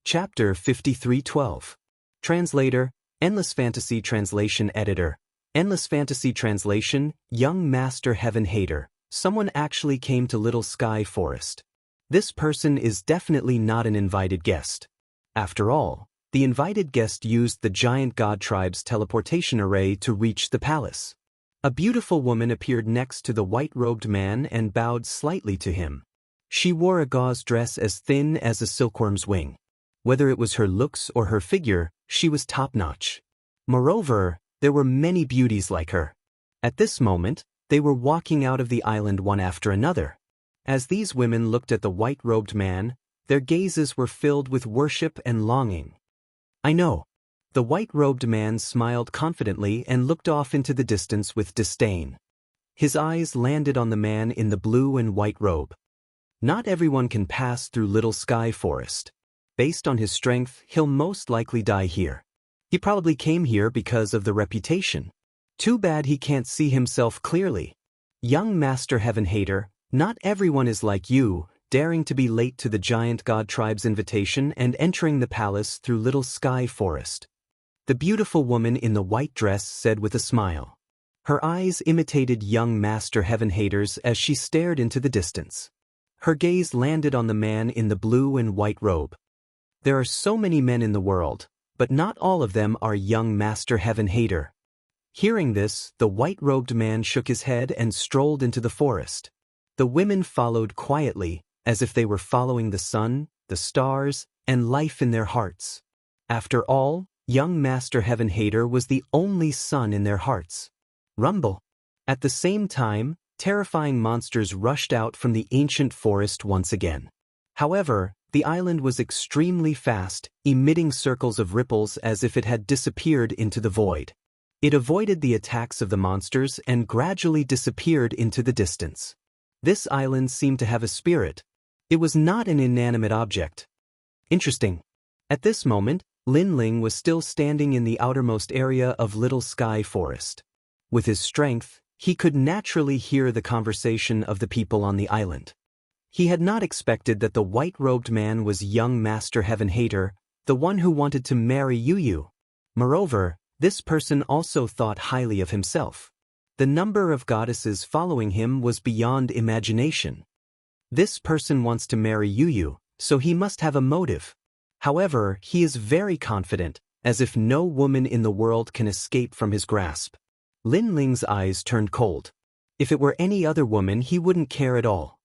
Chapter 53:12. Translator, Endless Fantasy Translation Editor. Endless Fantasy Translation, Young Master Heaven Hater. Someone actually came to Little Sky Forest. This person is definitely not an invited guest. After all, the invited guest used the giant god tribe's teleportation array to reach the palace. A beautiful woman appeared next to the white-robed man and bowed slightly to him. She wore a gauze dress as thin as a silkworm's wing. Whether it was her looks or her figure, she was top-notch. Moreover, there were many beauties like her. At this moment, they were walking out of the island one after another. As these women looked at the white-robed man, their gazes were filled with worship and longing. I know. The white-robed man smiled confidently and looked off into the distance with disdain. His eyes landed on the man in the blue and white robe. Not everyone can pass through Little Sky Forest. Based on his strength, he'll most likely die here. He probably came here because of the reputation. Too bad he can't see himself clearly. Young Master Heaven Hater, not everyone is like you, daring to be late to the giant god tribe's invitation and entering the palace through Little Sky Forest. The beautiful woman in the white dress said with a smile. Her eyes imitated young Master Heaven Hater's as she stared into the distance. Her gaze landed on the man in the blue and white robe. There are so many men in the world, but not all of them are young Master Heaven Hater. Hearing this, the white-robed man shook his head and strolled into the forest. The women followed quietly, as if they were following the sun, the stars, and life in their hearts. After all, young Master Heaven Hater was the only sun in their hearts. Rumble. At the same time, terrifying monsters rushed out from the ancient forest once again. However, the island was extremely fast, emitting circles of ripples as if it had disappeared into the void. It avoided the attacks of the monsters and gradually disappeared into the distance. This island seemed to have a spirit. It was not an inanimate object. Interesting. At this moment, Lin Ling was still standing in the outermost area of Little Sky Forest. With his strength, he could naturally hear the conversation of the people on the island. He had not expected that the white-robed man was young Master Heaven Hater, the one who wanted to marry Yu. Moreover, this person also thought highly of himself. The number of goddesses following him was beyond imagination. This person wants to marry Yu, so he must have a motive. However, he is very confident, as if no woman in the world can escape from his grasp. Lin Ling's eyes turned cold. If it were any other woman, he wouldn't care at all.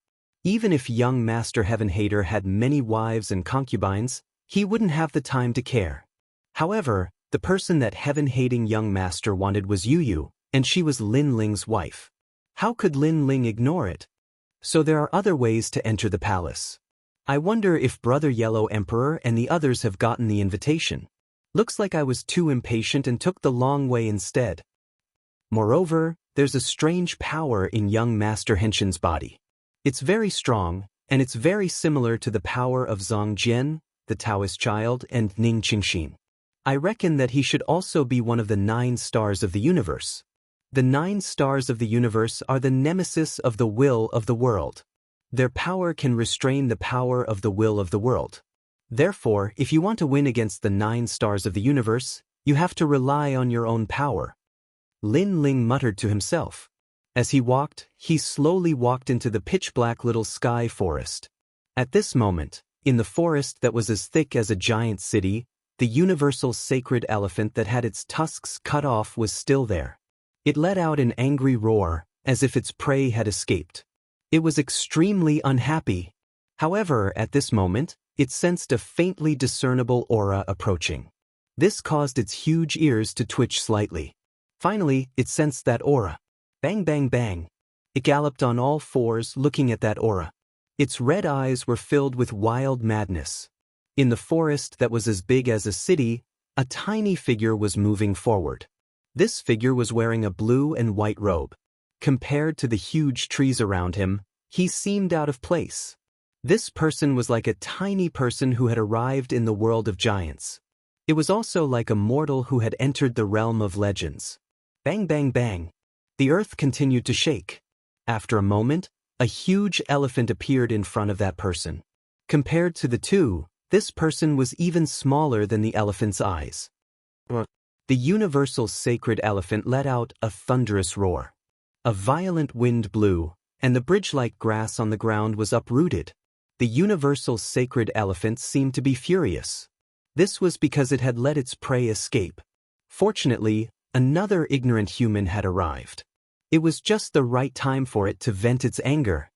Even if young Master Heaven Hater had many wives and concubines, he wouldn't have the time to care. However, the person that heaven-hating young master wanted was Yu, and she was Lin Ling's wife. How could Lin Ling ignore it? So there are other ways to enter the palace. I wonder if Brother Yellow Emperor and the others have gotten the invitation. Looks like I was too impatient and took the long way instead. Moreover, there's a strange power in young Master Henshin's body. It's very strong, and it's very similar to the power of Zhang Jian, the Daoist child, and Ning Qingxin. I reckon that he should also be one of the 9 stars of the universe. The 9 stars of the universe are the nemesis of the will of the world. Their power can restrain the power of the will of the world. Therefore, if you want to win against the 9 stars of the universe, you have to rely on your own power. Lin Ling muttered to himself. As he slowly walked into the pitch-black Little Sky Forest. At this moment, in the forest that was as thick as a giant city, the universal sacred elephant that had its tusks cut off was still there. It let out an angry roar, as if its prey had escaped. It was extremely unhappy. However, at this moment, it sensed a faintly discernible aura approaching. This caused its huge ears to twitch slightly. Finally, it sensed that aura. Bang bang bang. It galloped on all fours looking at that aura. Its red eyes were filled with wild madness. In the forest that was as big as a city, a tiny figure was moving forward. This figure was wearing a blue and white robe. Compared to the huge trees around him, he seemed out of place. This person was like a tiny person who had arrived in the world of giants. It was also like a mortal who had entered the realm of legends. Bang bang bang. The earth continued to shake. After a moment, a huge elephant appeared in front of that person. Compared to the two, This person was even smaller than the elephant's eyes. The universal sacred elephant let out a thunderous roar. A violent wind blew, and the bridge-like grass on the ground was uprooted. The universal sacred elephant seemed to be furious. This was because it had let its prey escape. Fortunately, another ignorant human had arrived. It was just the right time for it to vent its anger.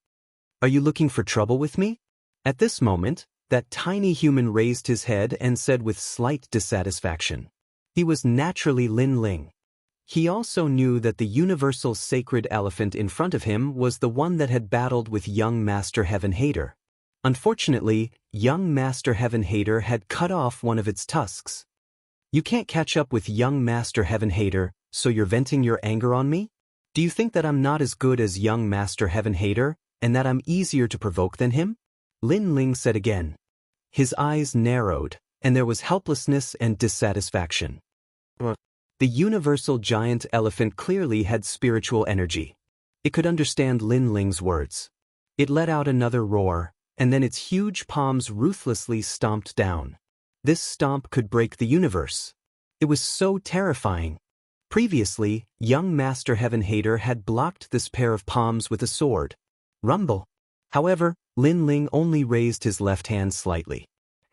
"Are you looking for trouble with me?" At this moment, that tiny human raised his head and said with slight dissatisfaction. He was naturally Lin Ling. He also knew that the universal sacred elephant in front of him was the one that had battled with young Master Heaven Hater. Unfortunately, young Master Heaven Hater had cut off one of its tusks. "You can't catch up with young Master Heaven Hater, so you're venting your anger on me? Do you think that I'm not as good as young Master Heaven Hater, and that I'm easier to provoke than him?" Lin Ling said again. His eyes narrowed, and there was helplessness and dissatisfaction. The universal giant elephant clearly had spiritual energy. It could understand Lin Ling's words. It let out another roar, and then its huge palms ruthlessly stomped down. This stomp could break the universe. It was so terrifying. Previously, young Master Heaven Hater had blocked this pair of palms with a sword. Rumble. However, Lin Ling only raised his left hand slightly.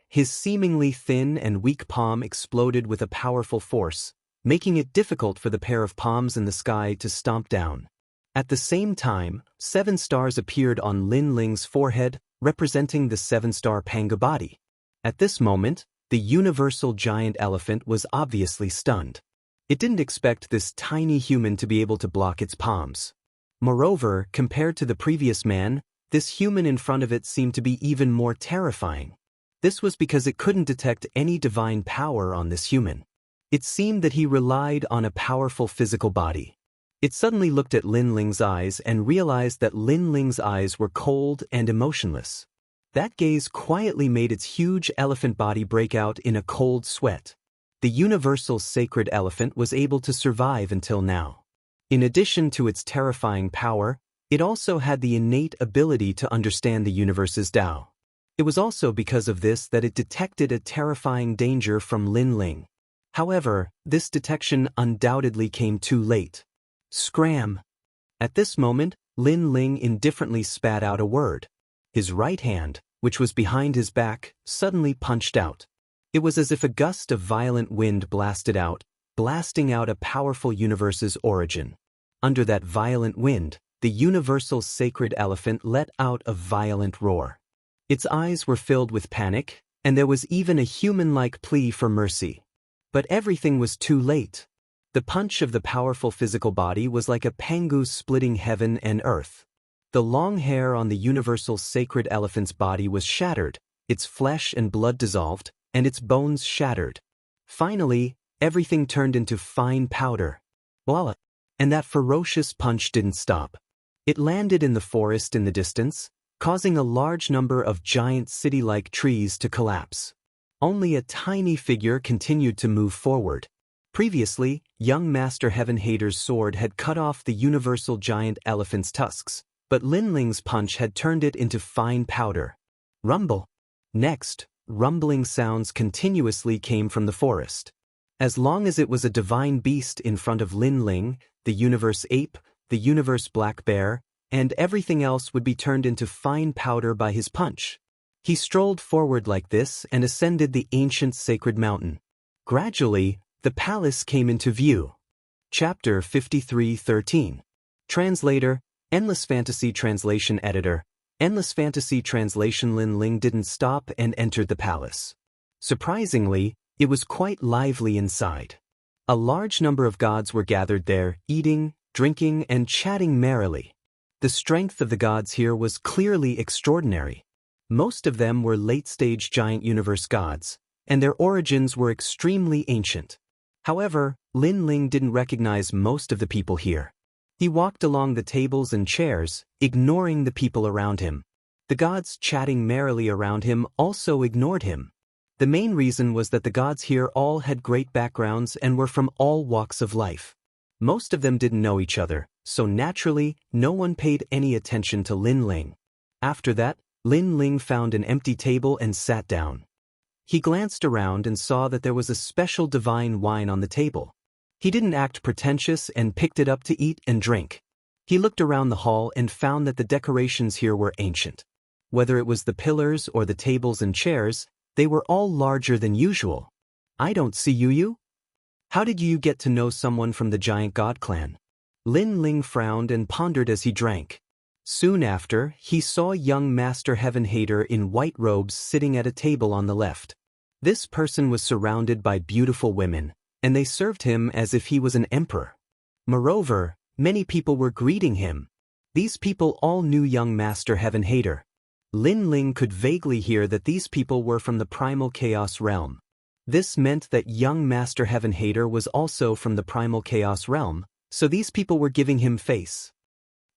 His seemingly thin and weak palm exploded with a powerful force, making it difficult for the pair of palms in the sky to stomp down. At the same time, 7 stars appeared on Lin Ling's forehead, representing the 7-star Panga body. At this moment, the universal giant elephant was obviously stunned. It didn't expect this tiny human to be able to block its palms. Moreover, compared to the previous man, this human in front of it seemed to be even more terrifying. This was because it couldn't detect any divine power on this human. It seemed that he relied on a powerful physical body. It suddenly looked at Lin Ling's eyes and realized that Lin Ling's eyes were cold and emotionless. That gaze quietly made its huge elephant body break out in a cold sweat. The universal sacred elephant was able to survive until now. In addition to its terrifying power, it also had the innate ability to understand the universe's Tao. It was also because of this that it detected a terrifying danger from Lin Ling. However, this detection undoubtedly came too late. Scram! At this moment, Lin Ling indifferently spat out a word. His right hand, which was behind his back, suddenly punched out. It was as if a gust of violent wind blasted out, blasting out a powerful universe's origin. Under that violent wind, the universal sacred elephant let out a violent roar. Its eyes were filled with panic, and there was even a human-like plea for mercy. But everything was too late. The punch of the powerful physical body was like a pangu splitting heaven and earth. The long hair on the universal sacred elephant's body was shattered, its flesh and blood dissolved, and its bones shattered. Finally, everything turned into fine powder. Voila! And that ferocious punch didn't stop. It landed in the forest in the distance, causing a large number of giant city-like trees to collapse. Only a tiny figure continued to move forward. Previously, young Master Heaven Hater's sword had cut off the universal giant elephant's tusks, but Lin Ling's punch had turned it into fine powder. Rumble. Next, rumbling sounds continuously came from the forest. As long as it was a divine beast in front of Lin Ling, the universe ape, the universe black bear, and everything else would be turned into fine powder by his punch. He strolled forward like this and ascended the ancient sacred mountain. Gradually, the palace came into view. Chapter 53:13. Translator, Endless Fantasy Translation Editor, Endless Fantasy Translation. Lin Ling didn't stop and entered the palace. Surprisingly, it was quite lively inside. A large number of gods were gathered there, eating, drinking, and chatting merrily. The strength of the gods here was clearly extraordinary. Most of them were late-stage giant universe gods, and their origins were extremely ancient. However, Lin Ling didn't recognize most of the people here. He walked along the tables and chairs, ignoring the people around him. The gods chatting merrily around him also ignored him. The main reason was that the gods here all had great backgrounds and were from all walks of life. Most of them didn't know each other, so naturally, no one paid any attention to Lin Ling. After that, Lin Ling found an empty table and sat down. he glanced around and saw that there was a special divine wine on the table. He didn't act pretentious and picked it up to eat and drink. He looked around the hall and found that the decorations here were ancient. Whether it was the pillars or the tables and chairs, they were all larger than usual. I don't see Yu. How did you get to know someone from the giant god clan? Lin Ling frowned and pondered as he drank. Soon after, he saw young Master Heaven Hater in white robes sitting at a table on the left. This person was surrounded by beautiful women, and they served him as if he was an emperor. Moreover, many people were greeting him. These people all knew young Master Heaven Hater. Lin Ling could vaguely hear that these people were from the primal chaos realm. This meant that young Master Heaven Hater was also from the primal chaos realm, so these people were giving him face.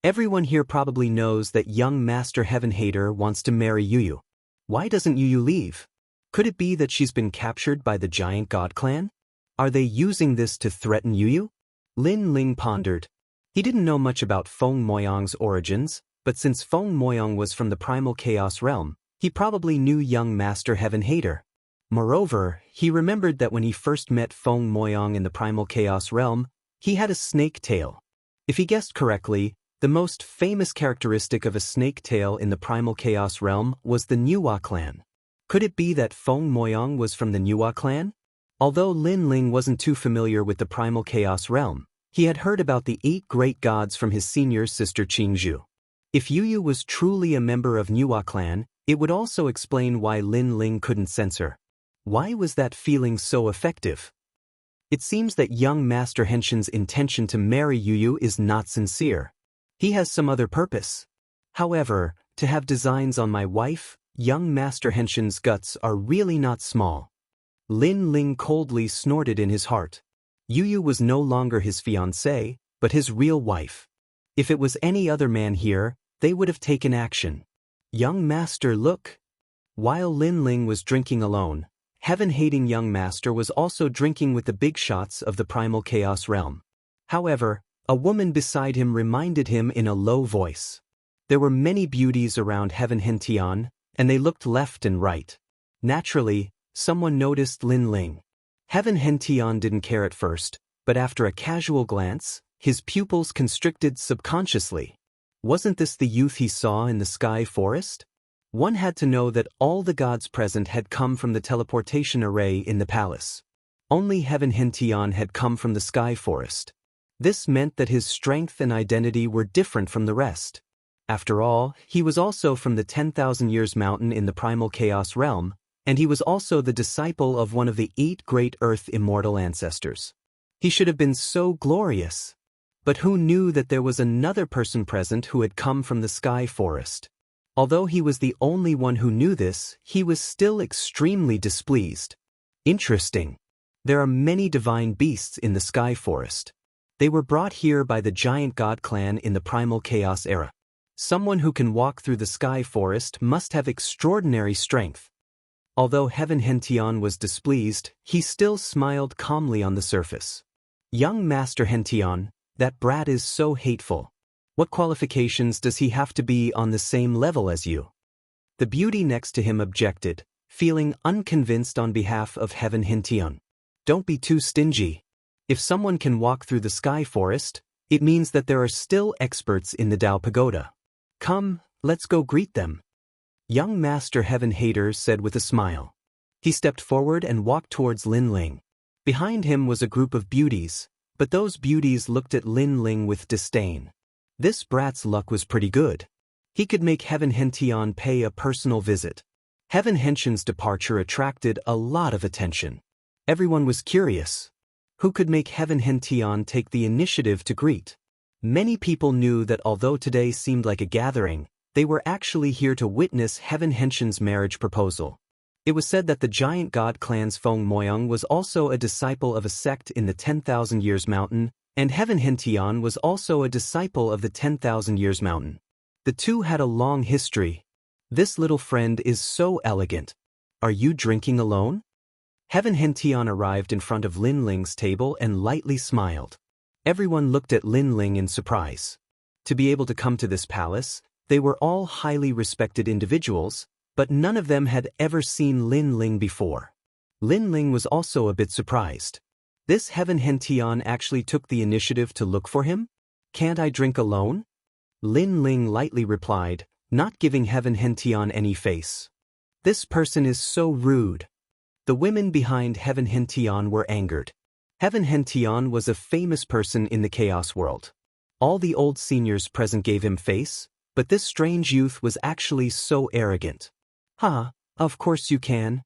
Everyone here probably knows that young Master Heaven Hater wants to marry Yu. Why doesn't Yu leave? Could it be that she's been captured by the giant god clan? Are they using this to threaten Yu? Lin Ling pondered. He didn't know much about Feng Moyang's origins, but since Feng Moyang was from the primal chaos realm, he probably knew young Master Heaven Hater. Moreover, he remembered that when he first met Feng Moyang in the primal chaos realm, he had a snake tail. If he guessed correctly, the most famous characteristic of a snake tail in the primal chaos realm was the Nuwa clan. Could it be that Feng Moyang was from the Nuwa clan? Although Lin Ling wasn't too familiar with the primal chaos realm, he had heard about the 8 great gods from his senior sister Qingzhu. If Yu was truly a member of Nuwa clan, it would also explain why Lin Ling couldn't sense her. Why was that feeling so effective? It seems that young Master Henshin's intention to marry Yu is not sincere. He has some other purpose. However, to have designs on my wife, young Master Henshin's guts are really not small. Lin Ling coldly snorted in his heart. Yu was no longer his fiancée, but his real wife. If it was any other man here, they would have taken action. Young Master, look. While Lin Ling was drinking alone, heaven-hating young Master was also drinking with the big shots of the primal chaos realm. However, a woman beside him reminded him in a low voice. There were many beauties around Heaven Hentian, and they looked left and right. Naturally, someone noticed Lin Ling. Heaven Hentian didn't care at first, but after a casual glance, his pupils constricted subconsciously. Wasn't this the youth he saw in the sky forest? One had to know that all the gods present had come from the teleportation array in the palace. Only Heaven Hentian had come from the sky forest. This meant that his strength and identity were different from the rest. After all, he was also from the 10,000 Years Mountain in the primal chaos realm, and he was also the disciple of one of the 8 great Earth immortal ancestors. He should have been so glorious. But who knew that there was another person present who had come from the sky forest? Although he was the only one who knew this, he was still extremely displeased. Interesting. There are many divine beasts in the sky forest. They were brought here by the giant god clan in the primal chaos era. Someone who can walk through the sky forest must have extraordinary strength. Although Heaven Hentian was displeased, he still smiled calmly on the surface. Young Master Hentian, that brat is so hateful. What qualifications does he have to be on the same level as you? The beauty next to him objected, feeling unconvinced on behalf of Heaven Hentian. Don't be too stingy. If someone can walk through the sky forest, it means that there are still experts in the Dao Pagoda. Come, let's go greet them. Young Master Heaven Hater said with a smile. He stepped forward and walked towards Lin Ling. Behind him was a group of beauties, but those beauties looked at Lin Ling with disdain. This brat's luck was pretty good. He could make Heaven Hentian pay a personal visit. Heaven Henshin's departure attracted a lot of attention. Everyone was curious. Who could make Heaven Hentian take the initiative to greet? Many people knew that although today seemed like a gathering, they were actually here to witness Heaven Henshin's marriage proposal. It was said that the giant god clan's Feng Moyang was also a disciple of a sect in the 10,000 Years Mountain, and Heaven Hentian was also a disciple of the 10,000 Years Mountain. The two had a long history. This little friend is so elegant. Are you drinking alone? Heaven Hentian arrived in front of Lin Ling's table and lightly smiled. Everyone looked at Lin Ling in surprise. To be able to come to this palace, they were all highly respected individuals, but none of them had ever seen Lin Ling before. Lin Ling was also a bit surprised. This Heaven Hentian actually took the initiative to look for him? Can't I drink alone? Lin Ling lightly replied, not giving Heaven Hentian any face. This person is so rude. The women behind Heaven Hentian were angered. Heaven Hentian was a famous person in the chaos world. All the old seniors present gave him face, but this strange youth was actually so arrogant. Of course you can.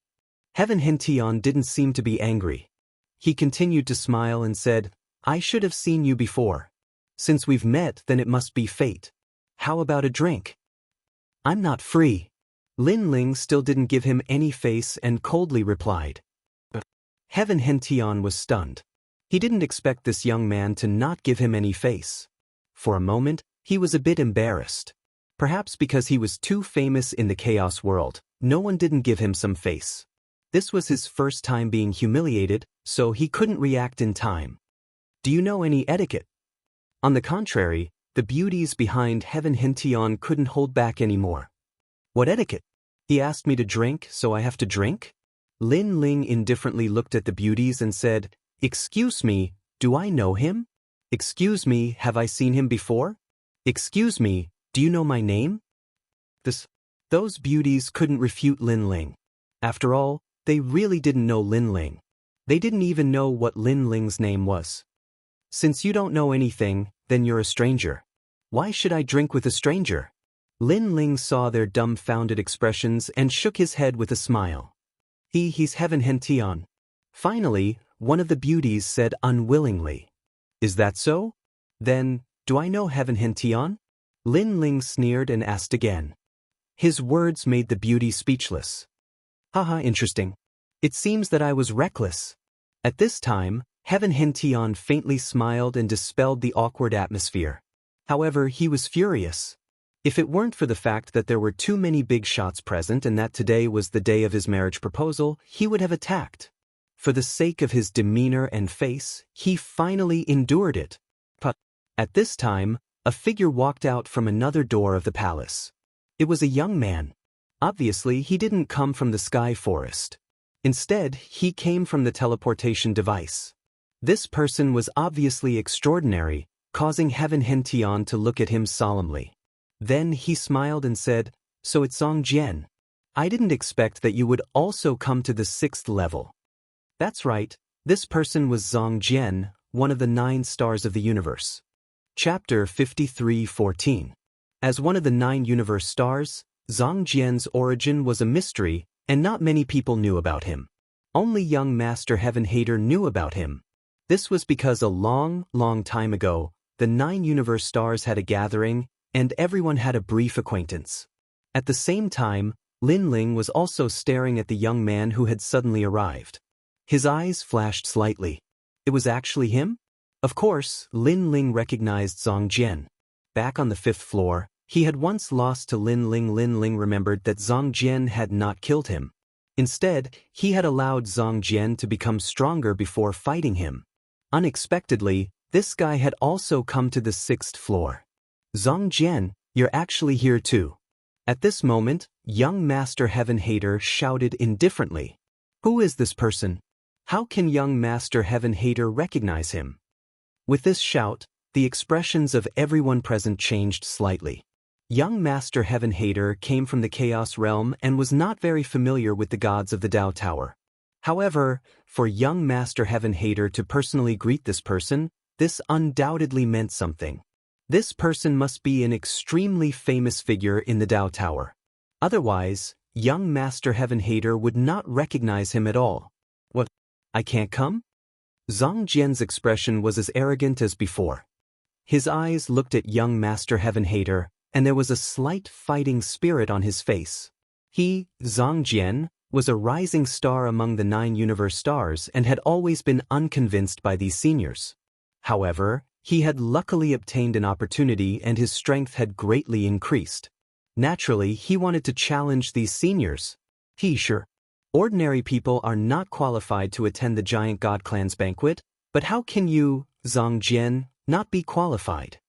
Heaven Hentian didn't seem to be angry. He continued to smile and said, I should have seen you before. Since we've met, then it must be fate. How about a drink? I'm not free. Lin Ling still didn't give him any face and coldly replied. Heaven Hentian was stunned. He didn't expect this young man to not give him any face. For a moment, he was a bit embarrassed. Perhaps because he was too famous in the chaos world, no one didn't give him some face. This was his first time being humiliated, so he couldn't react in time. Do you know any etiquette? On the contrary, the beauties behind Heaven Hentian couldn't hold back anymore. What etiquette? He asked me to drink, so I have to drink? Lin Ling indifferently looked at the beauties and said, Excuse me, do I know him? Excuse me, have I seen him before? Excuse me, do you know my name? Those beauties couldn't refute Lin Ling. After all, they really didn't know Lin Ling. They didn't even know what Lin Ling's name was. Since you don't know anything, then you're a stranger. Why should I drink with a stranger? Lin Ling saw their dumbfounded expressions and shook his head with a smile. He's Heaven Hentian. Finally, one of the beauties said unwillingly. Is that so? Then, do I know Heaven Hentian? Lin Ling sneered and asked again. His words made the beauty speechless. Interesting. It seems that I was reckless. At this time, Heaven Hentian faintly smiled and dispelled the awkward atmosphere. However, he was furious. If it weren't for the fact that there were too many big shots present and that today was the day of his marriage proposal, he would have attacked. For the sake of his demeanor and face, he finally endured it. But at this time, a figure walked out from another door of the palace. It was a young man. Obviously, he didn't come from the sky forest. Instead, he came from the teleportation device. This person was obviously extraordinary, causing Heaven Hentian to look at him solemnly. Then he smiled and said, So it's Zhang Jian. I didn't expect that you would also come to the 6th level. That's right, this person was Zhang Jian, one of the 9 stars of the universe. Chapter 53:14. As one of the 9 universe stars, Zhang Jian's origin was a mystery, and not many people knew about him. Only young Master Heaven Hater knew about him. This was because a long time ago, the 9 universe stars had a gathering, and everyone had a brief acquaintance. At the same time, Lin Ling was also staring at the young man who had suddenly arrived. His eyes flashed slightly. It was actually him? Of course, Lin Ling recognized Zhang Jian. Back on the 5th floor, he had once lost to Lin Ling. Lin Ling remembered that Zhang Jian had not killed him. Instead, he had allowed Zhang Jian to become stronger before fighting him. Unexpectedly, this guy had also come to the 6th floor. Zhang Jian, you're actually here too. At this moment, young Master Heaven Hater shouted indifferently. Who is this person? How can young Master Heaven Hater recognize him? With this shout, the expressions of everyone present changed slightly. Young Master Heaven Hater came from the Chaos Realm and was not very familiar with the gods of the Dao Tower. However, for young Master Heaven Hater to personally greet this person, this undoubtedly meant something. This person must be an extremely famous figure in the Dao Tower. Otherwise, young Master Heaven Hater would not recognize him at all. What? I can't come? Zhang Jian's expression was as arrogant as before. His eyes looked at young Master Heaven Hater, and there was a slight fighting spirit on his face. He, Zhang Jian, was a rising star among the 9 universe stars and had always been unconvinced by these seniors. However, he had luckily obtained an opportunity and his strength had greatly increased. Naturally, he wanted to challenge these seniors. Sure. Ordinary people are not qualified to attend the Giant God Clan's banquet, but how can you, Zhang Jian, not be qualified?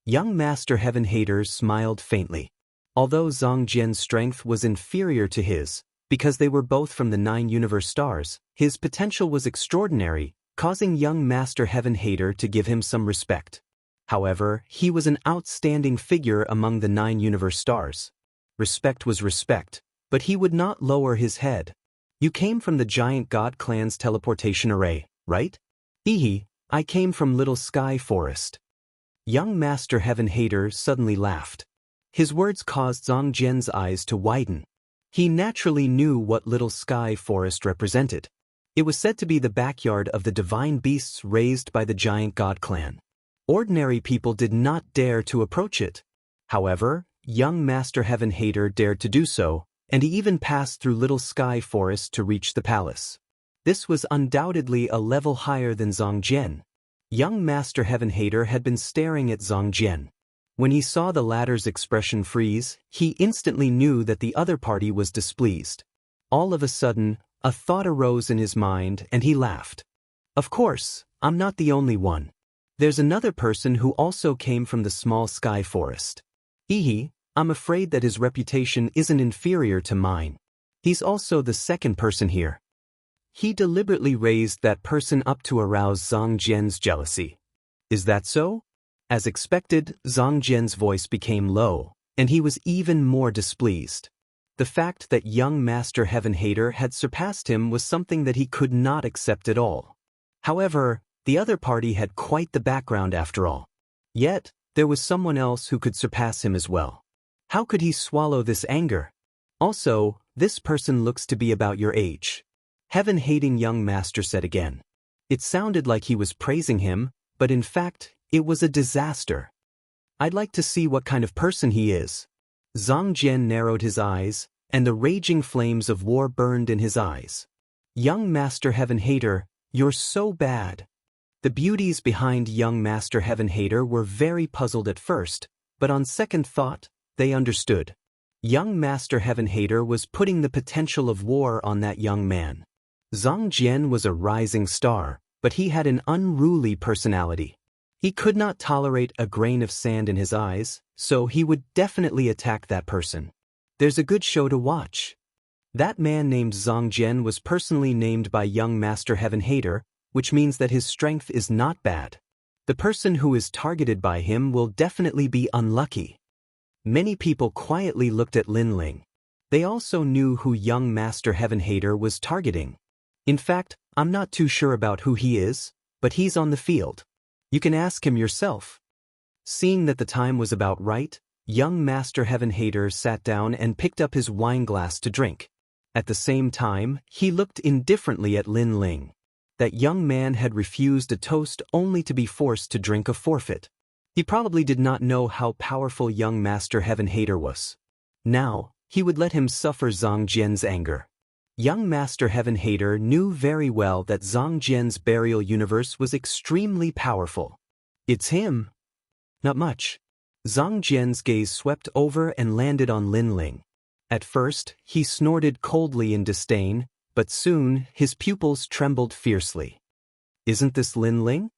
Young Master Heaven Hater smiled faintly. Although Zhang Jian's strength was inferior to his, because they were both from the 9 universe stars, his potential was extraordinary, causing young Master Heaven Hater to give him some respect. However, he was an outstanding figure among the 9 universe stars. Respect was respect, but he would not lower his head. You came from the giant god clan's teleportation array, right? I came from Little Sky Forest. Young Master Heaven Hater suddenly laughed. His words caused Zhang Jian's eyes to widen. He naturally knew what Little Sky Forest represented. It was said to be the backyard of the divine beasts raised by the giant god clan. Ordinary people did not dare to approach it. However, young Master Heaven Hater dared to do so, and he even passed through Little Sky Forest to reach the palace. This was undoubtedly a level higher than Zhang Jian. Young Master Heaven Hater had been staring at Zhang Jian. When he saw the latter's expression freeze, he instantly knew that the other party was displeased. All of a sudden, a thought arose in his mind and he laughed. Of course, I'm not the only one. There's another person who also came from the small sky forest. I'm afraid that his reputation isn't inferior to mine. He's also the second person here. He deliberately raised that person up to arouse Zhang Jian's jealousy. Is that so? As expected, Zhang Jian's voice became low, and he was even more displeased. The fact that young Master Heaven Hater had surpassed him was something that he could not accept at all. However, the other party had quite the background after all. Yet, there was someone else who could surpass him as well. How could he swallow this anger? Also, this person looks to be about your age. Heaven-hating young master said again. It sounded like he was praising him, but in fact, it was a disaster. I'd like to see what kind of person he is. Zhang Jian narrowed his eyes, and the raging flames of war burned in his eyes. Young Master Heaven Hater, you're so bad. The beauties behind young Master Heaven Hater were very puzzled at first, but on second thought, they understood. Young Master Heaven Hater was putting the potential of war on that young man. Zhang Jian was a rising star, but he had an unruly personality. He could not tolerate a grain of sand in his eyes, so he would definitely attack that person. There's a good show to watch. That man named Zhang Jian was personally named by young Master Heaven Hater, which means that his strength is not bad. The person who is targeted by him will definitely be unlucky. Many people quietly looked at Lin Ling. They also knew who young Master Heaven Hater was targeting. In fact, I'm not too sure about who he is, but he's on the field. You can ask him yourself. Seeing that the time was about right, young Master Heaven Hater sat down and picked up his wine glass to drink. At the same time, he looked indifferently at Lin Ling. That young man had refused a toast only to be forced to drink a forfeit. He probably did not know how powerful young Master Heaven Hater was. Now, he would let him suffer Zhang Jian's anger. Young Master Heaven Hater knew very well that Zhang Jian's burial universe was extremely powerful. It's him. Not much. Zhang Jian's gaze swept over and landed on Lin Ling. At first, he snorted coldly in disdain, but soon his pupils trembled fiercely. Isn't this Lin Ling?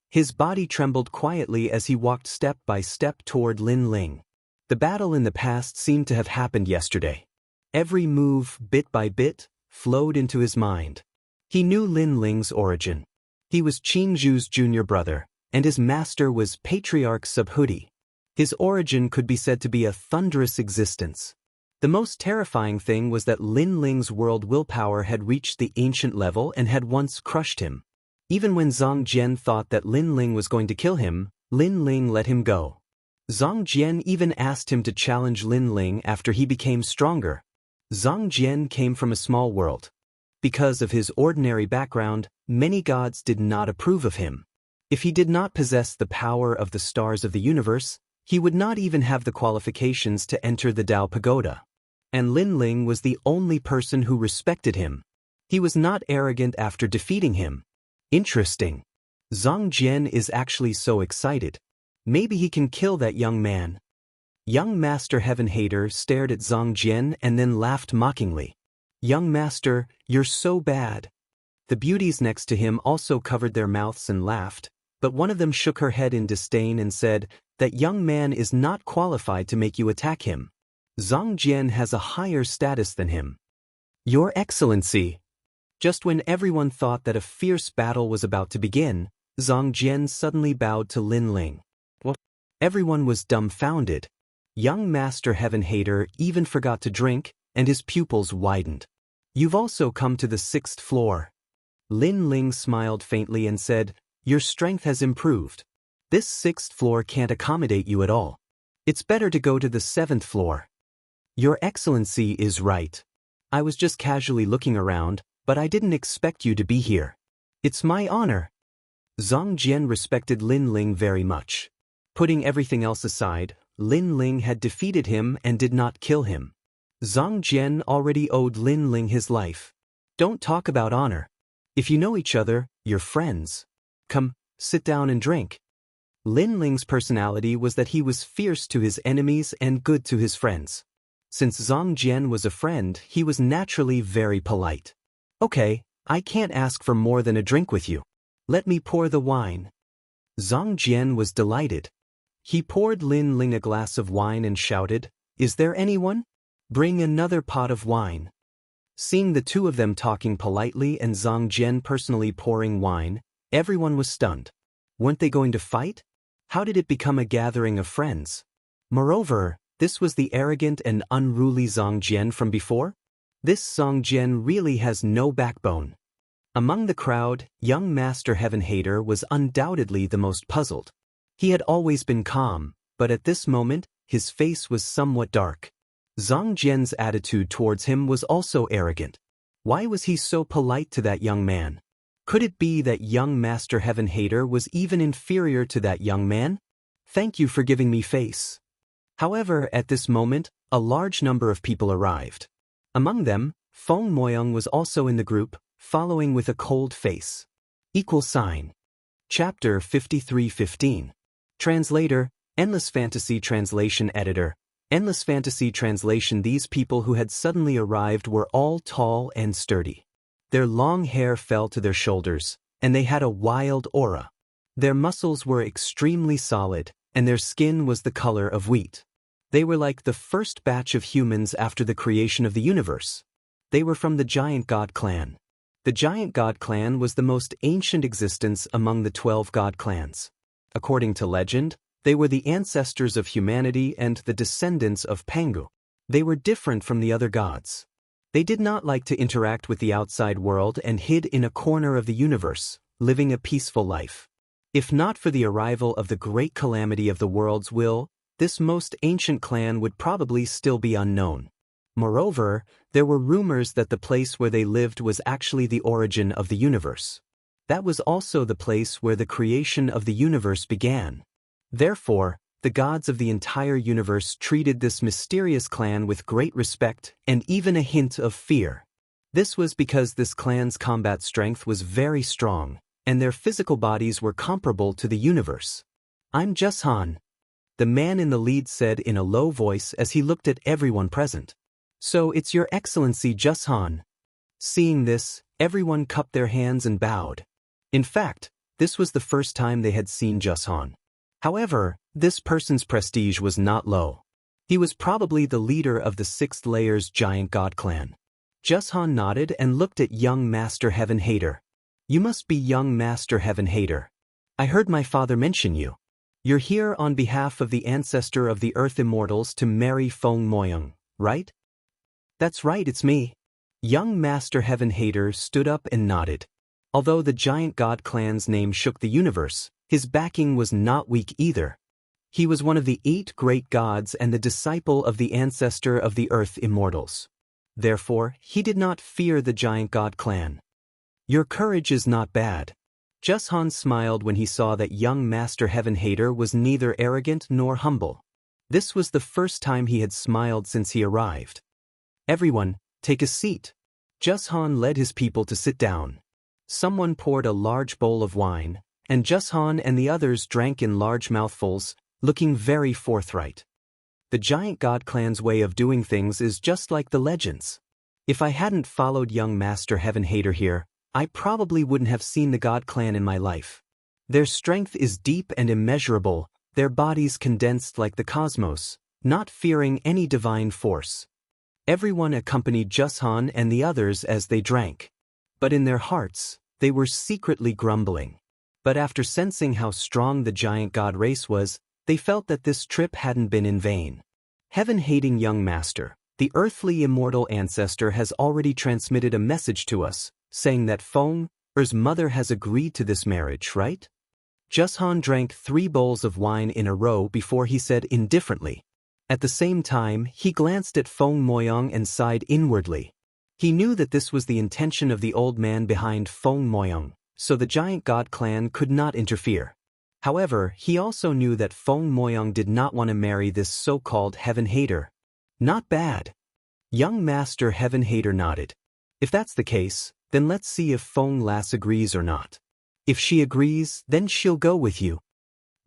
His body trembled quietly as he walked step by step toward Lin Ling. The battle in the past seemed to have happened yesterday. Every move, bit by bit, flowed into his mind. He knew Lin Ling's origin. He was Qin Zhu's junior brother, and his master was Patriarch Subhuti. His origin could be said to be a thunderous existence. The most terrifying thing was that Lin Ling's world willpower had reached the ancient level and had once crushed him. Even when Zhang Jian thought that Lin Ling was going to kill him, Lin Ling let him go. Zhang Jian even asked him to challenge Lin Ling after he became stronger. Zhang Jian came from a small world. Because of his ordinary background, many gods did not approve of him. If he did not possess the power of the stars of the universe, he would not even have the qualifications to enter the Dao Pagoda. And Lin Ling was the only person who respected him. He was not arrogant after defeating him. Interesting. Zhang Jian is actually so excited. Maybe he can kill that young man. Young Master Heaven Hater stared at Zhang Jian and then laughed mockingly. Young Master, you're so bad. The beauties next to him also covered their mouths and laughed, but one of them shook her head in disdain and said, that young man is not qualified to make you attack him. Zhang Jian has a higher status than him. Your Excellency. Just when everyone thought that a fierce battle was about to begin, Zhang Jian suddenly bowed to Lin Ling. What? Everyone was dumbfounded. Young Master Heaven Hater even forgot to drink, and his pupils widened. You've also come to the 6th floor. Lin Ling smiled faintly and said, Your strength has improved. This 6th floor can't accommodate you at all. It's better to go to the 7th floor. Your Excellency is right. I was just casually looking around, but I didn't expect you to be here. It's my honor. Zhang Jian respected Lin Ling very much. Putting everything else aside, Lin Ling had defeated him and did not kill him. Zhang Jian already owed Lin Ling his life. Don't talk about honor. If you know each other, you're friends. Come, sit down and drink. Lin Ling's personality was that he was fierce to his enemies and good to his friends. Since Zhang Jian was a friend, he was naturally very polite. Okay, I can't ask for more than a drink with you. Let me pour the wine. Zhang Jian was delighted. He poured Lin Ling a glass of wine and shouted, Is there anyone? Bring another pot of wine. Seeing the two of them talking politely and Zhang Jian personally pouring wine, everyone was stunned. Weren't they going to fight? How did it become a gathering of friends? Moreover, this was the arrogant and unruly Zhang Jian from before? This Zhang Jian really has no backbone. Among the crowd, young Master Heaven Hater was undoubtedly the most puzzled. He had always been calm, but at this moment, his face was somewhat dark. Zhang Jian's attitude towards him was also arrogant. Why was he so polite to that young man? Could it be that young Master Heaven Hater was even inferior to that young man? Thank you for giving me face. However, at this moment, a large number of people arrived. Among them, Feng Moyang was also in the group, following with a cold face. Chapter 53:15. Translator, Endless Fantasy Translation Editor. Endless Fantasy Translation. These people who had suddenly arrived were all tall and sturdy. Their long hair fell to their shoulders, and they had a wild aura. Their muscles were extremely solid, and their skin was the color of wheat. They were like the first batch of humans after the creation of the universe. They were from the Giant God clan. The Giant God clan was the most ancient existence among the 12 God clans. According to legend, they were the ancestors of humanity and the descendants of Pangu. They were different from the other gods. They did not like to interact with the outside world and hid in a corner of the universe, living a peaceful life. If not for the arrival of the great calamity of the world's will, this most ancient clan would probably still be unknown. Moreover, there were rumors that the place where they lived was actually the origin of the universe. That was also the place where the creation of the universe began. Therefore, the gods of the entire universe treated this mysterious clan with great respect and even a hint of fear. This was because this clan's combat strength was very strong, and their physical bodies were comparable to the universe. I'm Jushan. The man in the lead said in a low voice as he looked at everyone present. So it's Your Excellency Jushan. Seeing this, everyone cupped their hands and bowed. In fact, this was the first time they had seen Jushan. However, this person's prestige was not low. He was probably the leader of the 6th layer's Giant God clan. Jushan nodded and looked at young Master Heaven Hater. You must be young Master Heaven Hater. I heard my father mention you. You're here on behalf of the ancestor of the Earth Immortals to marry Feng Moyang, right? That's right, it's me. Young Master Heaven Hater stood up and nodded. Although the Giant God clan's name shook the universe, his backing was not weak either. He was one of the 8 great gods and the disciple of the ancestor of the Earth Immortals. Therefore, he did not fear the Giant God clan. Your courage is not bad. Jushan smiled when he saw that young Master Heaven Hater was neither arrogant nor humble. This was the first time he had smiled since he arrived. Everyone, take a seat. Jushan led his people to sit down. Someone poured a large bowl of wine, and Jushan and the others drank in large mouthfuls, looking very forthright. The Giant God clan's way of doing things is just like the legends. If I hadn't followed young Master Heaven Hater here, I probably wouldn't have seen the God clan in my life. Their strength is deep and immeasurable, their bodies condensed like the cosmos, not fearing any divine force. Everyone accompanied Jushan and the others as they drank. But in their hearts, they were secretly grumbling. But after sensing how strong the giant god race was, they felt that this trip hadn't been in vain. Heaven-hating young master, the earthly immortal ancestor has already transmitted a message to us, saying that Feng Er's mother has agreed to this marriage, right? Jushan drank 3 bowls of wine in a row before he said indifferently. At the same time, he glanced at Feng Moyang and sighed inwardly. He knew that this was the intention of the old man behind Feng Moyang, so the giant god clan could not interfere. However, he also knew that Feng Moyang did not want to marry this so-called heaven-hater. Not bad. Young master heaven-hater nodded. If that's the case, then let's see if Feng Lass agrees or not. If she agrees, then she'll go with you.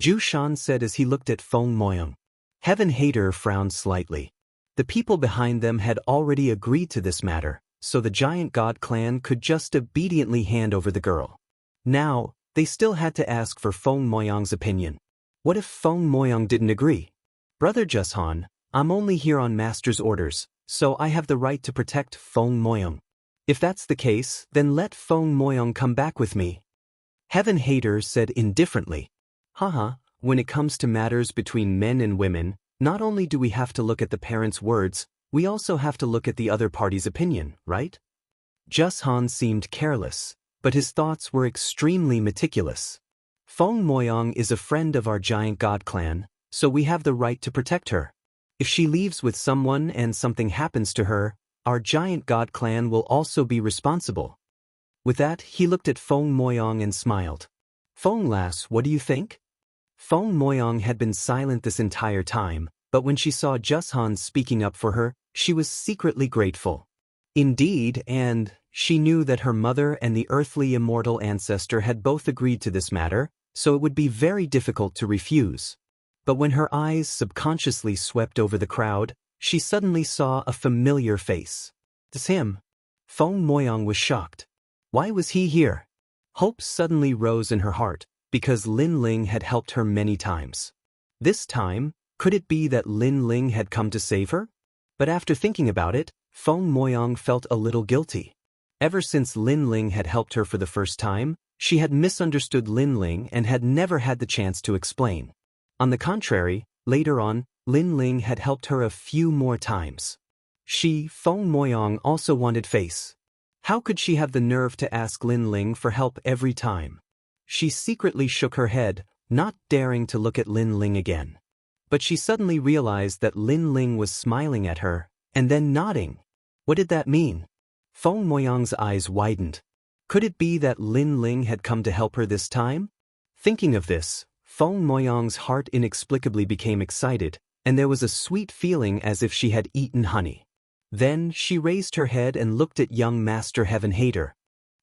Zhu Shan said as he looked at Feng Moyang. Heaven-hater frowned slightly. The people behind them had already agreed to this matter, so the giant god clan could just obediently hand over the girl. Now, they still had to ask for Feng Moyang's opinion. What if Feng Moyang didn't agree? Brother Jushan, I'm only here on master's orders, so I have the right to protect Feng Moyang. If that's the case, then let Feng Moyang come back with me. Heaven-hater said indifferently. Haha, when it comes to matters between men and women, not only do we have to look at the parents' words, we also have to look at the other party's opinion, right? Jushan seemed careless, but his thoughts were extremely meticulous. Feng Moyang is a friend of our giant god clan, so we have the right to protect her. If she leaves with someone and something happens to her, our giant god clan will also be responsible. With that, he looked at Feng Moyang and smiled. Feng Lass, what do you think? Feng Moyang had been silent this entire time, but when she saw Jushan speaking up for her, she was secretly grateful. Indeed, and she knew that her mother and the earthly immortal ancestor had both agreed to this matter, so it would be very difficult to refuse. But when her eyes subconsciously swept over the crowd, she suddenly saw a familiar face. It's him. Feng Moyang was shocked. Why was he here? Hope suddenly rose in her heart, because Lin Ling had helped her many times. This time, could it be that Lin Ling had come to save her? But after thinking about it, Feng Moyang felt a little guilty. Ever since Lin Ling had helped her for the first time, she had misunderstood Lin Ling and had never had the chance to explain. On the contrary, later on, Lin Ling had helped her a few more times. She, Feng Moyang, also wanted face. How could she have the nerve to ask Lin Ling for help every time? She secretly shook her head, not daring to look at Lin Ling again. But she suddenly realized that Lin Ling was smiling at her, and then nodding. What did that mean? Feng Moyang's eyes widened. Could it be that Lin Ling had come to help her this time? Thinking of this, Feng Moyang's heart inexplicably became excited, and there was a sweet feeling as if she had eaten honey. Then she raised her head and looked at young Master Heaven-hater.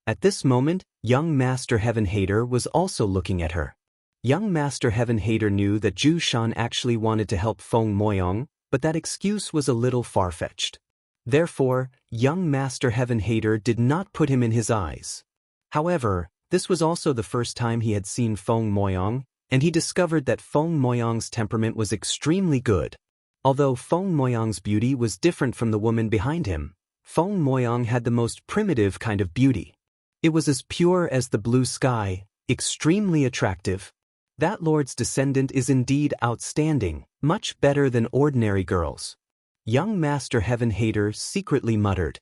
At this moment, young Master Heaven-hater was also looking at her. Young Master Heaven-hater knew that Zhu Shan actually wanted to help Feng Moyang, but that excuse was a little far-fetched. Therefore, young Master Heaven-hater did not put him in his eyes. However, this was also the first time he had seen Feng Moyang, and he discovered that Feng Moyang's temperament was extremely good. Although Feng Moyang's beauty was different from the woman behind him, Feng Moyang had the most primitive kind of beauty. It was as pure as the blue sky, extremely attractive. That lord's descendant is indeed outstanding, much better than ordinary girls. Young Master Heaven-hater secretly muttered.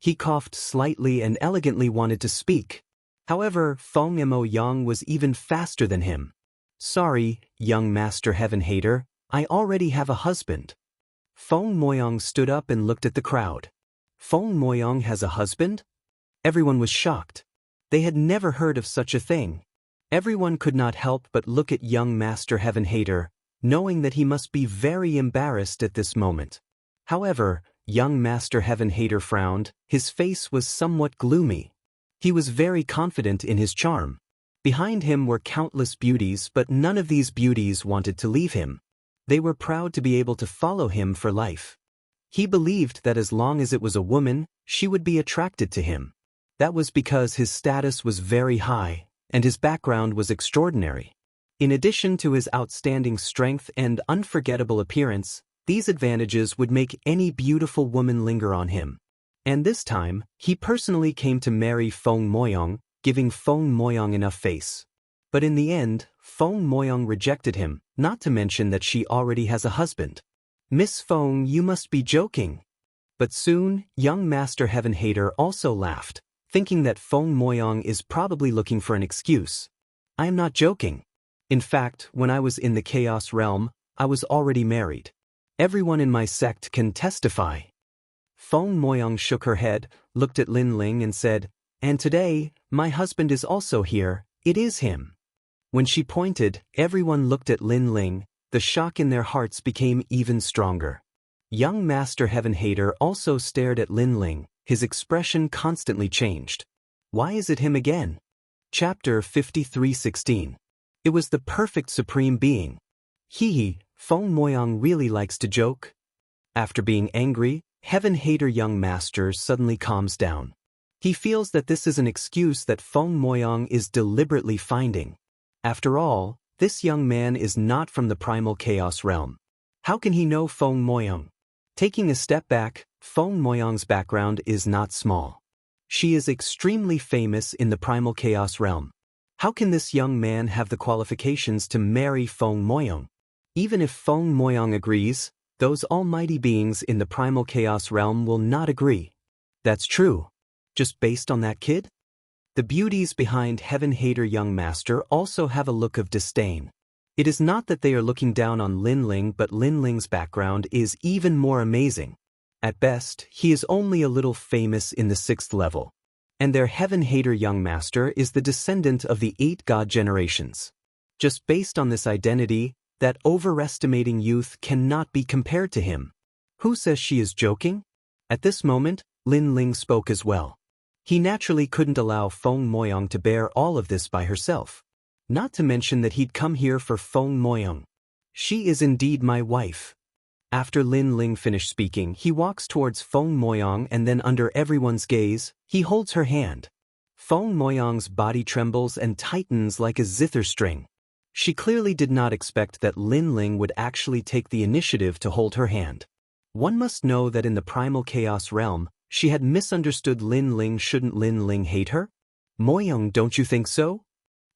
He coughed slightly and elegantly wanted to speak. However, Feng Moyang was even faster than him. Sorry, young Master Heaven-hater, I already have a husband. Feng Moyang stood up and looked at the crowd. Feng Moyang has a husband? Everyone was shocked. They had never heard of such a thing. Everyone could not help but look at young Master Heaven-hater, knowing that he must be very embarrassed at this moment. However, young Master Heaven-hater frowned, his face was somewhat gloomy. He was very confident in his charm. Behind him were countless beauties, but none of these beauties wanted to leave him. They were proud to be able to follow him for life. He believed that as long as it was a woman, she would be attracted to him. That was because his status was very high, and his background was extraordinary. In addition to his outstanding strength and unforgettable appearance, These advantages would make any beautiful woman linger on him. And this time, he personally came to marry Feng Moyong, giving Feng Moyong enough face. But in the end, Feng Moyong rejected him, not to mention that she already has a husband. Miss Feng, you must be joking. But soon, young Master Heaven Hater also laughed, thinking that Feng Moyong is probably looking for an excuse. I am not joking. In fact, when I was in the Chaos Realm, I was already married. Everyone in my sect can testify. Feng Moyong shook her head, looked at Lin Ling and said, and today, my husband is also here, it is him. When she pointed, everyone looked at Lin Ling, the shock in their hearts became even stronger. Young Master Heaven Hater also stared at Lin Ling, his expression constantly changed. Why is it him again? Chapter 53:16. It was the perfect supreme being. Hee, Feng Moyong really likes to joke. After being angry, Heaven Hater young master suddenly calms down. He feels that this is an excuse that Feng Moyong is deliberately finding. After all, this young man is not from the primal chaos realm. How can he know Feng Moyong? Taking a step back, Feng Moyong's background is not small. She is extremely famous in the primal chaos realm. How can this young man have the qualifications to marry Feng Moyong? Even if Feng Moyong agrees, those almighty beings in the primal chaos realm will not agree. That's true. Just based on that kid? The beauties behind Heaven Hater young master also have a look of disdain. It is not that they are looking down on Lin Ling, but Lin Ling's background is even more amazing. At best, he is only a little famous in the 6th level. And their Heaven Hater young master is the descendant of the 8 god generations. Just based on this identity, that overestimating youth cannot be compared to him. Who says she is joking? At this moment, Lin Ling spoke as well. He naturally couldn't allow Feng Moyong to bear all of this by herself. Not to mention that he'd come here for Feng Moyong. She is indeed my wife. After Lin Ling finished speaking, he walks towards Feng Moyong and then under everyone's gaze, he holds her hand. Feng Moyong's body trembles and tightens like a zither string. She clearly did not expect that Lin Ling would actually take the initiative to hold her hand. One must know that in the primal chaos realm, she had misunderstood Lin Ling. Shouldn't Lin Ling hate her? Moyong, don't you think so?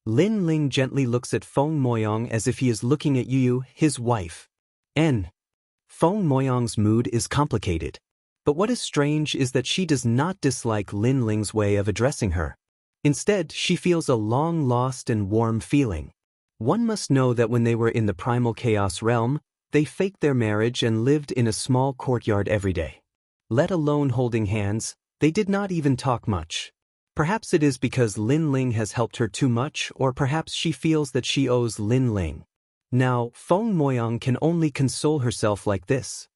Lin Ling gently looks at Feng Moyong as if he is looking at Yu, his wife. Feng Moyong's mood is complicated. But what is strange is that she does not dislike Lin Ling's way of addressing her. Instead, she feels a long-lost and warm feeling. One must know that when they were in the primal chaos realm, they faked their marriage and lived in a small courtyard every day. Let alone holding hands, they did not even talk much. Perhaps it is because Lin Ling has helped her too much, or perhaps she feels that she owes Lin Ling. Now, Feng Moyong can only console herself like this.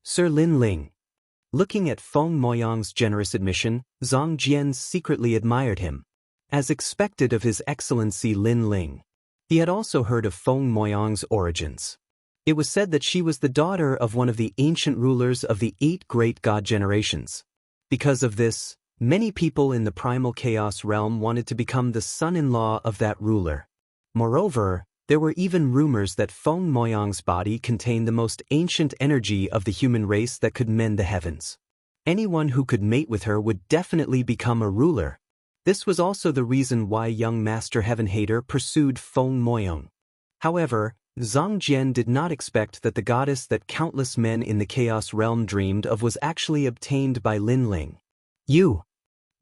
Sir Lin Ling. Looking at Feng Moyong's generous admission, Zhang Jian secretly admired him. As expected of His Excellency Lin Ling. He had also heard of Feng Moyong's origins. It was said that she was the daughter of one of the ancient rulers of the 8 great god generations. Because of this, many people in the primal chaos realm wanted to become the son-in-law of that ruler. Moreover, there were even rumors that Feng Moyong's body contained the most ancient energy of the human race that could mend the heavens. Anyone who could mate with her would definitely become a ruler. This was also the reason why young Master Heaven Hater pursued Feng Moyong. However, Zhang Jian did not expect that the goddess that countless men in the Chaos Realm dreamed of was actually obtained by Lin Ling. You!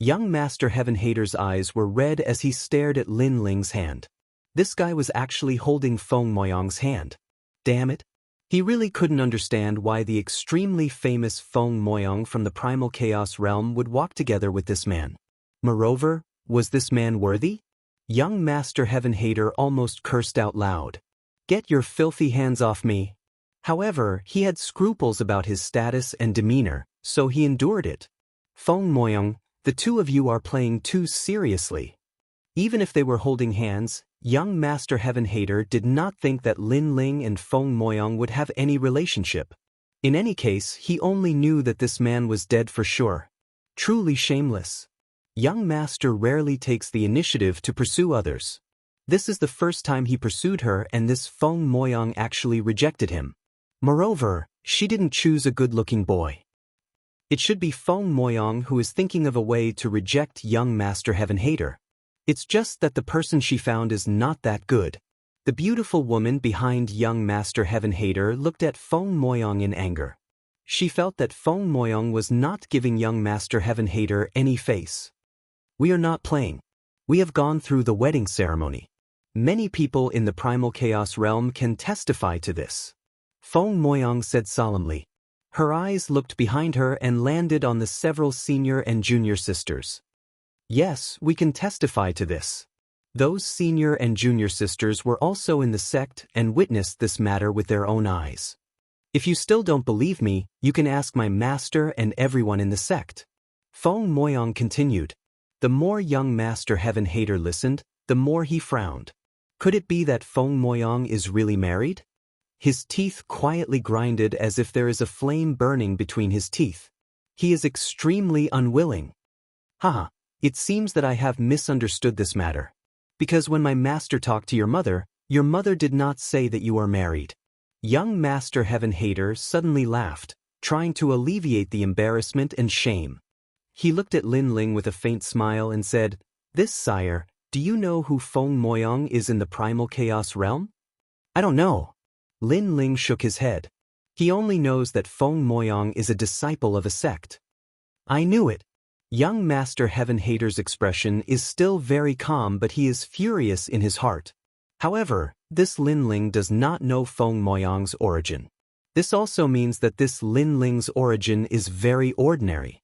Young Master Heaven Hater's eyes were red as he stared at Lin Ling's hand. This guy was actually holding Feng Moyong's hand. Damn it! He really couldn't understand why the extremely famous Feng Moyong from the Primal Chaos Realm would walk together with this man. Moreover, was this man worthy? Young Master Heaven Hater almost cursed out loud. Get your filthy hands off me. However, he had scruples about his status and demeanor, so he endured it. Feng Moyong, the two of you are playing too seriously. Even if they were holding hands, young Master Heaven Hater did not think that Lin Ling and Feng Moyong would have any relationship. In any case, he only knew that this man was dead for sure. Truly shameless. Young Master rarely takes the initiative to pursue others. This is the first time he pursued her and this Feng Moyong actually rejected him. Moreover, She didn't choose a good-looking boy. It should be Feng Moyang who is thinking of a way to reject young Master Heaven Hater. It's just that the person she found is not that good. The beautiful woman behind young Master Heaven Hater looked at Feng Moyang in anger. She felt that Feng Moyang was not giving young Master Heaven Hater any face. We are not playing. We have gone through the wedding ceremony. Many people in the primal chaos realm can testify to this. Feng Moyang said solemnly. Her eyes looked behind her and landed on the several senior and junior sisters. Yes, we can testify to this. Those senior and junior sisters were also in the sect and witnessed this matter with their own eyes. If you still don't believe me, you can ask my master and everyone in the sect. Feng Moyang continued. The more young Master Heaven Hater listened, the more he frowned. Could it be that Feng Moyang is really married? His teeth quietly grinded as if there is a flame burning between his teeth. He is extremely unwilling. Haha, it seems that I have misunderstood this matter. Because when my master talked to your mother did not say that you are married. Young Master Heaven Hater suddenly laughed, trying to alleviate the embarrassment and shame. He looked at Lin Ling with a faint smile and said, This sire, do you know who Feng Moyang is in the primal chaos realm? I don't know. Lin Ling shook his head. He only knows that Feng Moyang is a disciple of a sect. I knew it. Young Master Heaven Hater's expression is still very calm, but he is furious in his heart. However, this Lin Ling does not know Feng Moyang's origin. This also means that this Lin Ling's origin is very ordinary.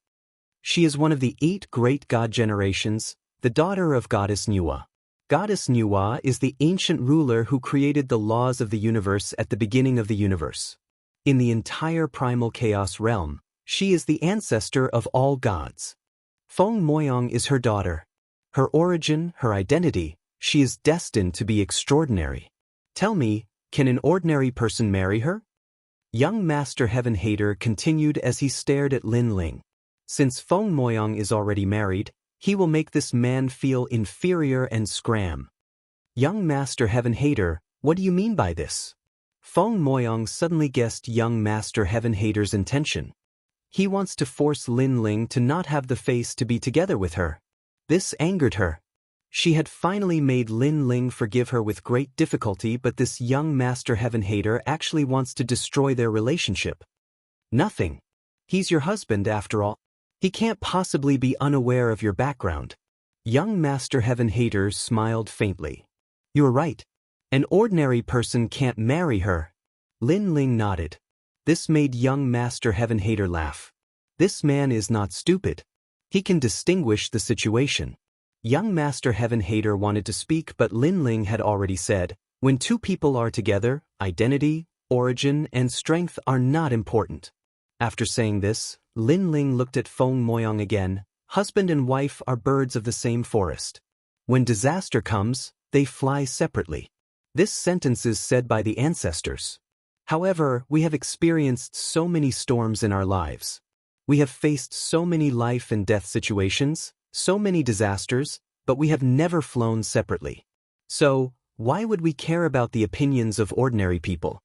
She is one of the 8 great god generations, the daughter of Goddess Nuwa. Goddess Nuwa is the ancient ruler who created the laws of the universe at the beginning of the universe. In the entire primal chaos realm, she is the ancestor of all gods. Feng Moyang is her daughter. Her origin, her identity, she is destined to be extraordinary. Tell me, can an ordinary person marry her? Young Master Heaven Hater continued as he stared at Lin Ling. Since Feng Moyang is already married, he will make this man feel inferior and scram. Young Master Heaven Hater, what do you mean by this? Feng Moyang suddenly guessed young Master Heaven Hater's intention. He wants to force Lin Ling to not have the face to be together with her. This angered her. She had finally made Lin Ling forgive her with great difficulty, but this young Master Heaven Hater actually wants to destroy their relationship. Nothing. He's your husband after all. He can't possibly be unaware of your background. Young Master Heaven Hater smiled faintly. You're right. An ordinary person can't marry her. Lin Ling nodded. This made young Master Heaven Hater laugh. This man is not stupid. He can distinguish the situation. Young Master Heaven Hater wanted to speak, but Lin Ling had already said, when 2 people are together, identity, origin, and strength are not important. After saying this, Lin Ling looked at Feng Moyang again. Husband and wife are birds of the same forest. When disaster comes, they fly separately. This sentence is said by the ancestors. However, we have experienced so many storms in our lives. We have faced so many life and death situations, so many disasters, but we have never flown separately. So, why would we care about the opinions of ordinary people?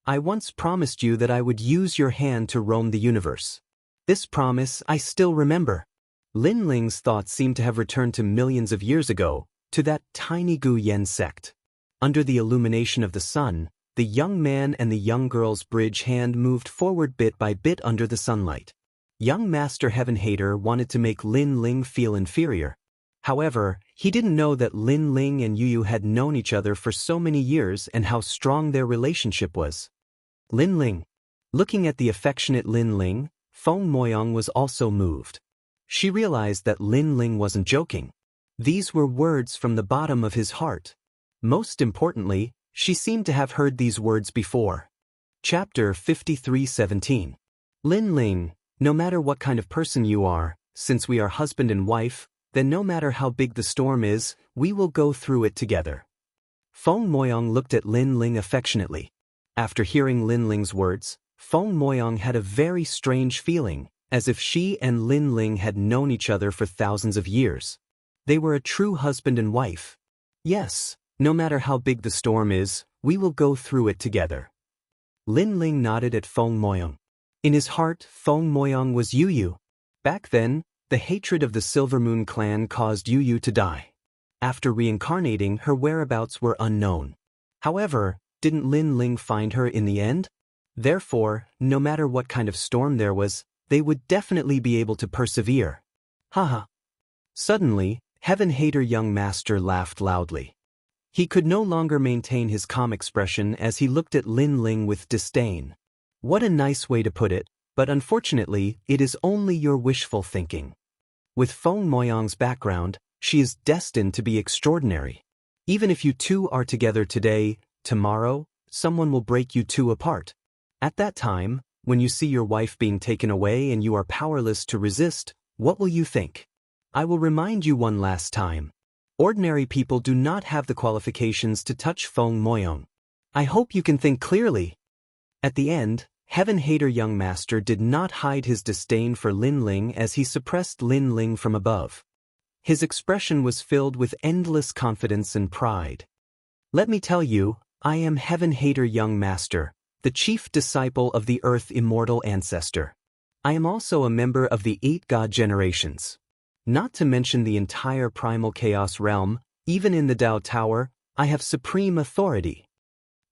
I once promised you that I would use your hand to roam the universe. This promise I still remember. Lin Ling's thoughts seemed to have returned to millions of years ago, to that tiny Gu Yen sect. Under the illumination of the sun, the young man and the young girl's bridge hand moved forward bit by bit under the sunlight. Young Master Heaven Hater wanted to make Lin Ling feel inferior. However, he didn't know that Lin Ling and Yu had known each other for so many years and how strong their relationship was. Lin Ling. Looking at the affectionate Lin Ling, Feng Moyang was also moved. She realized that Lin Ling wasn't joking. These were words from the bottom of his heart. Most importantly, she seemed to have heard these words before. Chapter 53:17. Lin Ling, no matter what kind of person you are, since we are husband and wife, then no matter how big the storm is, we will go through it together. Feng Moyang looked at Lin Ling affectionately. After hearing Lin Ling's words, Feng Moyang had a very strange feeling, as if she and Lin Ling had known each other for thousands of years. They were a true husband and wife. Yes, no matter how big the storm is, we will go through it together. Lin Ling nodded at Feng Moyang. In his heart, Feng Moyang was Yu Yu. Back then, the hatred of the Silver Moon clan caused Yu Yu to die. After reincarnating, her whereabouts were unknown. However, didn't Lin Ling find her in the end? Therefore, no matter what kind of storm there was, they would definitely be able to persevere. Haha. Suddenly, Heaven Hater young master laughed loudly. He could no longer maintain his calm expression as he looked at Lin Ling with disdain. What a nice way to put it, but unfortunately, it is only your wishful thinking. With Feng Moyang's background, she is destined to be extraordinary. Even if you two are together today, tomorrow, someone will break you two apart. At that time, when you see your wife being taken away and you are powerless to resist, what will you think? I will remind you one last time. Ordinary people do not have the qualifications to touch Feng Moyang. I hope you can think clearly. At the end, Heaven Hater young master did not hide his disdain for Lin Ling as he suppressed Lin Ling from above. His expression was filled with endless confidence and pride. Let me tell you, I am Heaven Hater young master, the chief disciple of the Earth Immortal ancestor. I am also a member of the 8 God generations. Not to mention the entire primal chaos realm, even in the Dao Tower, I have supreme authority.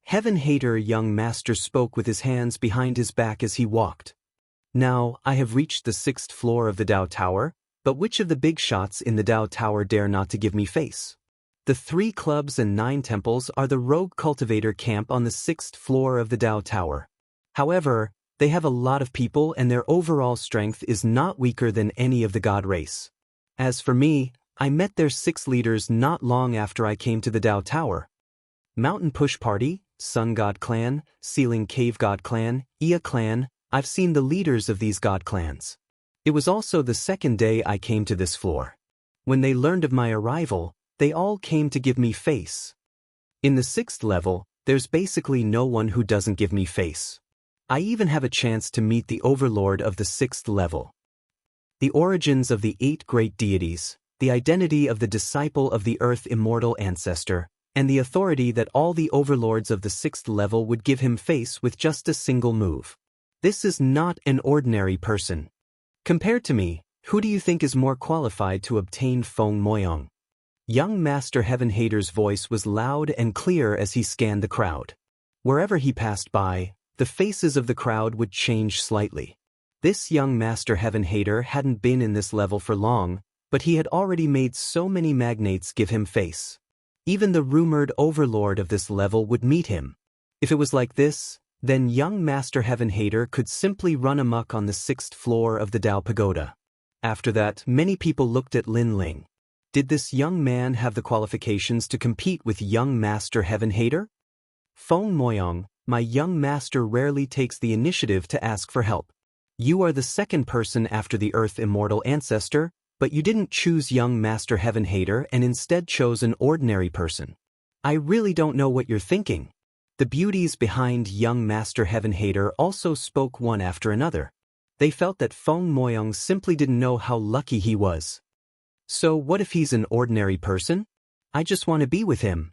Heaven Hater young master spoke with his hands behind his back as he walked. Now, I have reached the 6th floor of the Dao Tower, but which of the big shots in the Dao Tower dare not to give me face? The 3 clubs and 9 temples are the rogue cultivator camp on the 6th floor of the Dao Tower. However, they have a lot of people and their overall strength is not weaker than any of the god race. As for me, I met their 6 leaders not long after I came to the Dao Tower. Mountain Push Party, Sun God Clan, Ceiling Cave God Clan, Ia Clan, I've seen the leaders of these god clans. It was also the 2nd day I came to this floor. When they learned of my arrival, they all came to give me face. In the 6th level, there's basically no one who doesn't give me face. I even have a chance to meet the overlord of the 6th level. The origins of the 8 great deities, the identity of the disciple of the Earth Immortal ancestor, and the authority that all the overlords of the 6th level would give him face with just a single move. This is not an ordinary person. Compared to me, who do you think is more qualified to obtain Feng Moyang? Young Master Heaven Hater's voice was loud and clear as he scanned the crowd. Wherever he passed by, the faces of the crowd would change slightly. This young Master Heaven Hater hadn't been in this level for long, but he had already made so many magnates give him face. Even the rumored overlord of this level would meet him. If it was like this, then young Master Heaven Hater could simply run amok on the 6th floor of the Dao Pagoda. After that, many people looked at Lin Ling. Did this young man have the qualifications to compete with young Master Heaven Hater? Feng Moyang, my young master rarely takes the initiative to ask for help. You are the 2nd person after the Earth Immortal ancestor, but you didn't choose young Master Heaven Hater and instead chose an ordinary person. I really don't know what you're thinking. The beauties behind young Master Heaven Hater also spoke one after another. They felt that Feng Moyang simply didn't know how lucky he was. So what if he's an ordinary person? I just want to be with him.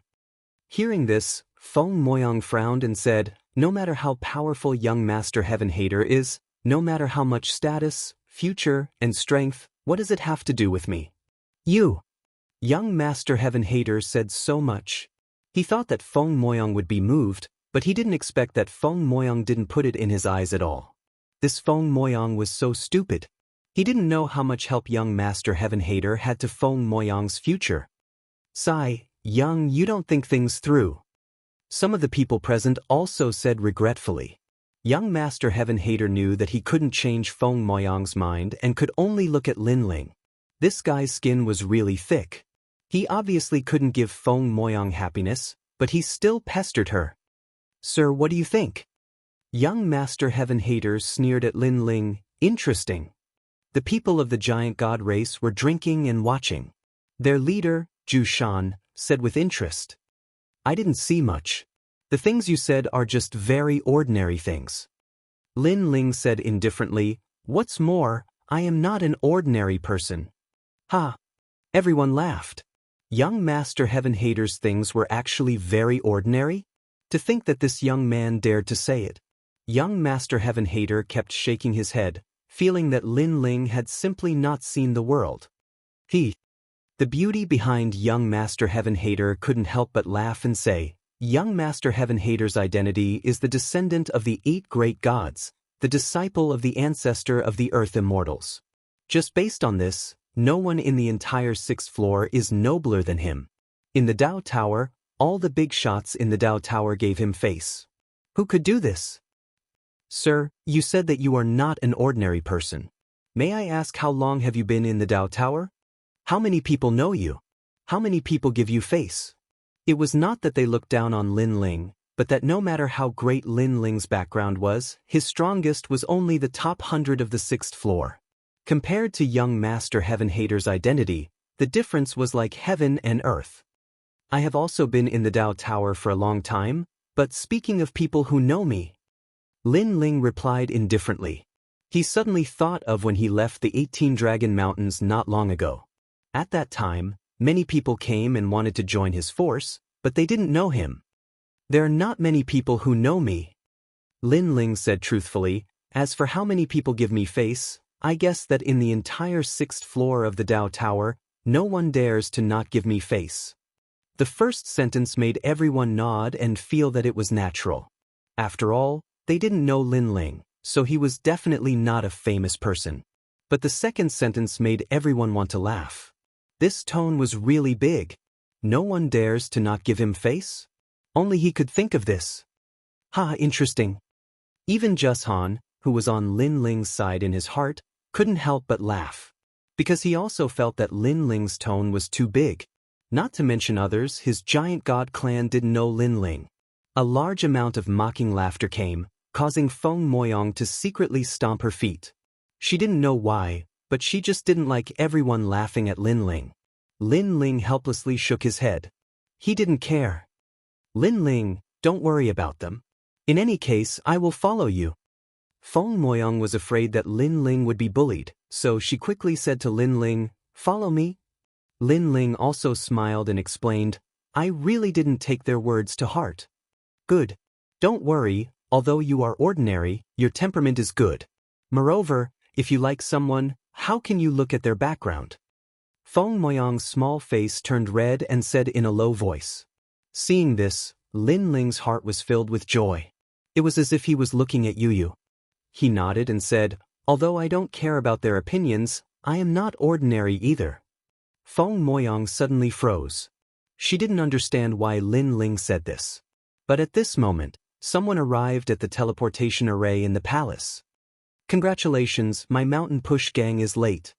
Hearing this, Feng Moyang frowned and said, no matter how powerful young Master Heaven Hater is, no matter how much status, future, and strength, what does it have to do with me? You. Young Master Heaven Hater said so much. He thought that Feng Moyang would be moved, but he didn't expect that Feng Moyang didn't put it in his eyes at all. This Feng Moyang was so stupid. He didn't know how much help young Master Heaven Hater had to Feng Moyang's future. Sigh, young, you don't think things through. Some of the people present also said regretfully. Young Master Heaven Hater knew that he couldn't change Feng Moyang's mind and could only look at Lin Ling. This guy's skin was really thick. He obviously couldn't give Feng Moyang happiness, but he still pestered her. Sir, what do you think? Young Master Heaven Hater sneered at Lin Ling. Interesting. The people of the giant god race were drinking and watching. Their leader, Zhu Shan, said with interest. I didn't see much. The things you said are just very ordinary things. Lin Ling said indifferently, what's more, I am not an ordinary person. Ha! Everyone laughed. Young Master Heaven Hater's things were actually very ordinary? To think that this young man dared to say it. Young Master Heaven Hater kept shaking his head, feeling that Lin Ling had simply not seen the world. The beauty behind young Master Heaven Hater couldn't help but laugh and say, young Master Heaven Hater's identity is the descendant of the 8 great gods, the disciple of the ancestor of the earth immortals. Just based on this, no one in the entire 6th floor is nobler than him. In the Dao Tower, all the big shots in the Dao Tower gave him face. Who could do this? Sir, you said that you are not an ordinary person. May I ask how long have you been in the Dao Tower? How many people know you? How many people give you face? It was not that they looked down on Lin Ling, but that no matter how great Lin Ling's background was, his strongest was only the top 100 of the 6th floor. Compared to young Master Heaven Hater's identity, the difference was like heaven and earth. I have also been in the Dao Tower for a long time, but speaking of people who know me, Lin Ling replied indifferently. He suddenly thought of when he left the 18 Dragon Mountains not long ago. At that time, many people came and wanted to join his force, but they didn't know him. There are not many people who know me. Lin Ling said truthfully, as for how many people give me face, I guess that in the entire 6th floor of the Dao Tower, no one dares to not give me face. The first sentence made everyone nod and feel that it was natural. After all, they didn't know Lin Ling, so he was definitely not a famous person. But the second sentence made everyone want to laugh. This tone was really big. No one dares to not give him face? Only he could think of this. Interesting. Even Jushan, who was on Lin Ling's side in his heart, couldn't help but laugh. Because he also felt that Lin Ling's tone was too big. Not to mention others, his giant god clan didn't know Lin Ling. A large amount of mocking laughter came, causing Feng Moyong to secretly stomp her feet. She didn't know why, but she just didn't like everyone laughing at Lin Ling. Lin Ling helplessly shook his head. He didn't care. Lin Ling, don't worry about them. In any case, I will follow you. Feng Moyong was afraid that Lin Ling would be bullied, so she quickly said to Lin Ling, follow me. Lin Ling also smiled and explained, I really didn't take their words to heart. Good. Don't worry, although you are ordinary, your temperament is good. Moreover, if you like someone, how can you look at their background? Feng Moyong's small face turned red and said in a low voice. Seeing this, Lin Ling's heart was filled with joy. It was as if he was looking at Yu. He nodded and said, although I don't care about their opinions, I am not ordinary either. Feng Moyong suddenly froze. She didn't understand why Lin Ling said this. But at this moment, someone arrived at the teleportation array in the palace. Congratulations, my mountain push gang is late.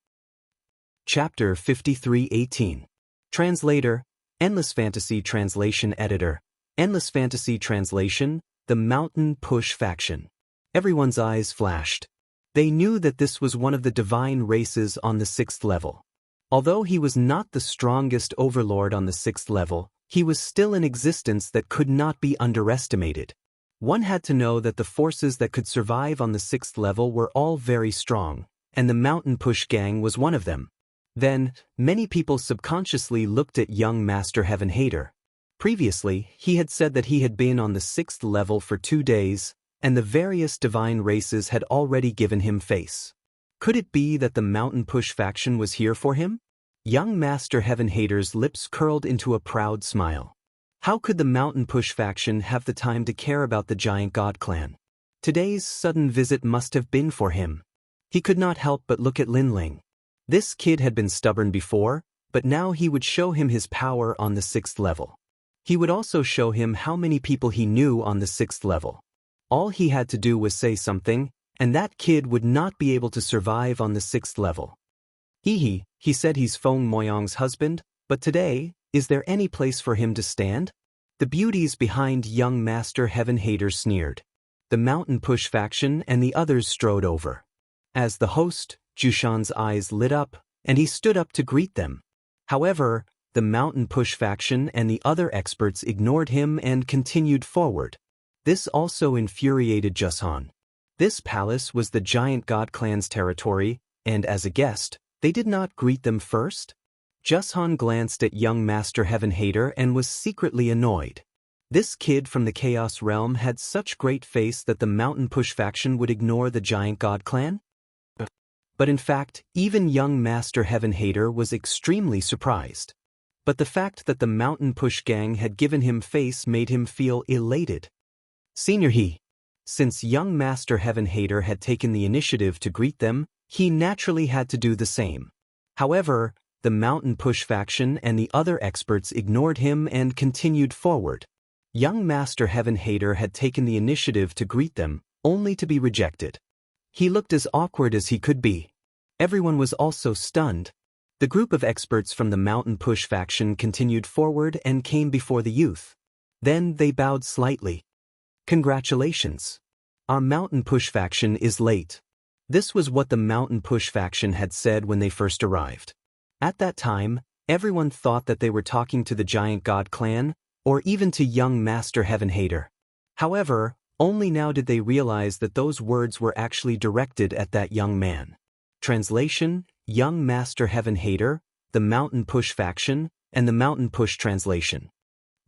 Chapter 53:18. Translator, Endless Fantasy Translation Editor. Endless Fantasy Translation, The Mountain Push Faction. Everyone's eyes flashed. They knew that this was one of the divine races on the 6th level. Although he was not the strongest overlord on the 6th level, he was still in existence that could not be underestimated. One had to know that the forces that could survive on the 6th level were all very strong, and the Mountain Push Gang was one of them. Then, many people subconsciously looked at young Master Heaven Hater. Previously, he had said that he had been on the 6th level for 2 days, and the various divine races had already given him face. Could it be that the Mountain Push faction was here for him? Young Master Heaven Hater's lips curled into a proud smile. How could the Mountain Push faction have the time to care about the giant god clan? Today's sudden visit must have been for him. He could not help but look at Lin Ling. This kid had been stubborn before, but now he would show him his power on the 6th level. He would also show him how many people he knew on the 6th level. All he had to do was say something, and that kid would not be able to survive on the 6th level. He said he's Feng Moyong's husband, but today, is there any place for him to stand? The beauties behind young Master Heaven Hater sneered. The Mountain Push faction and the others strode over. As the host, Jushan's eyes lit up, and he stood up to greet them. However, the Mountain Push faction and the other experts ignored him and continued forward. This also infuriated Jushan. This palace was the giant god clan's territory, and as a guest, they did not greet them first? Jushan glanced at young Master Heaven Hater and was secretly annoyed. This kid from the Chaos Realm had such great face that the Mountain Push faction would ignore the giant god clan? But in fact, even young Master Heaven Hater was extremely surprised. But the fact that the Mountain Push gang had given him face made him feel elated. Senior he. Since young Master Heaven Hater had taken the initiative to greet them, he naturally had to do the same. However, the Mountain Push faction and the other experts ignored him and continued forward. Young Master Heaven Hater had taken the initiative to greet them, only to be rejected. He looked as awkward as he could be. Everyone was also stunned. The group of experts from the Mountain Push faction continued forward and came before the youth. Then they bowed slightly. Congratulations. Our Mountain Push faction is late. This was what the Mountain Push faction had said when they first arrived. At that time, everyone thought that they were talking to the Giant God clan, or even to young Master Heaven Hater. However, only now did they realize that those words were actually directed at that young man. Translation: Young Master Heaven Hater, the Mountain Push faction, and the Mountain Push translation.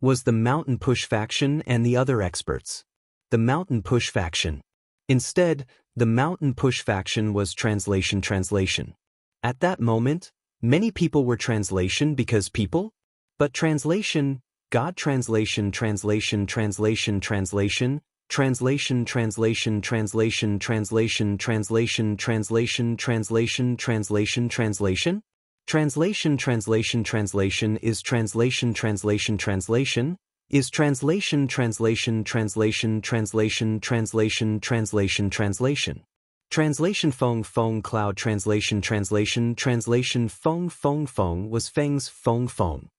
Was the Mountain Push faction and the other experts. The Mountain Push faction. Instead, the Mountain Push faction was translation. At that moment, many people were translation because people? But translation, God translation. Translation. Translation. Translation. Translation. Translation. Translation. Translation. Translation. Translation. Translation. Translation. Translation. Translation. Translation. Translation is translation. Translation. Translation is translation. Translation. Translation. Translation. Translation. Translation. Translation. Translation. Feng cloud translation. Translation. Translation. Feng was Feng's Feng.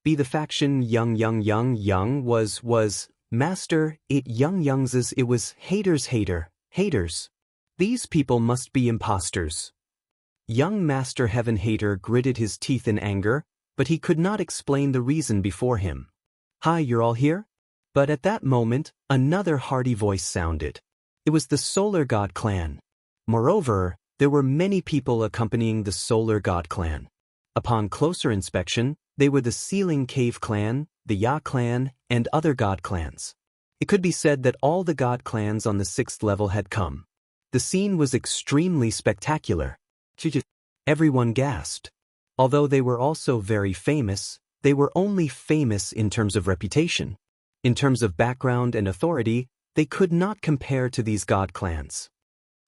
Be the faction young was master it young's it was haters. These people must be imposters. Young Master Heaven Hater gritted his teeth in anger, but he could not explain the reason before him. Hi, you're all here? But at that moment, another hearty voice sounded. It was the Solar God clan. Moreover, there were many people accompanying the Solar God clan. Upon closer inspection, they were the Ceiling Cave clan, the Ya clan, and other god clans. It could be said that all the god clans on the 6th level had come. The scene was extremely spectacular. Everyone gasped. Although they were also very famous, they were only famous in terms of reputation. In terms of background and authority, they could not compare to these god clans.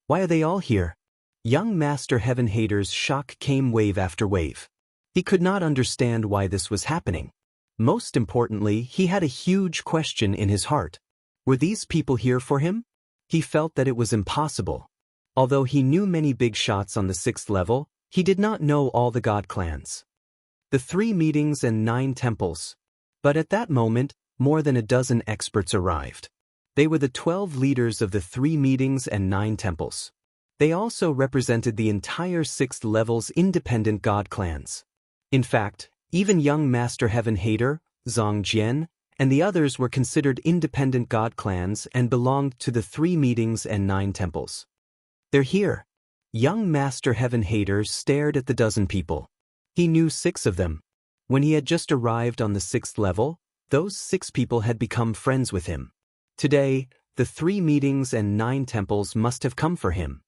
Why are they all here? Young Master Heaven Hater's shock came wave after wave. He could not understand why this was happening. Most importantly, he had a huge question in his heart. Were these people here for him? He felt that it was impossible. Although he knew many big shots on the 6th level, he did not know all the god clans. The 3 meetings and 9 temples. But at that moment, more than a dozen experts arrived. They were the 12 leaders of the 3 meetings and 9 temples. They also represented the entire 6th level's independent god clans. In fact, even young Master Heaven Hater, Zhang Jian, and the others were considered independent god clans and belonged to the 3 meetings and 9 temples. They're here. Young Master Heaven Hater stared at the dozen people. He knew 6 of them. When he had just arrived on the 6th level, those 6 people had become friends with him. Today, the 3 meetings and 9 temples must have come for him.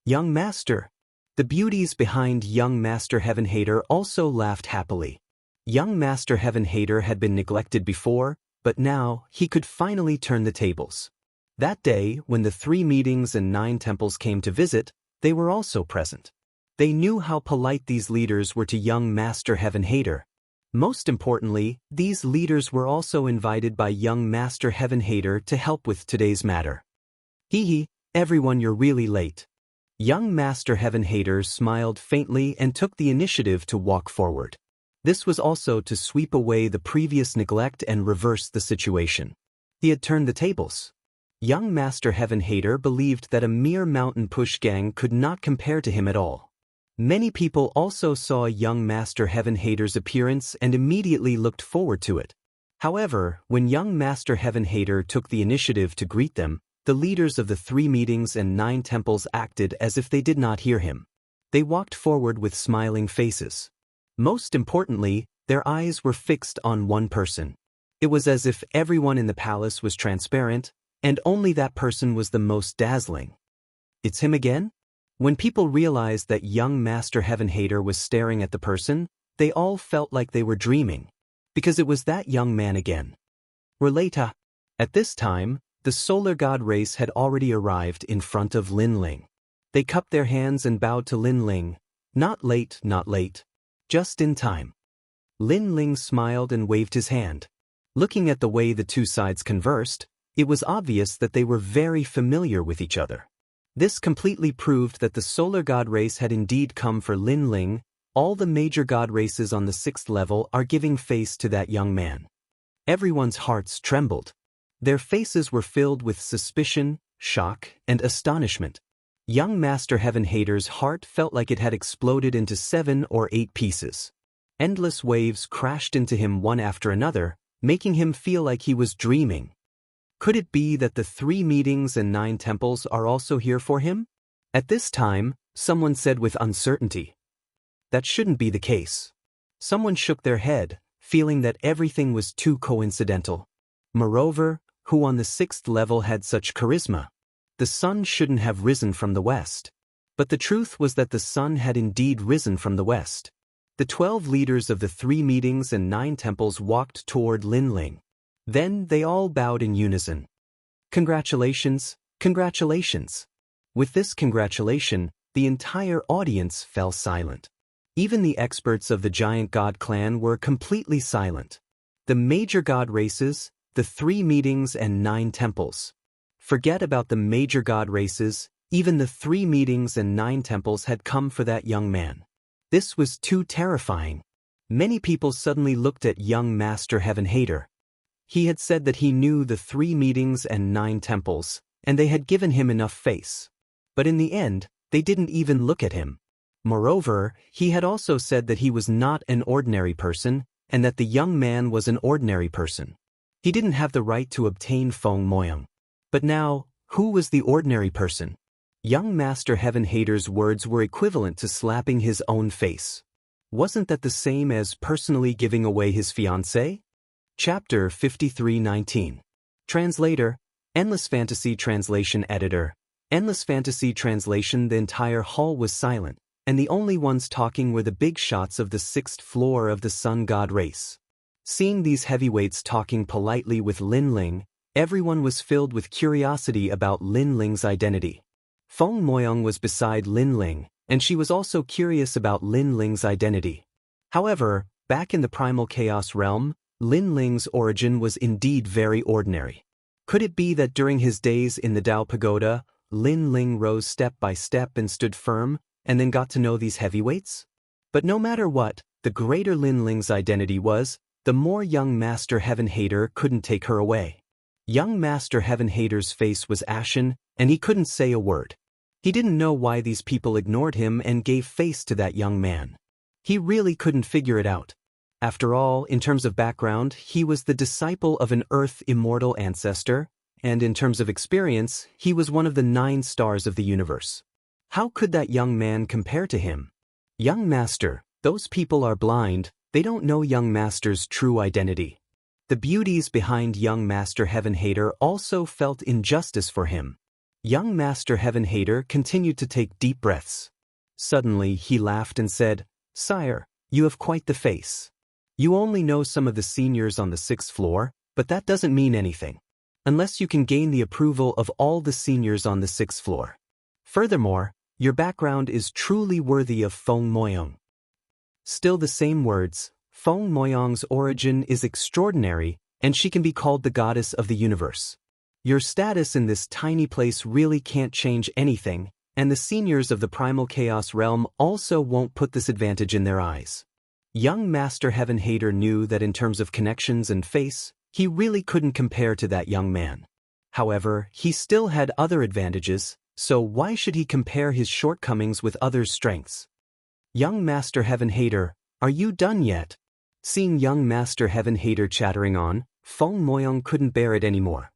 Young Master. The beauties behind young Master Heaven Hater also laughed happily. Young Master Heaven Hater had been neglected before, but now he could finally turn the tables. That day, when the 3 meetings and 9 temples came to visit, they were also present. They knew how polite these leaders were to young Master Heaven Hater. Most importantly, these leaders were also invited by young Master Heaven Hater to help with today's matter. Hee, everyone, you're really late. Young Master Heaven Hater smiled faintly and took the initiative to walk forward. This was also to sweep away the previous neglect and reverse the situation. He had turned the tables. Young Master Heaven Hater believed that a mere Mountain Push gang could not compare to him at all. Many people also saw young Master Heaven Hater's appearance and immediately looked forward to it. However, when young Master Heaven Hater took the initiative to greet them, the leaders of the 3 meetings and 9 temples acted as if they did not hear him. They walked forward with smiling faces. Most importantly, their eyes were fixed on one person. It was as if everyone in the palace was transparent, and only that person was the most dazzling. It's him again? When people realized that young Master Heaven Hater was staring at the person, they all felt like they were dreaming, because it was that young man again. Relata. At this time, the solar god race had already arrived in front of Lin Ling. They cupped their hands and bowed to Lin Ling. Not late, not late. Just in time. Lin Ling smiled and waved his hand. Looking at the way the two sides conversed, it was obvious that they were very familiar with each other. This completely proved that the solar god race had indeed come for Lin Ling. All the major god races on the 6th level are giving face to that young man. Everyone's hearts trembled. Their faces were filled with suspicion, shock, and astonishment. Young Master Heaven Hater's heart felt like it had exploded into 7 or 8 pieces. Endless waves crashed into him one after another, making him feel like he was dreaming. Could it be that the 3 meetings and 9 temples are also here for him? At this time, someone said with uncertainty. That shouldn't be the case. Someone shook their head, feeling that everything was too coincidental. Moreover, who on the 6th level had such charisma? The sun shouldn't have risen from the west. But the truth was that the sun had indeed risen from the west. The 12 leaders of the 3 meetings and 9 temples walked toward Lin Ling. Then they all bowed in unison. Congratulations, congratulations. With this congratulation, the entire audience fell silent. Even the experts of the giant god clan were completely silent. The major god races, the 3 meetings and 9 temples. Forget about the major god races, even the 3 meetings and 9 temples had come for that young man. This was too terrifying. Many people suddenly looked at young Master Heaven Hater. He had said that he knew the 3 meetings and 9 temples, and they had given him enough face. But in the end, they didn't even look at him. Moreover, he had also said that he was not an ordinary person, and that the young man was an ordinary person. He didn't have the right to obtain Feng Moyang. But now, who was the ordinary person? Young Master Heaven Hater's words were equivalent to slapping his own face. Wasn't that the same as personally giving away his fiancée? Chapter 53:19. Translator, Endless Fantasy Translation Editor. Endless Fantasy Translation. The entire hall was silent, and the only ones talking were the big shots of the 6th floor of the sun god race. Seeing these heavyweights talking politely with Lin Ling, everyone was filled with curiosity about Lin Ling's identity. Feng Moyang was beside Lin Ling, and she was also curious about Lin Ling's identity. However, back in the primal chaos realm, Lin Ling's origin was indeed very ordinary. Could it be that during his days in the Dao Pagoda, Lin Ling rose step by step and stood firm, and then got to know these heavyweights? But no matter what, the greater Lin Ling's identity was, the more young Master Heaven Hater couldn't take her away. Young Master Heaven Hater's face was ashen, and he couldn't say a word. He didn't know why these people ignored him and gave face to that young man. He really couldn't figure it out. After all, in terms of background, he was the disciple of an Earth immortal ancestor, and in terms of experience, he was one of the 9 stars of the universe. How could that young man compare to him? Young Master, those people are blind, they don't know young Master's true identity. The beauties behind young Master Heaven Hater also felt injustice for him. Young Master Heaven Hater continued to take deep breaths. Suddenly, he laughed and said, "Sire, you have quite the face. You only know some of the seniors on the 6th floor, but that doesn't mean anything. Unless you can gain the approval of all the seniors on the 6th floor. Furthermore, your background is truly worthy of Feng Moyang." Still the same words, Feng Moyang's origin is extraordinary, and she can be called the goddess of the universe. Your status in this tiny place really can't change anything, and the seniors of the primal chaos realm also won't put this advantage in their eyes. Young Master Heaven Hater knew that in terms of connections and face, he really couldn't compare to that young man. However, he still had other advantages, so why should he compare his shortcomings with others' strengths? Young Master Heaven Hater, are you done yet? Seeing young Master Heaven Hater chattering on, Feng Moyang couldn't bear it anymore.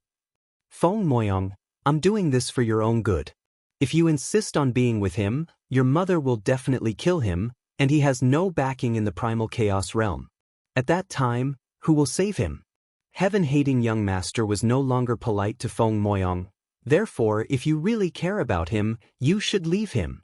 Feng Moyang, I'm doing this for your own good. If you insist on being with him, your mother will definitely kill him, and he has no backing in the primal chaos realm. At that time, who will save him? heaven-hating young master was no longer polite to Feng Moyang. Therefore, if you really care about him, you should leave him.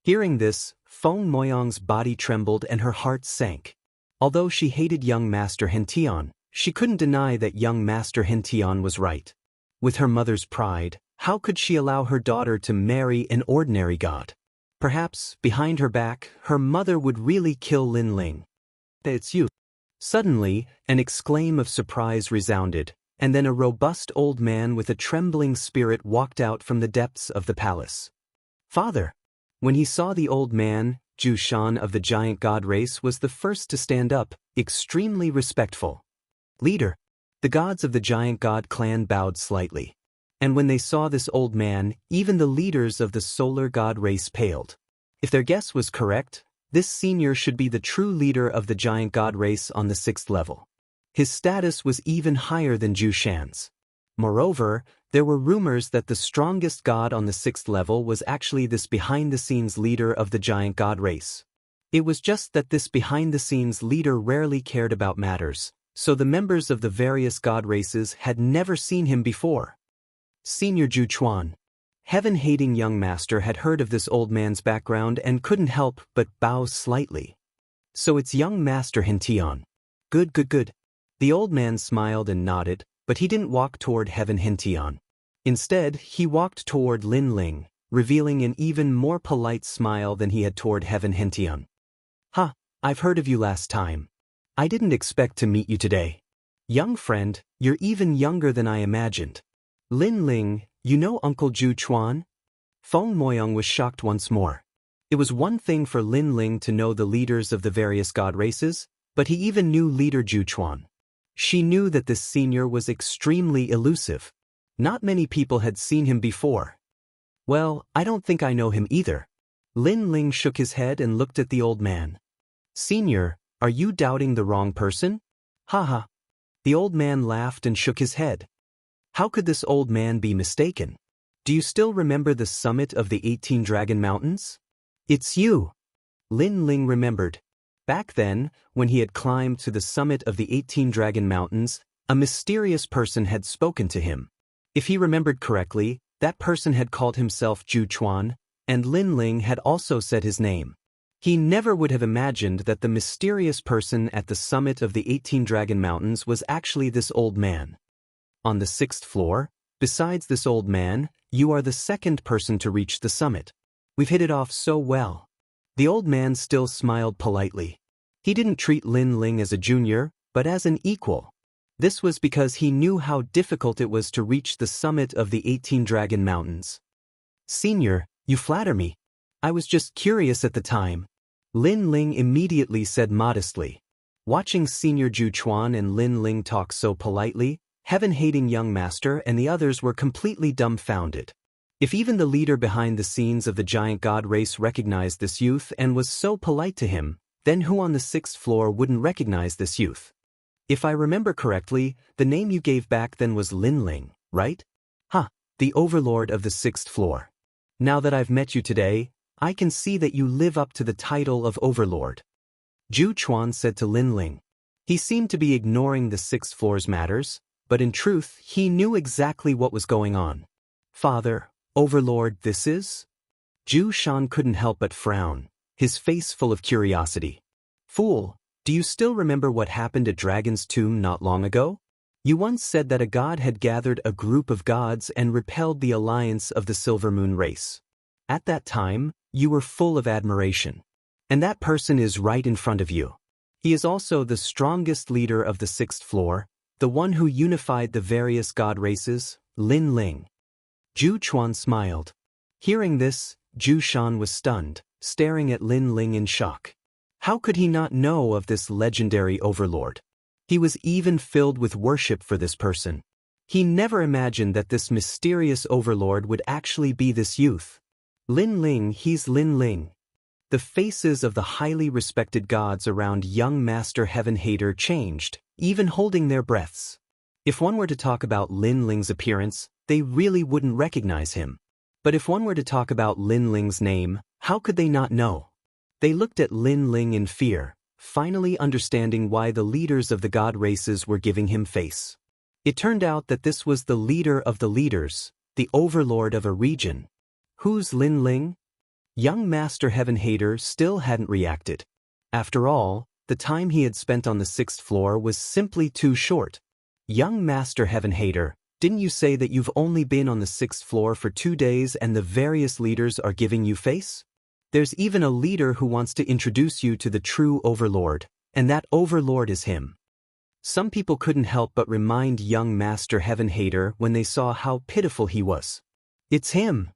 Hearing this, Feng Moyang's body trembled and her heart sank. Although she hated young Master Hentian, she couldn't deny that young Master Hentian was right. With her mother's pride, how could she allow her daughter to marry an ordinary god? Perhaps, behind her back, her mother would really kill Lin Ling. It's you. Suddenly, an exclaim of surprise resounded, and then a robust old man with a trembling spirit walked out from the depths of the palace. Father! When he saw the old man, Zhu Shan of the giant god race was the first to stand up, extremely respectful. Leader! The gods of the giant god clan bowed slightly. And when they saw this old man, even the leaders of the solar god race paled. If their guess was correct, this senior should be the true leader of the giant god race on the 6th level. His status was even higher than Zhu Shan's. Moreover, there were rumors that the strongest god on the 6th level was actually this behind-the-scenes leader of the giant god race. It was just that this behind-the-scenes leader rarely cared about matters, so the members of the various god races had never seen him before. Senior Zhu Chuan. Heaven-hating young master had heard of this old man's background and couldn't help but bow slightly. So it's young Master Hentian. Good. The old man smiled and nodded, but he didn't walk toward Heaven Hentian. Instead, he walked toward Lin Ling, revealing an even more polite smile than he had toward Heaven Hentian. I've heard of you last time. I didn't expect to meet you today. Young friend, you're even younger than I imagined. Lin Ling, you know Uncle Zhu Chuan? Feng Moyang was shocked once more. It was one thing for Lin Ling to know the leaders of the various god races, but he even knew leader Zhu Chuan. She knew that this senior was extremely elusive. Not many people had seen him before. Well, I don't think I know him either. Lin Ling shook his head and looked at the old man. Senior, are you doubting the wrong person? Haha. The old man laughed and shook his head. How could this old man be mistaken? Do you still remember the summit of the 18 Dragon Mountains? It's you. Lin Ling remembered. Back then, when he had climbed to the summit of the 18 Dragon Mountains, a mysterious person had spoken to him. If he remembered correctly, that person had called himself Zhu Chuan, and Lin Ling had also said his name. He never would have imagined that the mysterious person at the summit of the 18 Dragon Mountains was actually this old man. On the 6th floor, besides this old man, you are the second person to reach the summit. We've hit it off so well. The old man still smiled politely. He didn't treat Lin Ling as a junior, but as an equal. This was because he knew how difficult it was to reach the summit of the 18 Dragon Mountains. Senior, you flatter me. I was just curious at the time. Lin Ling immediately said modestly. Watching Senior Zhu Chuan and Lin Ling talk so politely, heaven-hating young master and the others were completely dumbfounded. If even the leader behind the scenes of the giant god race recognized this youth and was so polite to him, then who on the 6th floor wouldn't recognize this youth? If I remember correctly, the name you gave back then was Lin Ling, right? The overlord of the 6th floor. Now that I've met you today, I can see that you live up to the title of overlord. Zhu Chuan said to Lin Ling. He seemed to be ignoring the 6th floor's matters, but in truth, he knew exactly what was going on. Father, overlord this is? Zhu Shan couldn't help but frown, his face full of curiosity. Fool, do you still remember what happened at Dragon's Tomb not long ago? You once said that a god had gathered a group of gods and repelled the alliance of the Silver Moon race. At that time, you were full of admiration. And that person is right in front of you. He is also the strongest leader of the 6th floor, the one who unified the various god races, Lin Ling. Zhu Chuan smiled. Hearing this, Zhu Shan was stunned, staring at Lin Ling in shock. How could he not know of this legendary overlord? He was even filled with worship for this person. He never imagined that this mysterious overlord would actually be this youth. Lin Ling, he's Lin Ling. The faces of the highly respected gods around young Master Heaven Hater changed, even holding their breaths. If one were to talk about Lin Ling's appearance, they really wouldn't recognize him. But if one were to talk about Lin Ling's name, how could they not know? They looked at Lin Ling in fear, finally understanding why the leaders of the god races were giving him face. It turned out that this was the leader of the leaders, the overlord of a region. Who's Lin Ling? Young Master Heaven Hater still hadn't reacted. After all, the time he had spent on the 6th floor was simply too short. Young Master Heaven Hater, didn't you say that you've only been on the 6th floor for 2 days and the various leaders are giving you face? There's even a leader who wants to introduce you to the true overlord, and that overlord is him. Some people couldn't help but remind young Master Heaven Hater when they saw how pitiful he was. It's him!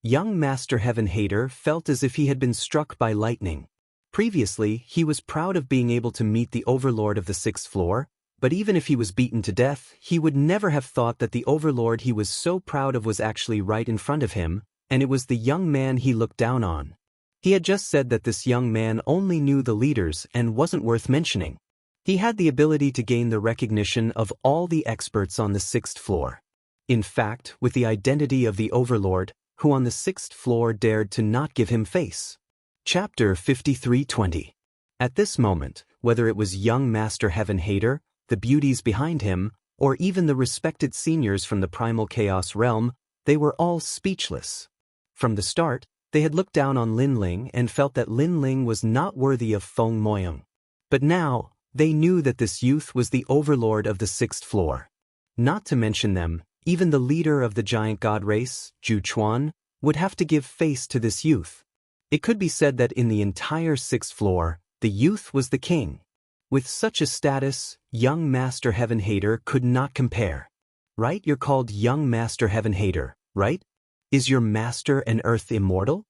Young Master Heaven Hater felt as if he had been struck by lightning. Previously, he was proud of being able to meet the overlord of the 6th floor, but even if he was beaten to death, he would never have thought that the overlord he was so proud of was actually right in front of him, and it was the young man he looked down on. He had just said that this young man only knew the leaders and wasn't worth mentioning. He had the ability to gain the recognition of all the experts on the 6th floor. In fact, with the identity of the overlord, who on the 6th floor dared to not give him face. Chapter 53:20. At this moment, whether it was young Master Heaven Hater, the beauties behind him, or even the respected seniors from the primal chaos realm, they were all speechless. From the start, they had looked down on Lin Ling and felt that Lin Ling was not worthy of Feng Moyang. But now, they knew that this youth was the overlord of the 6th floor. Not to mention them, even the leader of the giant god race, Zhu Chuan, would have to give face to this youth. It could be said that in the entire 6th floor, the youth was the king. With such a status, young Master Heaven Hater could not compare. Right? You're called young Master Heaven Hater, right? Is your master an earth immortal?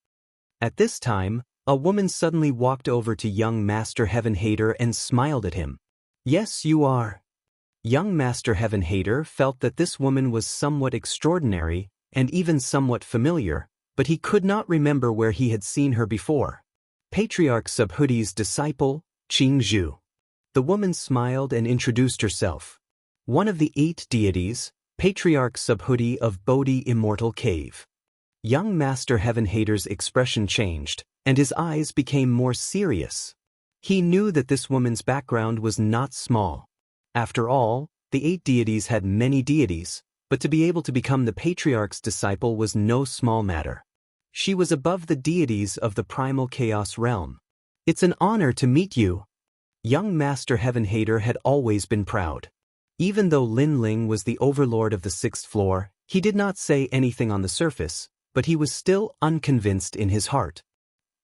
At this time, a woman suddenly walked over to young Master Heaven Hater and smiled at him. Yes, you are. Young Master Heaven Hater felt that this woman was somewhat extraordinary and even somewhat familiar, but he could not remember where he had seen her before. Patriarch Subhudi's disciple, Qing Zhu. The woman smiled and introduced herself. One of the 8 deities, Patriarch Subhudi of Bodhi Immortal Cave. Young Master Heaven Hater's expression changed, and his eyes became more serious. He knew that this woman's background was not small. After all, the 8 deities had many deities, but to be able to become the Patriarch's disciple was no small matter. She was above the deities of the primal chaos realm. It's an honor to meet you. Young Master Heaven Hater had always been proud. Even though Lin Ling was the overlord of the 6th floor, he did not say anything on the surface, but he was still unconvinced in his heart.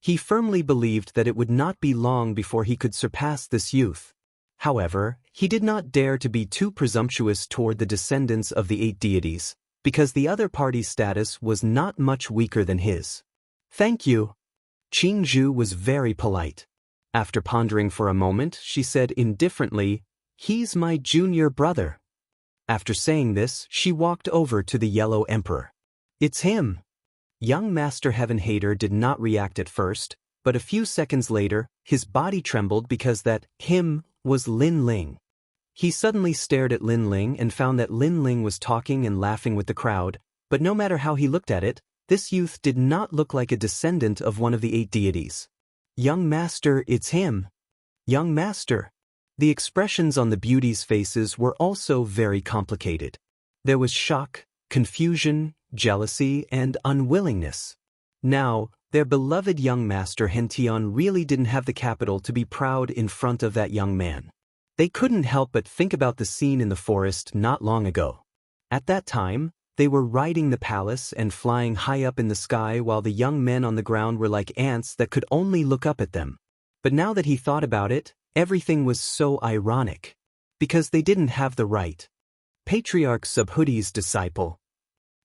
He firmly believed that it would not be long before he could surpass this youth. However, he did not dare to be too presumptuous toward the descendants of the 8 deities, because the other party's status was not much weaker than his. Thank you. Qing Zhu was very polite. After pondering for a moment, she said indifferently, "He's my junior brother." After saying this, she walked over to the Yellow Emperor. It's him. Young Master Heaven Hater did not react at first, but a few seconds later, his body trembled because that him was Lin Ling. He suddenly stared at Lin Ling and found that Lin Ling was talking and laughing with the crowd, but no matter how he looked at it, this youth did not look like a descendant of one of the 8 deities. Young Master, it's him. Young Master. The expressions on the beauties' faces were also very complicated. There was shock, confusion, jealousy, and unwillingness. Now, their beloved young master Hentian really didn't have the capital to be proud in front of that young man. They couldn't help but think about the scene in the forest not long ago. At that time, they were riding the palace and flying high up in the sky while the young men on the ground were like ants that could only look up at them. But now that he thought about it, everything was so ironic. Because they didn't have the right. Patriarch Subhudi's disciple.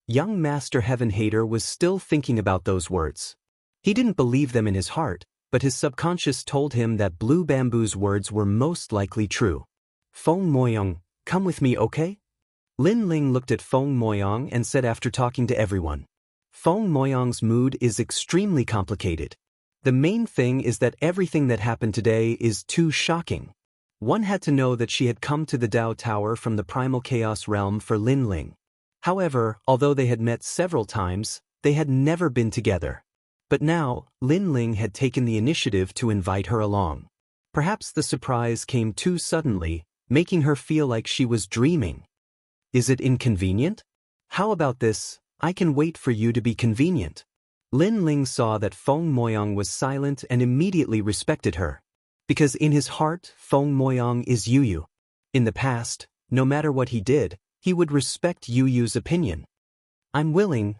Young Master Heaven Hater was still thinking about those words. He didn't believe them in his heart, but his subconscious told him that Blue Bamboo's words were most likely true. Feng Moyang, come with me, okay? Lin Ling looked at Feng Moyang and said after talking to everyone. Feng Moyang's mood is extremely complicated. The main thing is that everything that happened today is too shocking. One had to know that she had come to the Dao Tower from the primal chaos realm for Lin Ling. However, although they had met several times, they had never been together. But now, Lin Ling had taken the initiative to invite her along. Perhaps the surprise came too suddenly, making her feel like she was dreaming. Is it inconvenient? How about this? I can wait for you to be convenient. Lin Ling saw that Feng Moyang was silent and immediately respected her. Because in his heart, Feng Moyang is Yu Yu. In the past, no matter what he did, he would respect Yu Yu's opinion. I'm willing.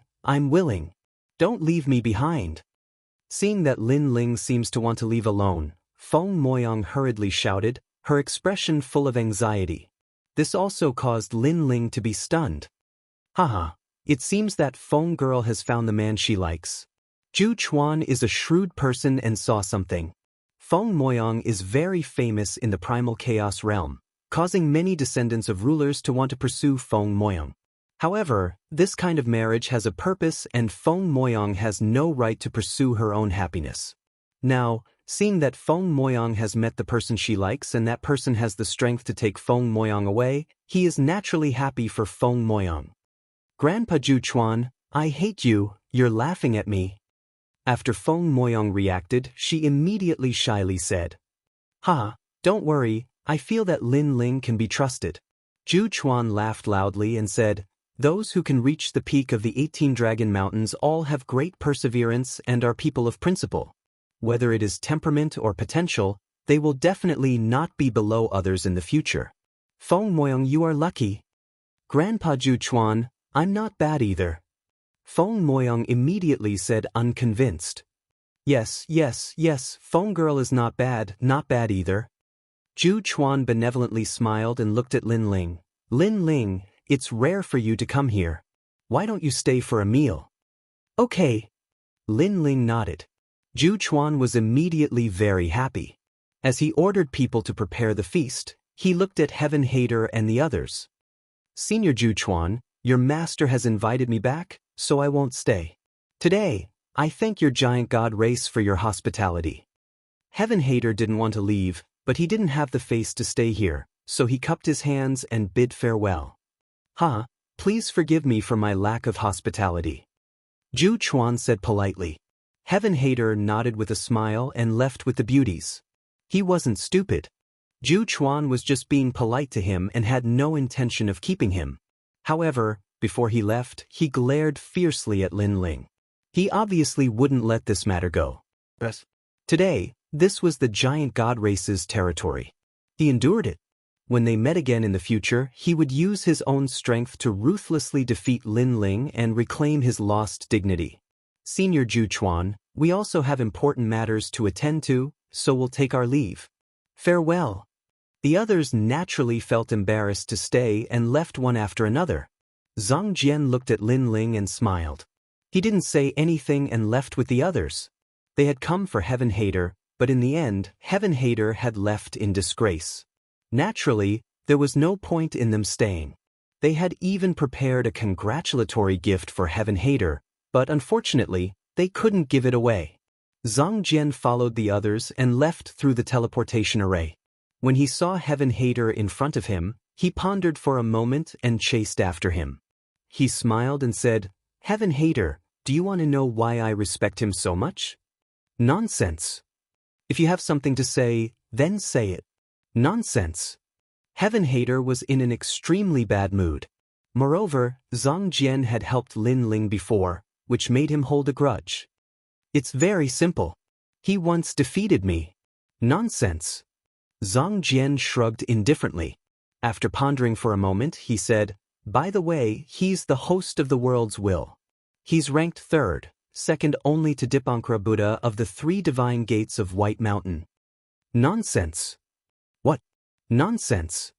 Don't leave me behind. Seeing that Lin Ling seems to want to leave alone, Feng Moyang hurriedly shouted, her expression full of anxiety. This also caused Lin Ling to be stunned. Haha, it seems that Feng girl has found the man she likes. Zhu Chuan is a shrewd person and saw something. Feng Moyang is very famous in the primal chaos realm, causing many descendants of rulers to want to pursue Feng Moyang. However, this kind of marriage has a purpose and Feng Moyang has no right to pursue her own happiness. Now, seeing that Feng Moyang has met the person she likes and that person has the strength to take Feng Moyang away, he is naturally happy for Feng Moyang. Grandpa Zhu Chuan, I hate you, you're laughing at me. After Feng Moyang reacted, she immediately shyly said, Ha, don't worry, I feel that Lin Ling can be trusted. Zhu Chuan laughed loudly and said, those who can reach the peak of the 18 Dragon Mountains all have great perseverance and are people of principle. Whether it is temperament or potential, they will definitely not be below others in the future. Feng Moyang, you are lucky. Grandpa Zhu Chuan, I'm not bad either. Feng Moyang immediately said unconvinced. Yes, Feng girl is not bad either. Zhu Chuan benevolently smiled and looked at Lin Ling. Lin Ling, it's rare for you to come here. Why don't you stay for a meal? Okay. Lin Ling nodded. Zhu Chuan was immediately very happy. As he ordered people to prepare the feast, he looked at Heaven Hater and the others. Senior Zhu Chuan, your master has invited me back, so I won't stay. Today, I thank your giant god race for your hospitality. Heaven Hater didn't want to leave, but he didn't have the face to stay here, so he cupped his hands and bid farewell. Please forgive me for my lack of hospitality. Zhu Chuan said politely. Heaven Hater nodded with a smile and left with the beauties. He wasn't stupid. Zhu Chuan was just being polite to him and had no intention of keeping him. However, before he left, he glared fiercely at Lin Ling. He obviously wouldn't let this matter go. Yes. Today, this was the giant god race's territory. He endured it. When they met again in the future, he would use his own strength to ruthlessly defeat Lin Ling and reclaim his lost dignity. Senior Zhu Chuan, we also have important matters to attend to, so we'll take our leave. Farewell. The others naturally felt embarrassed to stay and left one after another. Zhang Jian looked at Lin Ling and smiled. He didn't say anything and left with the others. They had come for Heaven Hater, but in the end, Heaven Hater had left in disgrace. Naturally, there was no point in them staying. They had even prepared a congratulatory gift for Heaven Hater, but unfortunately, they couldn't give it away. Zhang Jian followed the others and left through the teleportation array. When he saw Heaven Hater in front of him, he pondered for a moment and chased after him. He smiled and said, Heaven Hater, do you want to know why I respect him so much? Nonsense. If you have something to say, then say it. Nonsense. Heaven Hater was in an extremely bad mood. Moreover, Zhang Jian had helped Lin Ling before, which made him hold a grudge. It's very simple. He once defeated me. Nonsense. Zhang Jian shrugged indifferently. After pondering for a moment, he said, by the way, he's the host of the world's will. He's ranked third, second only to Dipankara Buddha of the 3 divine gates of White Mountain. Nonsense. What? Nonsense.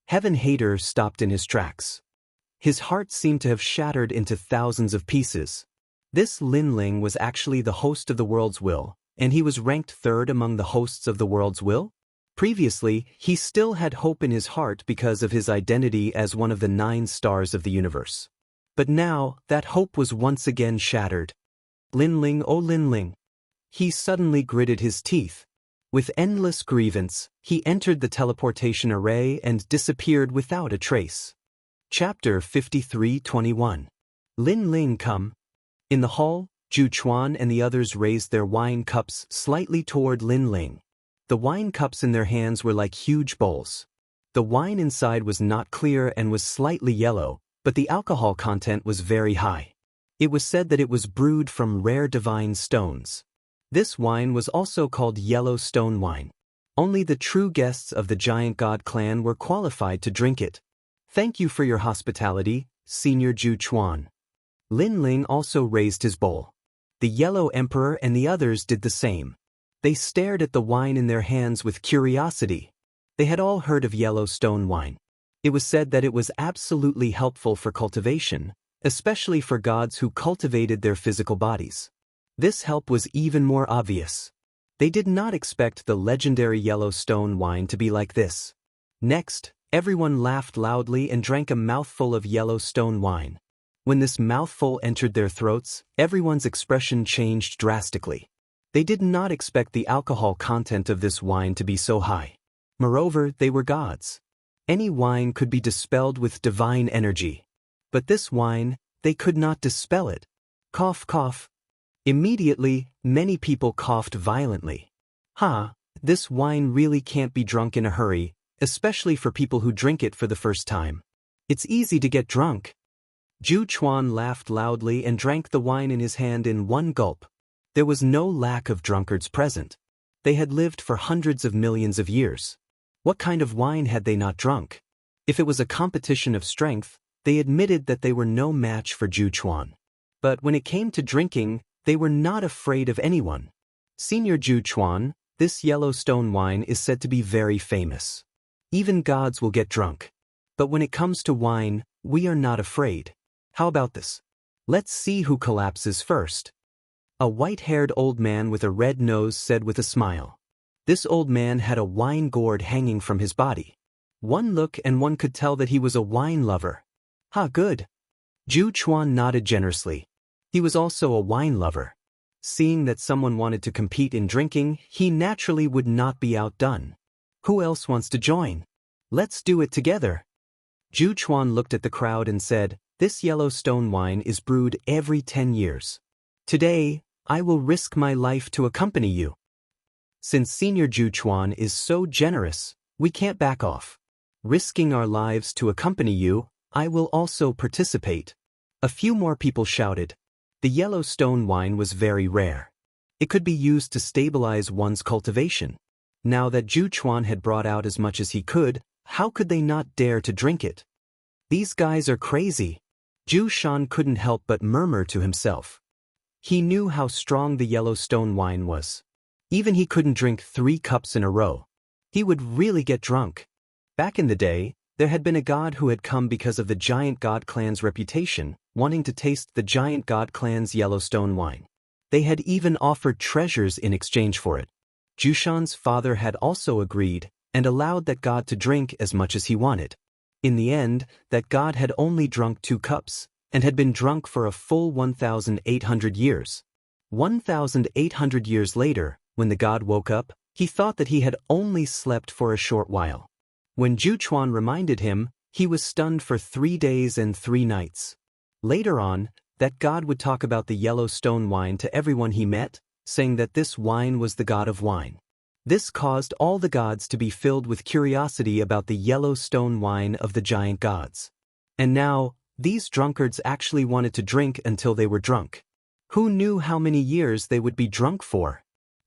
Heaven Hater stopped in his tracks. His heart seemed to have shattered into thousands of pieces. This Lin Ling was actually the host of the world's will, and he was ranked third among the hosts of the world's will? Previously, he still had hope in his heart because of his identity as one of the 9 stars of the universe. But now, that hope was once again shattered. Lin Ling, oh Lin Ling. He suddenly gritted his teeth. With endless grievance, he entered the teleportation array and disappeared without a trace. Chapter 53:21. Lin Ling come. In the hall, Zhu Chuan and the others raised their wine cups slightly toward Lin Ling. The wine cups in their hands were like huge bowls. The wine inside was not clear and was slightly yellow, but the alcohol content was very high. It was said that it was brewed from rare divine stones. This wine was also called yellow stone wine. Only the true guests of the giant god clan were qualified to drink it. Thank you for your hospitality, Senior Zhu Chuan. Lin Ling also raised his bowl. The Yellow Emperor and the others did the same. They stared at the wine in their hands with curiosity. They had all heard of yellow stone wine. It was said that it was absolutely helpful for cultivation, especially for gods who cultivated their physical bodies. This help was even more obvious. They did not expect the legendary yellow stone wine to be like this. Next, everyone laughed loudly and drank a mouthful of yellow stone wine. When this mouthful entered their throats, everyone's expression changed drastically. They did not expect the alcohol content of this wine to be so high. Moreover, they were gods. Any wine could be dispelled with divine energy. But this wine, they could not dispel it. Cough, cough. Immediately, many people coughed violently. This wine really can't be drunk in a hurry, especially for people who drink it for the first time. It's easy to get drunk. Zhu Chuan laughed loudly and drank the wine in his hand in one gulp. There was no lack of drunkards present. They had lived for hundreds of millions of years. What kind of wine had they not drunk? If it was a competition of strength, they admitted that they were no match for Zhu Chuan. But when it came to drinking, they were not afraid of anyone. Senior Zhu Chuan, this yellow stone wine is said to be very famous. Even gods will get drunk. But when it comes to wine, we are not afraid. How about this? Let's see who collapses first. A white-haired old man with a red nose said with a smile. This old man had a wine gourd hanging from his body. One look and one could tell that he was a wine lover. Good. Zhu Chuan nodded generously. He was also a wine lover. Seeing that someone wanted to compete in drinking, he naturally would not be outdone. Who else wants to join? Let's do it together. Zhu Chuan looked at the crowd and said, "This yellow stone wine is brewed every 10 years. Today, I will risk my life to accompany you." Since Senior Zhu Chuan is so generous, we can't back off. Risking our lives to accompany you, I will also participate. A few more people shouted. The yellow stone wine was very rare. It could be used to stabilize one's cultivation. Now that Zhu Chuan had brought out as much as he could, how could they not dare to drink it? These guys are crazy. Zhu Shan couldn't help but murmur to himself. He knew how strong the yellow stone wine was. Even he couldn't drink 3 cups in a row. He would really get drunk. Back in the day, there had been a god who had come because of the giant god clan's reputation, wanting to taste the giant god clan's yellow stone wine. They had even offered treasures in exchange for it. Zhu Shan's father had also agreed and allowed that god to drink as much as he wanted. In the end, that god had only drunk 2 cups, and had been drunk for a full 1,800 years. 1,800 years later, when the god woke up, he thought that he had only slept for a short while. When Zhu Chuan reminded him, he was stunned for 3 days and 3 nights. Later on, that god would talk about the yellow stone wine to everyone he met, saying that this wine was the god of wine. This caused all the gods to be filled with curiosity about the yellow stone wine of the giant gods. And now, these drunkards actually wanted to drink until they were drunk. Who knew how many years they would be drunk for?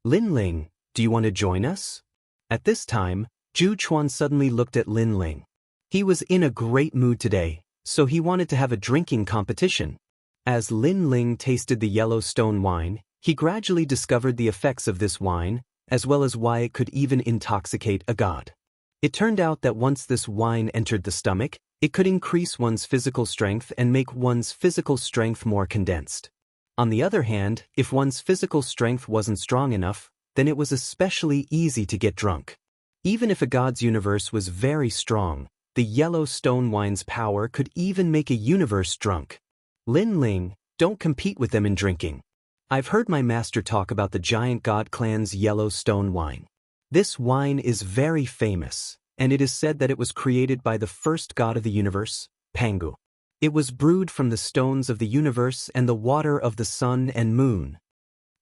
Lin Ling, do you want to join us? At this time, Zhu Chuan suddenly looked at Lin Ling. He was in a great mood today, so he wanted to have a drinking competition. As Lin Ling tasted the yellow stone wine, he gradually discovered the effects of this wine, as well as why it could even intoxicate a god. It turned out that once this wine entered the stomach, it could increase one's physical strength and make one's physical strength more condensed. On the other hand, if one's physical strength wasn't strong enough, then it was especially easy to get drunk. Even if a god's universe was very strong, the yellow stone wine's power could even make a universe drunk. Lin Ling, don't compete with them in drinking. I've heard my master talk about the giant god clan's yellow stone wine. This wine is very famous, and it is said that it was created by the first god of the universe, Pangu. It was brewed from the stones of the universe and the water of the sun and moon.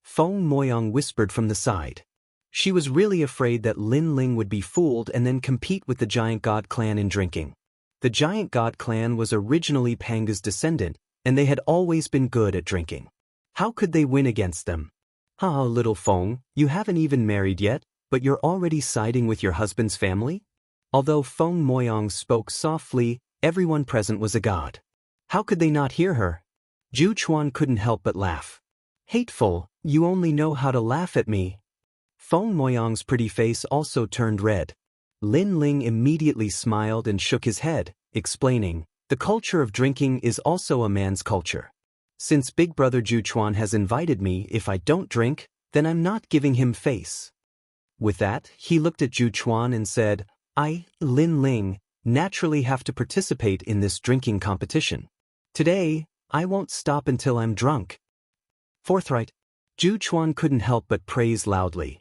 Feng Moyang whispered from the side. She was really afraid that Lin Ling would be fooled and then compete with the Giant God clan in drinking. The Giant God clan was originally Panga's descendant, and they had always been good at drinking. How could they win against them? "Ah, little Feng, you haven't even married yet, but you're already siding with your husband's family?" Although Feng Moyang spoke softly, everyone present was agog. How could they not hear her? Zhu Chuan couldn't help but laugh. "Hateful, you only know how to laugh at me." Feng Moyang's pretty face also turned red. Lin Ling immediately smiled and shook his head, explaining, "The culture of drinking is also a man's culture. Since Big Brother Zhu Chuan has invited me, if I don't drink, then I'm not giving him face." With that, he looked at Zhu Chuan and said, "I, Lin Ling, naturally have to participate in this drinking competition. Today, I won't stop until I'm drunk." Forthright, Zhu Chuan couldn't help but praise loudly.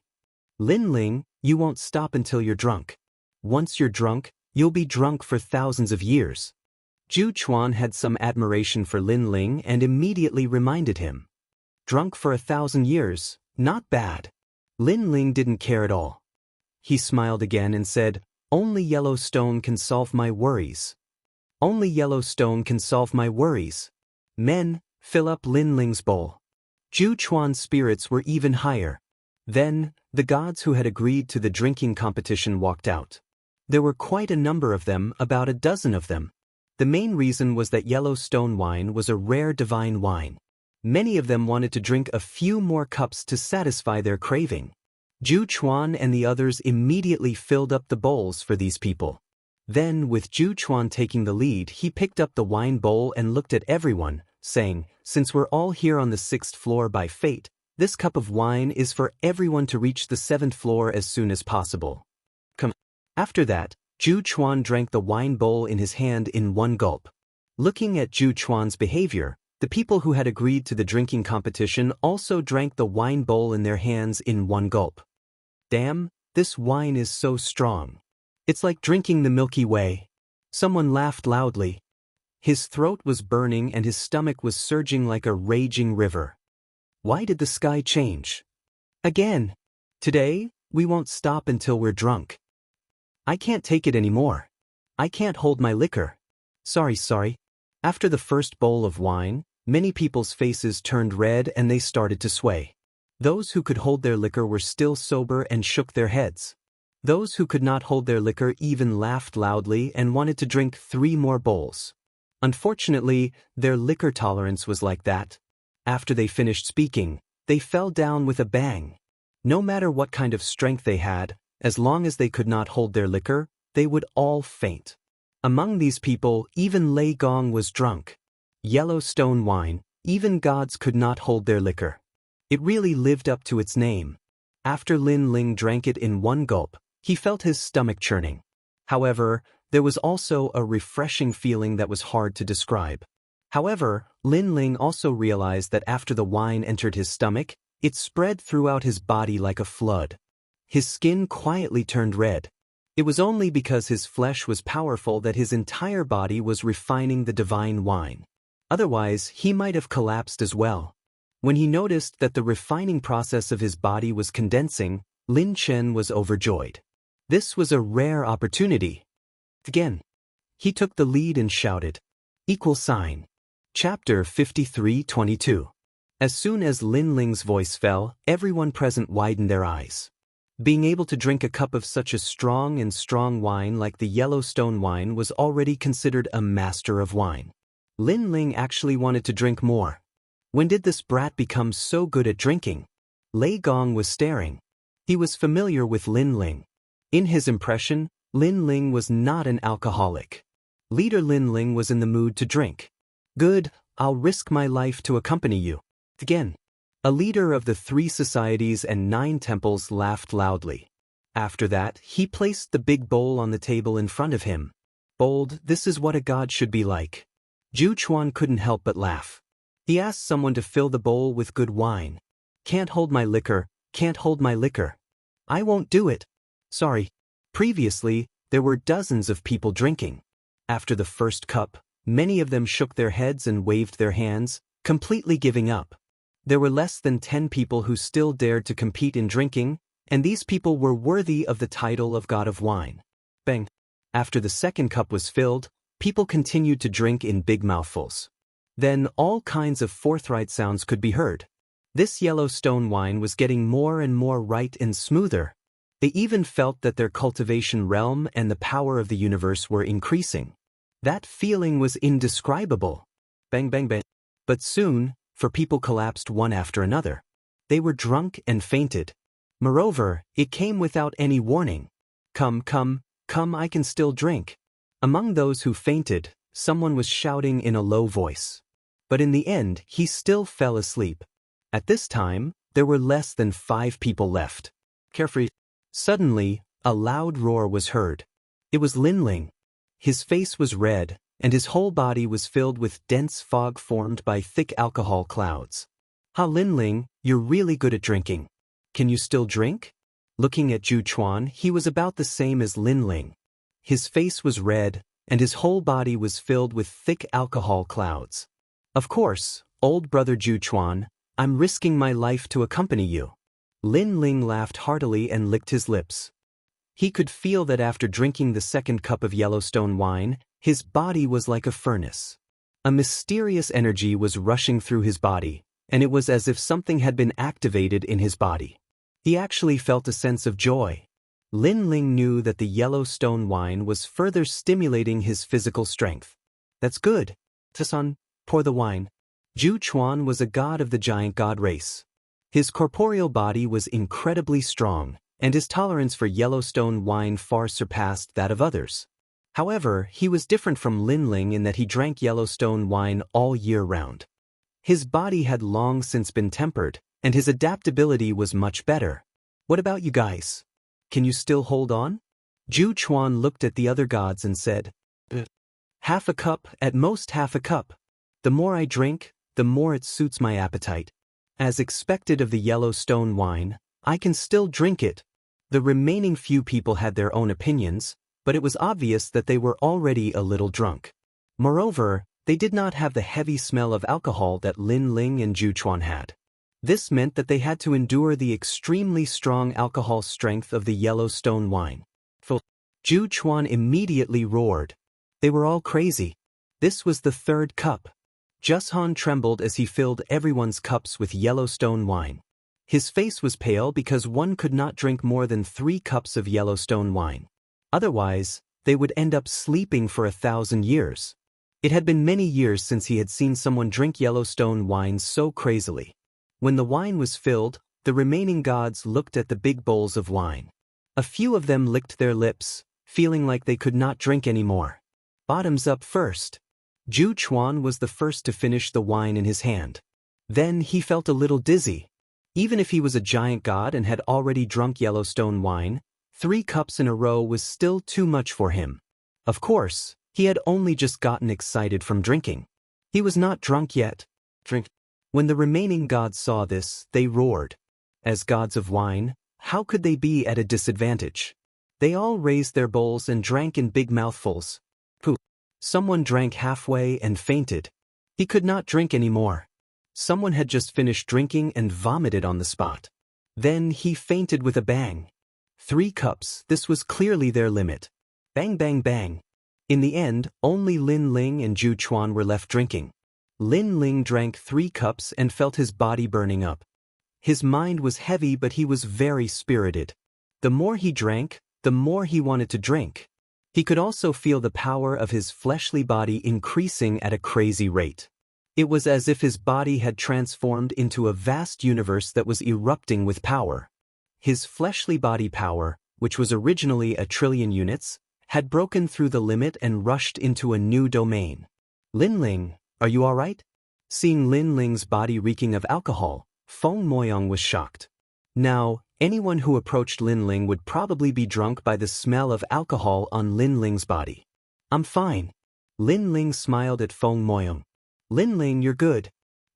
"Lin Ling, you won't stop until you're drunk. Once you're drunk, you'll be drunk for thousands of years." Zhu Chuan had some admiration for Lin Ling and immediately reminded him. Drunk for 1,000 years, not bad. Lin Ling didn't care at all. He smiled again and said, "Only Yellowstone can solve my worries. Only Yellowstone can solve my worries. Men, fill up Lin Ling's bowl." Zhu Chuan's spirits were even higher. Then, the gods who had agreed to the drinking competition walked out. There were quite a number of them, about a dozen of them. The main reason was that Yellowstone wine was a rare divine wine. Many of them wanted to drink a few more cups to satisfy their craving. Zhu Chuan and the others immediately filled up the bowls for these people. Then, with Zhu Chuan taking the lead, he picked up the wine bowl and looked at everyone, saying, "Since we're all here on the 6th floor by fate, this cup of wine is for everyone to reach the 7th floor as soon as possible. Come." After that, Zhu Chuan drank the wine bowl in his hand in one gulp. Looking at Zhu Chuan's behavior, the people who had agreed to the drinking competition also drank the wine bowl in their hands in one gulp. "Damn, this wine is so strong. It's like drinking the Milky Way." Someone laughed loudly. His throat was burning and his stomach was surging like a raging river. Why did the sky change? Again. Today, we won't stop until we're drunk. I can't take it anymore. I can't hold my liquor. Sorry. After the first bowl of wine, many people's faces turned red and they started to sway. Those who could hold their liquor were still sober and shook their heads. Those who could not hold their liquor even laughed loudly and wanted to drink 3 more bowls. Unfortunately, their liquor tolerance was like that. After they finished speaking, they fell down with a bang. No matter what kind of strength they had, as long as they could not hold their liquor, they would all faint. Among these people, even Lei Gong was drunk. Yellowstone wine, even gods could not hold their liquor. It really lived up to its name. After Lin Ling drank it in one gulp, he felt his stomach churning. However, there was also a refreshing feeling that was hard to describe. However, Lin Ling also realized that after the wine entered his stomach, it spread throughout his body like a flood. His skin quietly turned red. It was only because his flesh was powerful that his entire body was refining the divine wine. Otherwise, he might have collapsed as well. When he noticed that the refining process of his body was condensing, Lin Chen was overjoyed. This was a rare opportunity. Again, he took the lead and shouted, "!" Chapter 53:22. As soon as Lin Ling's voice fell, everyone present widened their eyes. Being able to drink a cup of such a strong wine like the Yellowstone wine was already considered a master of wine. Lin Ling actually wanted to drink more. When did this brat become so good at drinking? Lei Gong was staring. He was familiar with Lin Ling. In his impression, Lin Ling was not an alcoholic. Leader Lin Ling was in the mood to drink. "Good, I'll risk my life to accompany you." Again. A leader of the 3 societies and 9 temples laughed loudly. After that, he placed the big bowl on the table in front of him. Bold, this is what a god should be like. Zhu Chuan couldn't help but laugh. He asked someone to fill the bowl with good wine. Can't hold my liquor. I won't do it. Sorry. Previously, there were dozens of people drinking. After the first cup, many of them shook their heads and waved their hands, completely giving up. There were less than 10 people who still dared to compete in drinking, and these people were worthy of the title of God of Wine. Bang. After the second cup was filled, people continued to drink in big mouthfuls. Then all kinds of forthright sounds could be heard. This Yellowstone wine was getting more and more right and smoother. They even felt that their cultivation realm and the power of the universe were increasing. That feeling was indescribable. Bang bang bang. But soon, people collapsed one after another. They were drunk and fainted. Moreover, it came without any warning. Come, come, come, I can still drink. Among those who fainted, someone was shouting in a low voice. But in the end, he still fell asleep. At this time, there were less than 5 people left. Carefree. Suddenly, a loud roar was heard. It was Lin Ling. His face was red, and his whole body was filled with dense fog formed by thick alcohol clouds. Lin Ling, you're really good at drinking. Can you still drink? Looking at Zhu Chuan, he was about the same as Lin Ling. His face was red, and his whole body was filled with thick alcohol clouds. Of course, old brother Zhu Chuan, I'm risking my life to accompany you. Lin Ling laughed heartily and licked his lips. He could feel that after drinking the second cup of Yellowstone wine, his body was like a furnace. A mysterious energy was rushing through his body, and it was as if something had been activated in his body. He actually felt a sense of joy. Lin Ling knew that the Yellowstone wine was further stimulating his physical strength. That's good. Tasan, pour the wine. Zhu Chuan was a god of the giant god race. His corporeal body was incredibly strong, and his tolerance for Yellowstone wine far surpassed that of others. However, he was different from Lin Ling in that he drank Yellowstone wine all year round. His body had long since been tempered, and his adaptability was much better. What about you guys? Can you still hold on? Zhu Chuan looked at the other gods and said, Half a cup, at most half a cup. The more I drink, the more it suits my appetite. As expected of the Yellowstone wine, I can still drink it. The remaining few people had their own opinions, but it was obvious that they were already a little drunk. Moreover, they did not have the heavy smell of alcohol that Lin Ling and Zhu Chuan had. This meant that they had to endure the extremely strong alcohol strength of the Yellowstone wine. Zhu Chuan immediately roared. They were all crazy. This was the third cup. Jushan trembled as he filled everyone's cups with Yellowstone wine. His face was pale because one could not drink more than 3 cups of Yellowstone wine. Otherwise, they would end up sleeping for 1,000 years. It had been many years since he had seen someone drink Yellowstone wine so crazily. When the wine was filled, the remaining gods looked at the big bowls of wine. A few of them licked their lips, feeling like they could not drink anymore. Bottoms up first. Zhu Chuan was the first to finish the wine in his hand. Then he felt a little dizzy. Even if he was a giant god and had already drunk Yellowstone wine, 3 cups in a row was still too much for him. Of course, he had only just gotten excited from drinking. He was not drunk yet. Drink. When the remaining gods saw this, they roared. As gods of wine, how could they be at a disadvantage? They all raised their bowls and drank in big mouthfuls. Pooh. Someone drank halfway and fainted. He could not drink anymore. Someone had just finished drinking and vomited on the spot. Then he fainted with a bang. 3 cups, this was clearly their limit. Bang bang bang. In the end, only Lin Ling and Zhu Chuan were left drinking. Lin Ling drank 3 cups and felt his body burning up. His mind was heavy, but he was very spirited. The more he drank, the more he wanted to drink. He could also feel the power of his fleshly body increasing at a crazy rate. It was as if his body had transformed into a vast universe that was erupting with power. His fleshly body power, which was originally 1,000,000,000,000 units, had broken through the limit and rushed into a new domain. Lin Ling, are you all right? Seeing Lin Ling's body reeking of alcohol, Feng Moyang was shocked. Now, anyone who approached Lin Ling would probably be drunk by the smell of alcohol on Lin Ling's body. I'm fine. Lin Ling smiled at Feng Moyang. Lin Ling, you're good.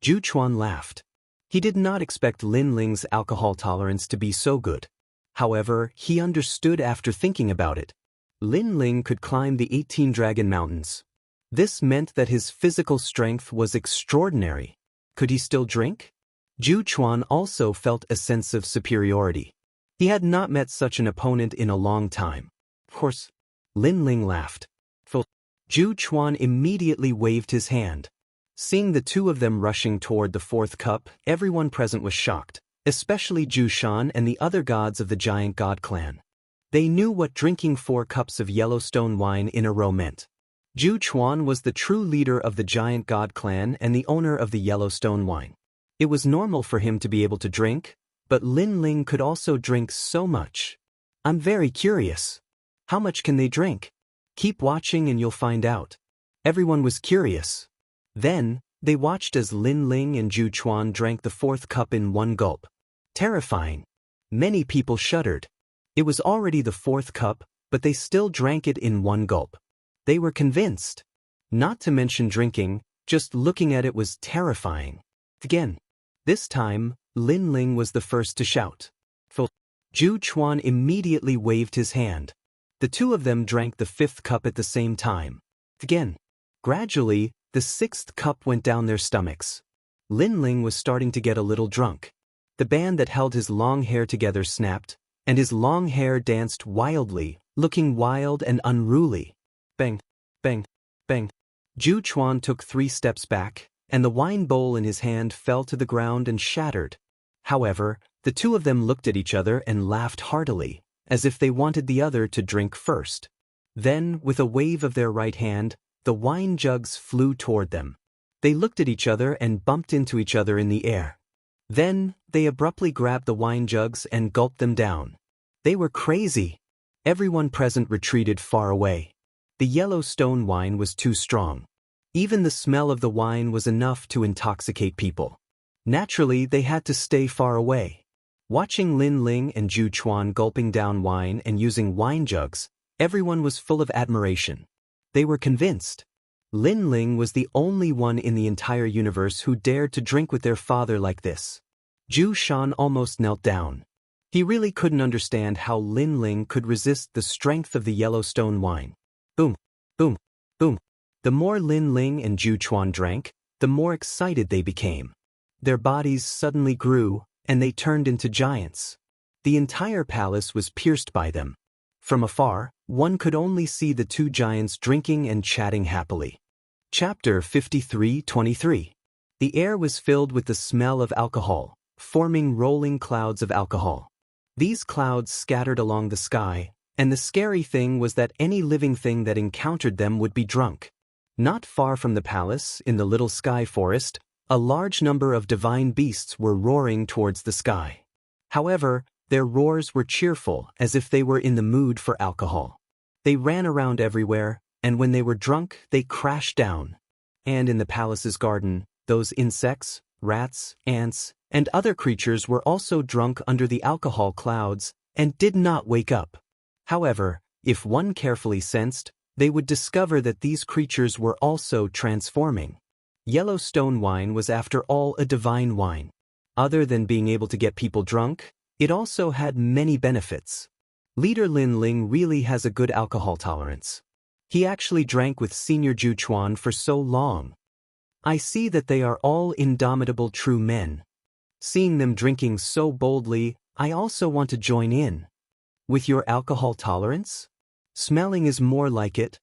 Zhu Chuan laughed. He did not expect Lin Ling's alcohol tolerance to be so good. However, he understood after thinking about it. Lin Ling could climb the 18 Dragon Mountains. This meant that his physical strength was extraordinary. Could he still drink? Zhu Chuan also felt a sense of superiority. He had not met such an opponent in a long time. Of course, Lin Ling laughed. Zhu Chuan immediately waved his hand. Seeing the two of them rushing toward the fourth cup, everyone present was shocked, especially Zhu Shan and the other gods of the giant god clan. They knew what drinking 4 cups of Yellowstone wine in a row meant. Zhu Chuan was the true leader of the giant god clan and the owner of the Yellowstone wine. It was normal for him to be able to drink, but Lin Ling could also drink so much. I'm very curious. How much can they drink? Keep watching and you'll find out. Everyone was curious. Then, they watched as Lin Ling and Zhu Chuan drank the 4th cup in one gulp. Terrifying. Many people shuddered. It was already the 4th cup, but they still drank it in one gulp. They were convinced. Not to mention drinking, just looking at it was terrifying. Again. This time, Lin Ling was the first to shout. Zhu Chuan immediately waved his hand. The two of them drank the 5th cup at the same time. Again. Gradually, the 6th cup went down their stomachs. Lin Ling was starting to get a little drunk. The band that held his long hair together snapped, and his long hair danced wildly, looking wild and unruly. Bang, bang, bang. Zhu Chuan took 3 steps back, and the wine bowl in his hand fell to the ground and shattered. However, the two of them looked at each other and laughed heartily, as if they wanted the other to drink first. Then, with a wave of their right hand, the wine jugs flew toward them. They looked at each other and bumped into each other in the air. Then, they abruptly grabbed the wine jugs and gulped them down. They were crazy. Everyone present retreated far away. The Yellowstone wine was too strong. Even the smell of the wine was enough to intoxicate people. Naturally, they had to stay far away. Watching Lin Ling and Zhu Chuan gulping down wine and using wine jugs, everyone was full of admiration. They were convinced. Lin Ling was the only one in the entire universe who dared to drink with their father like this. Zhu Shan almost knelt down. He really couldn't understand how Lin Ling could resist the strength of the Yellowstone wine. Boom, boom, boom. The more Lin Ling and Zhu Chuan drank, the more excited they became. Their bodies suddenly grew, and they turned into giants. The entire palace was pierced by them. From afar, one could only see the two giants drinking and chatting happily. Chapter 53:23. The air was filled with the smell of alcohol, forming rolling clouds of alcohol. These clouds scattered along the sky, and the scary thing was that any living thing that encountered them would be drunk. Not far from the palace, in the little sky forest, a large number of divine beasts were roaring towards the sky. However, their roars were cheerful, as if they were in the mood for alcohol. They ran around everywhere, and when they were drunk, they crashed down. And in the palace's garden, those insects, rats, ants, and other creatures were also drunk under the alcohol clouds and did not wake up. However, if one carefully sensed, they would discover that these creatures were also transforming. Yellowstone wine was after all a divine wine. Other than being able to get people drunk, it also had many benefits. Leader Lin Ling really has a good alcohol tolerance. He actually drank with Senior Zhu Chuan for so long. I see that they are all indomitable true men. Seeing them drinking so boldly, I also want to join in. With your alcohol tolerance? Smelling is more like it.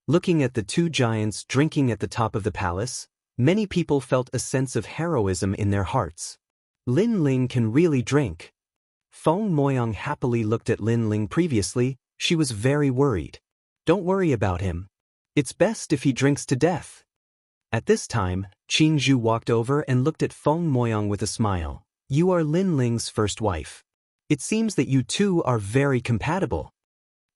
Looking at the two giants drinking at the top of the palace, many people felt a sense of heroism in their hearts. Lin Ling can really drink. Feng Moyang happily looked at Lin Ling previously. She was very worried. Don't worry about him. It's best if he drinks to death. At this time, Qing Zhu walked over and looked at Feng Moyang with a smile. You are Lin Ling's first wife. It seems that you two are very compatible.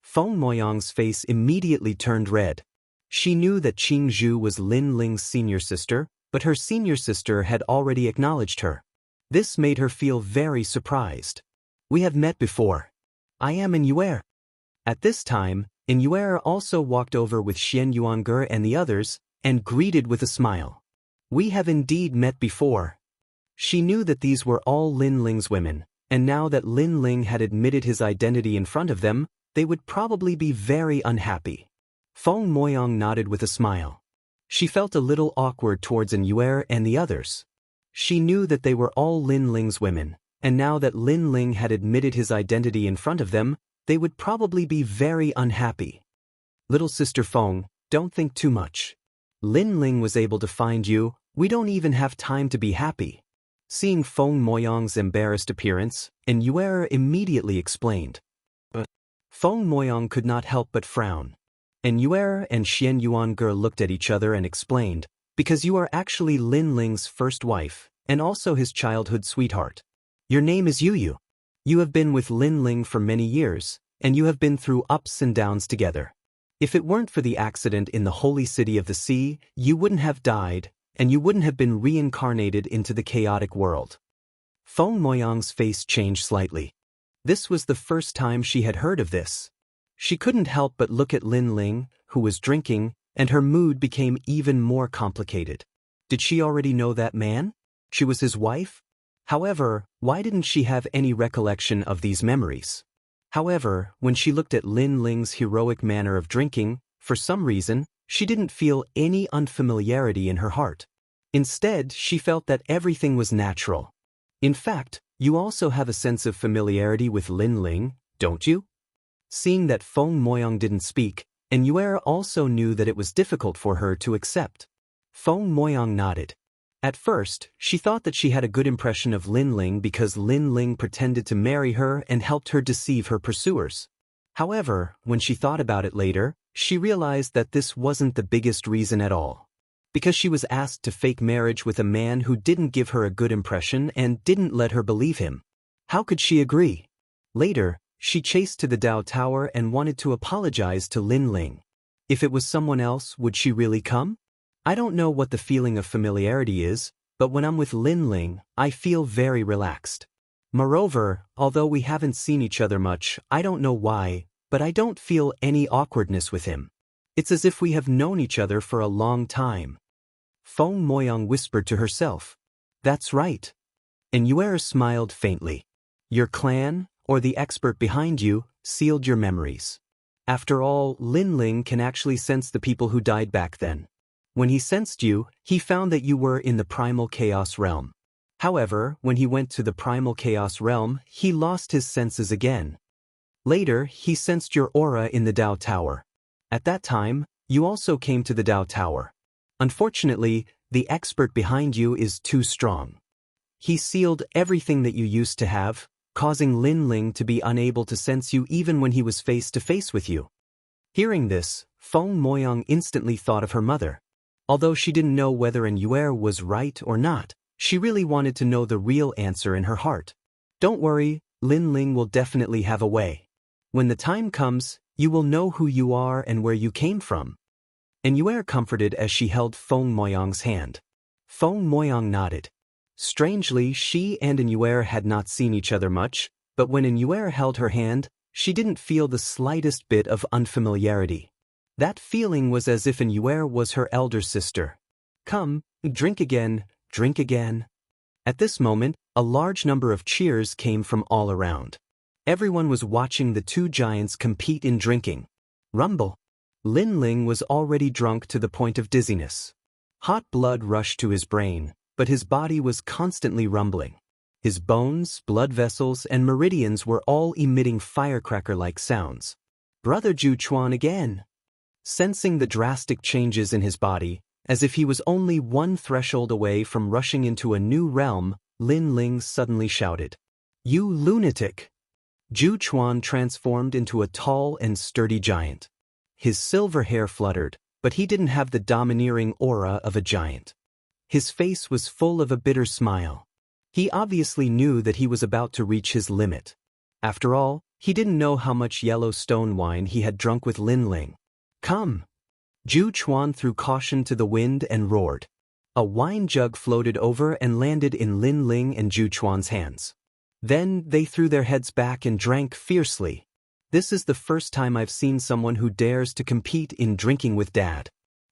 Feng Moyang's face immediately turned red. She knew that Qing Zhu was Lin Ling's senior sister, but her senior sister had already acknowledged her. This made her feel very surprised. We have met before. I am Inyuer. At this time, Inyuer also walked over with Xian Yuange and the others, and greeted with a smile. We have indeed met before. She knew that these were all Lin Ling's women, and now that Lin Ling had admitted his identity in front of them, they would probably be very unhappy. Feng Moyang nodded with a smile. She felt a little awkward towards Inyuer and the others. She knew that they were all Lin Ling's women, and now that Lin Ling had admitted his identity in front of them, they would probably be very unhappy. Little sister Feng, don't think too much. Lin Ling was able to find you, we don't even have time to be happy. Seeing Feng Moyang's embarrassed appearance, and Yue immediately explained. But Feng Moyang could not help but frown. And Yue and Xian Yuange looked at each other and explained, because you are actually Lin Ling's first wife, and also his childhood sweetheart. Your name is Yu. You have been with Lin Ling for many years, and you have been through ups and downs together. If it weren't for the accident in the holy city of the sea, you wouldn't have died, and you wouldn't have been reincarnated into the chaotic world. Feng Moyang's face changed slightly. This was the first time she had heard of this. She couldn't help but look at Lin Ling, who was drinking, and her mood became even more complicated. Did she already know that man? She was his wife? However, why didn't she have any recollection of these memories? However, when she looked at Lin Ling's heroic manner of drinking, for some reason, she didn't feel any unfamiliarity in her heart. Instead, she felt that everything was natural. In fact, you also have a sense of familiarity with Lin Ling, don't you? Seeing that Feng Moyang didn't speak, and Yue also knew that it was difficult for her to accept. Feng Moyang nodded. At first, she thought that she had a good impression of Lin Ling because Lin Ling pretended to marry her and helped her deceive her pursuers. However, when she thought about it later, she realized that this wasn't the biggest reason at all. Because she was asked to fake marriage with a man who didn't give her a good impression and didn't let her believe him. How could she agree? Later, she chased to the Dao Tower and wanted to apologize to Lin Ling. If it was someone else, would she really come? I don't know what the feeling of familiarity is, but when I'm with Lin Ling, I feel very relaxed. Moreover, although we haven't seen each other much, I don't know why, but I don't feel any awkwardness with him. It's as if we have known each other for a long time. Feng Moyang whispered to herself. That's right. And Yue smiled faintly. Your clan, or the expert behind you, sealed your memories. After all, Lin Ling can actually sense the people who died back then. When he sensed you, he found that you were in the primal chaos realm. However, when he went to the primal chaos realm, he lost his senses again. Later, he sensed your aura in the Dao Tower. At that time, you also came to the Dao Tower. Unfortunately, the expert behind you is too strong. He sealed everything that you used to have, causing Lin Ling to be unable to sense you even when he was face to face with you. Hearing this, Feng Moyang instantly thought of her mother. Although she didn't know whether Yue was right or not, she really wanted to know the real answer in her heart. Don't worry, Lin Ling will definitely have a way. When the time comes, you will know who you are and where you came from. And Yue comforted as she held Feng Moyang's hand. Feng Moyang nodded. Strangely, she and Yue had not seen each other much, but when Yue held her hand, she didn't feel the slightest bit of unfamiliarity. That feeling was as if Yue was her elder sister. Come, drink again, drink again. At this moment, a large number of cheers came from all around. Everyone was watching the two giants compete in drinking. Rumble. Lin Ling was already drunk to the point of dizziness. Hot blood rushed to his brain, but his body was constantly rumbling. His bones, blood vessels, and meridians were all emitting firecracker-like sounds. Brother Ju Chuan again. Sensing the drastic changes in his body, as if he was only one threshold away from rushing into a new realm, Lin Ling suddenly shouted, "You lunatic!" Ju Chuan transformed into a tall and sturdy giant. His silver hair fluttered, but he didn't have the domineering aura of a giant. His face was full of a bitter smile. He obviously knew that he was about to reach his limit. After all, he didn't know how much yellow stone wine he had drunk with Lin Ling. Come! Ju Chuan threw caution to the wind and roared. A wine jug floated over and landed in Lin Ling and Ju Chuan's hands. Then they threw their heads back and drank fiercely. This is the first time I've seen someone who dares to compete in drinking with Dad.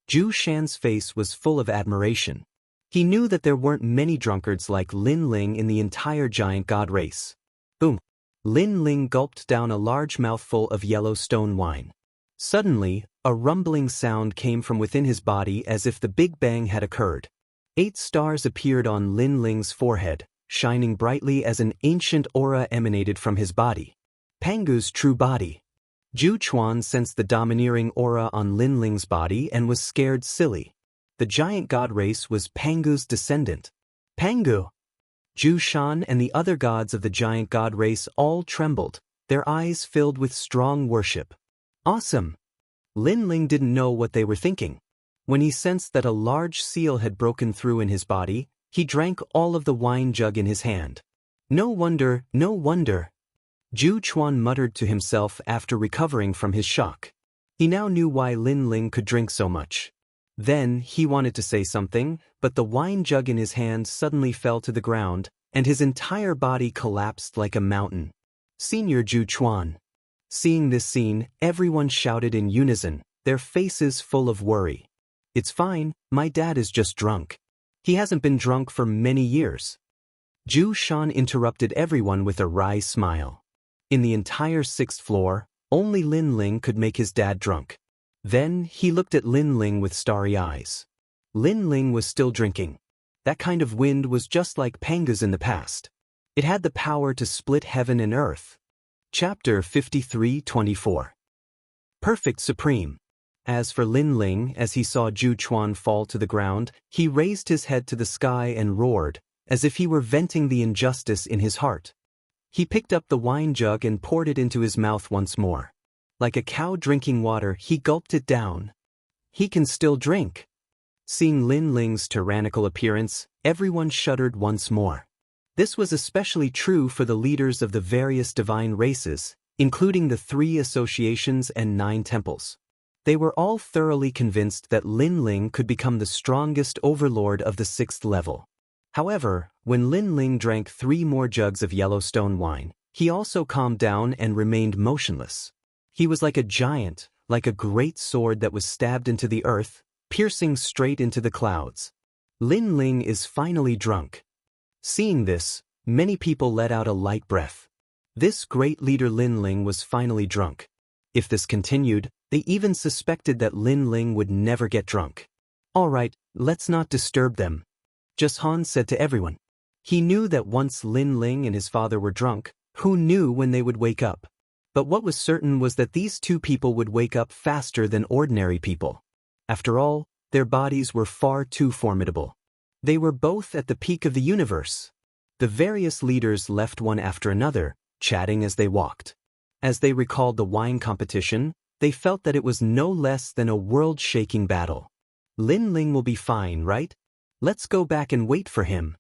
Ju Shan's face was full of admiration. He knew that there weren't many drunkards like Lin Ling in the entire giant god race. Boom! Lin Ling gulped down a large mouthful of yellow stone wine. Suddenly, a rumbling sound came from within his body as if the Big Bang had occurred. 8 stars appeared on Lin Ling's forehead, shining brightly as an ancient aura emanated from his body. Pangu's true body. Zhu Chuan sensed the domineering aura on Lin Ling's body and was scared silly. The giant god race was Pangu's descendant. Pangu! Zhu Shan and the other gods of the giant god race all trembled, their eyes filled with strong worship. Awesome! Lin Ling didn't know what they were thinking. When he sensed that a large seal had broken through in his body, he drank all of the wine jug in his hand. No wonder, no wonder. Zhu Chuan muttered to himself after recovering from his shock. He now knew why Lin Ling could drink so much. Then, he wanted to say something, but the wine jug in his hand suddenly fell to the ground, and his entire body collapsed like a mountain. Senior Zhu Chuan. Seeing this scene, everyone shouted in unison, their faces full of worry. It's fine, my dad is just drunk. He hasn't been drunk for many years. Zhu Shan interrupted everyone with a wry smile. In the entire 6th floor, only Lin Ling could make his dad drunk. Then, he looked at Lin Ling with starry eyes. Lin Ling was still drinking. That kind of wind was just like Pangu's in the past. It had the power to split heaven and earth. Chapter 53-24. Perfect Supreme. As for Lin Ling, as he saw Zhu Chuan fall to the ground, he raised his head to the sky and roared, as if he were venting the injustice in his heart. He picked up the wine jug and poured it into his mouth once more. Like a cow drinking water, he gulped it down. He can still drink. Seeing Lin Ling's tyrannical appearance, everyone shuddered once more. This was especially true for the leaders of the various divine races, including the 3 associations and 9 temples. They were all thoroughly convinced that Lin Ling could become the strongest overlord of the 6th level. However, when Lin Ling drank 3 more jugs of Yellowstone wine, he also calmed down and remained motionless. He was like a giant, like a great sword that was stabbed into the earth, piercing straight into the clouds. Lin Ling is finally drunk. Seeing this, many people let out a light breath. This great leader Lin Ling was finally drunk. If this continued, they even suspected that Lin Ling would never get drunk. All right, let's not disturb them. Just Han said to everyone. He knew that once Lin Ling and his father were drunk, who knew when they would wake up? But what was certain was that these 2 people would wake up faster than ordinary people. After all, their bodies were far too formidable. They were both at the peak of the universe. The various leaders left one after another, chatting as they walked. As they recalled the wine competition, they felt that it was no less than a world-shaking battle. Lin Ling will be fine, right? Let's go back and wait for him.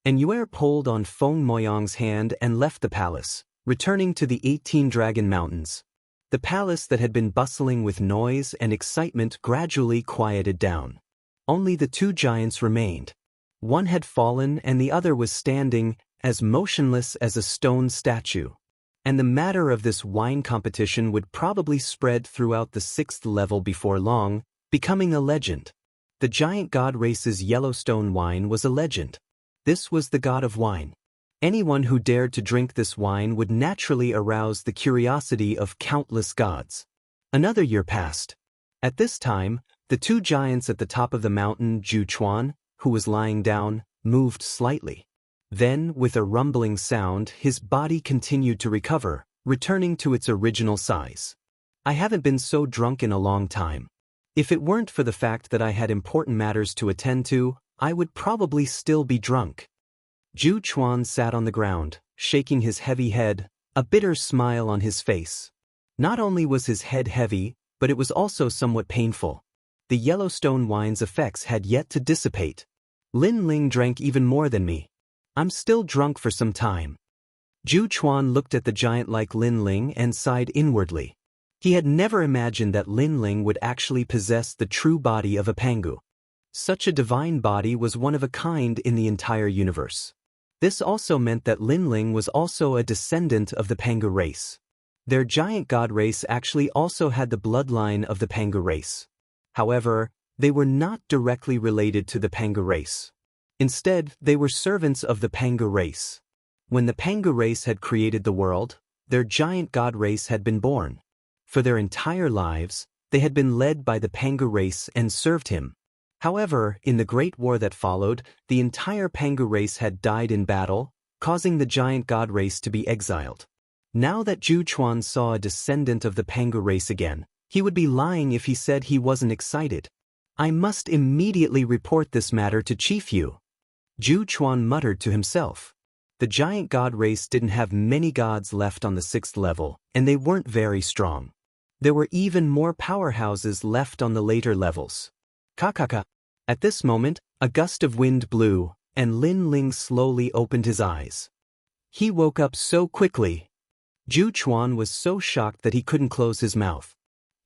And Yue pulled on Feng Moyang's hand and left the palace, returning to the 18 Dragon Mountains. The palace that had been bustling with noise and excitement gradually quieted down. Only the 2 giants remained. One had fallen and the other was standing, as motionless as a stone statue. And the matter of this wine competition would probably spread throughout the 6th level before long, becoming a legend. The giant god race's Yellowstone wine was a legend. This was the god of wine. Anyone who dared to drink this wine would naturally arouse the curiosity of countless gods. Another year passed. At this time, the 2 giants at the top of the mountain, Zhu Chuan, who was lying down, moved slightly. Then, with a rumbling sound, his body continued to recover, returning to its original size. I haven't been so drunk in a long time. If it weren't for the fact that I had important matters to attend to, I would probably still be drunk. Zhu Chuan sat on the ground, shaking his heavy head, a bitter smile on his face. Not only was his head heavy, but it was also somewhat painful. The Yellowstone wine's effects had yet to dissipate. Lin Ling drank even more than me. I'm still drunk for some time. Zhu Chuan looked at the giant like Lin Ling and sighed inwardly. He had never imagined that Lin Ling would actually possess the true body of a Pangu. Such a divine body was one of a kind in the entire universe. This also meant that Lin Ling was also a descendant of the Pangu race. Their giant god race actually also had the bloodline of the Pangu race. However, they were not directly related to the Pangu race. Instead, they were servants of the Pangu race. When the Pangu race had created the world, their giant god race had been born. For their entire lives, they had been led by the Pangu race and served him. However, in the Great War that followed, the entire Pangu race had died in battle, causing the giant god race to be exiled. Now that Zhu Chuan saw a descendant of the Pangu race again, he would be lying if he said he wasn't excited. I must immediately report this matter to Chief Yu. Zhu Chuan muttered to himself. The giant god race didn't have many gods left on the 6th level, and they weren't very strong. There were even more powerhouses left on the later levels. Kakaka. At this moment, a gust of wind blew, and Lin Ling slowly opened his eyes. He woke up so quickly. Zhu Chuan was so shocked that he couldn't close his mouth.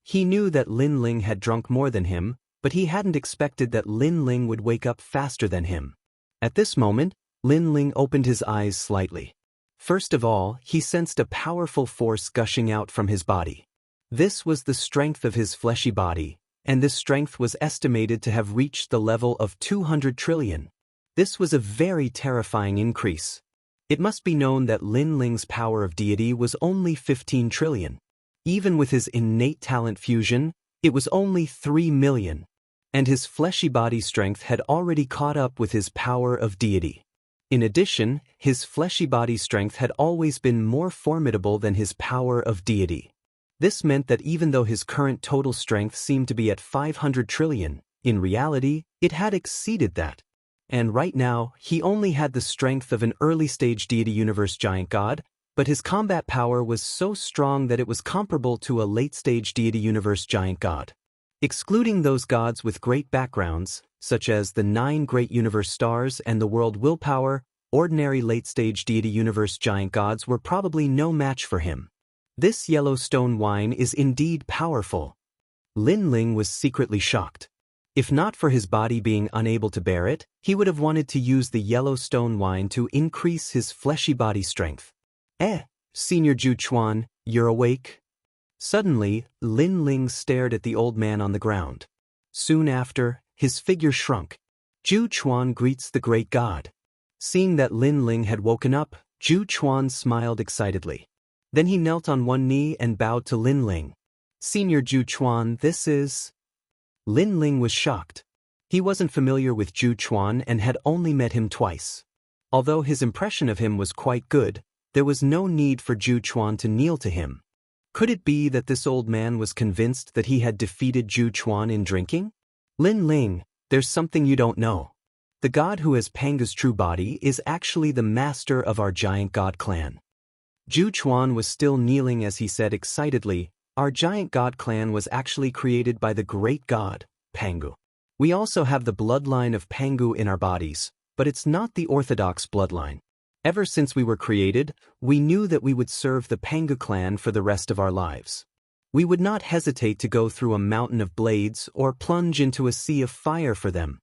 He knew that Lin Ling had drunk more than him, but he hadn't expected that Lin Ling would wake up faster than him. At this moment, Lin Ling opened his eyes slightly. First of all, he sensed a powerful force gushing out from his body. This was the strength of his fleshy body, and this strength was estimated to have reached the level of 200 trillion. This was a very terrifying increase. It must be known that Lin Ling's power of deity was only 15 trillion. Even with his innate talent fusion, it was only 3 million. And his fleshy body strength had already caught up with his power of deity. In addition, his fleshy body strength had always been more formidable than his power of deity. This meant that even though his current total strength seemed to be at 500 trillion, in reality, it had exceeded that. And right now, he only had the strength of an early-stage deity universe giant god, but his combat power was so strong that it was comparable to a late-stage deity universe giant god. Excluding those gods with great backgrounds, such as the 9 great universe stars and the world willpower, ordinary late-stage deity universe giant gods were probably no match for him. This yellow stone wine is indeed powerful. Lin Ling was secretly shocked. If not for his body being unable to bear it, he would have wanted to use the yellow stone wine to increase his fleshy body strength. Senior Zhu Chuan, you're awake? Suddenly, Lin Ling stared at the old man on the ground. Soon after, his figure shrunk. Zhu Chuan greets the great god. Seeing that Lin Ling had woken up, Zhu Chuan smiled excitedly. Then he knelt on one knee and bowed to Lin Ling. Senior Zhu Chuan, this is... Lin Ling was shocked. He wasn't familiar with Zhu Chuan and had only met him twice. Although his impression of him was quite good, there was no need for Zhu Chuan to kneel to him. Could it be that this old man was convinced that he had defeated Zhu Chuan in drinking? Lin Ling, there's something you don't know. The god who has Pangu's true body is actually the master of our giant god clan. Zhu Chuan was still kneeling as he said excitedly, our giant god clan was actually created by the great god, Pangu. We also have the bloodline of Pangu in our bodies, but it's not the orthodox bloodline. Ever since we were created, we knew that we would serve the Pangu clan for the rest of our lives. We would not hesitate to go through a mountain of blades or plunge into a sea of fire for them.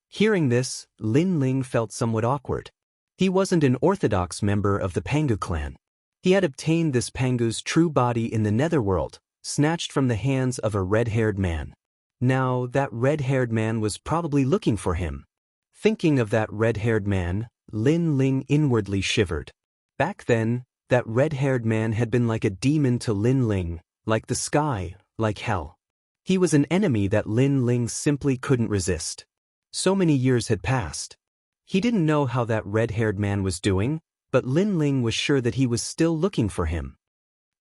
Hearing this, Lin Ling felt somewhat awkward. He wasn't an orthodox member of the Pangu clan. He had obtained this Pangu's true body in the netherworld, snatched from the hands of a red-haired man. Now, that red-haired man was probably looking for him. Thinking of that red-haired man, Lin Ling inwardly shivered. Back then, that red-haired man had been like a demon to Lin Ling, like the sky, like hell. He was an enemy that Lin Ling simply couldn't resist. So many years had passed. He didn't know how that red-haired man was doing, but Lin Ling was sure that he was still looking for him.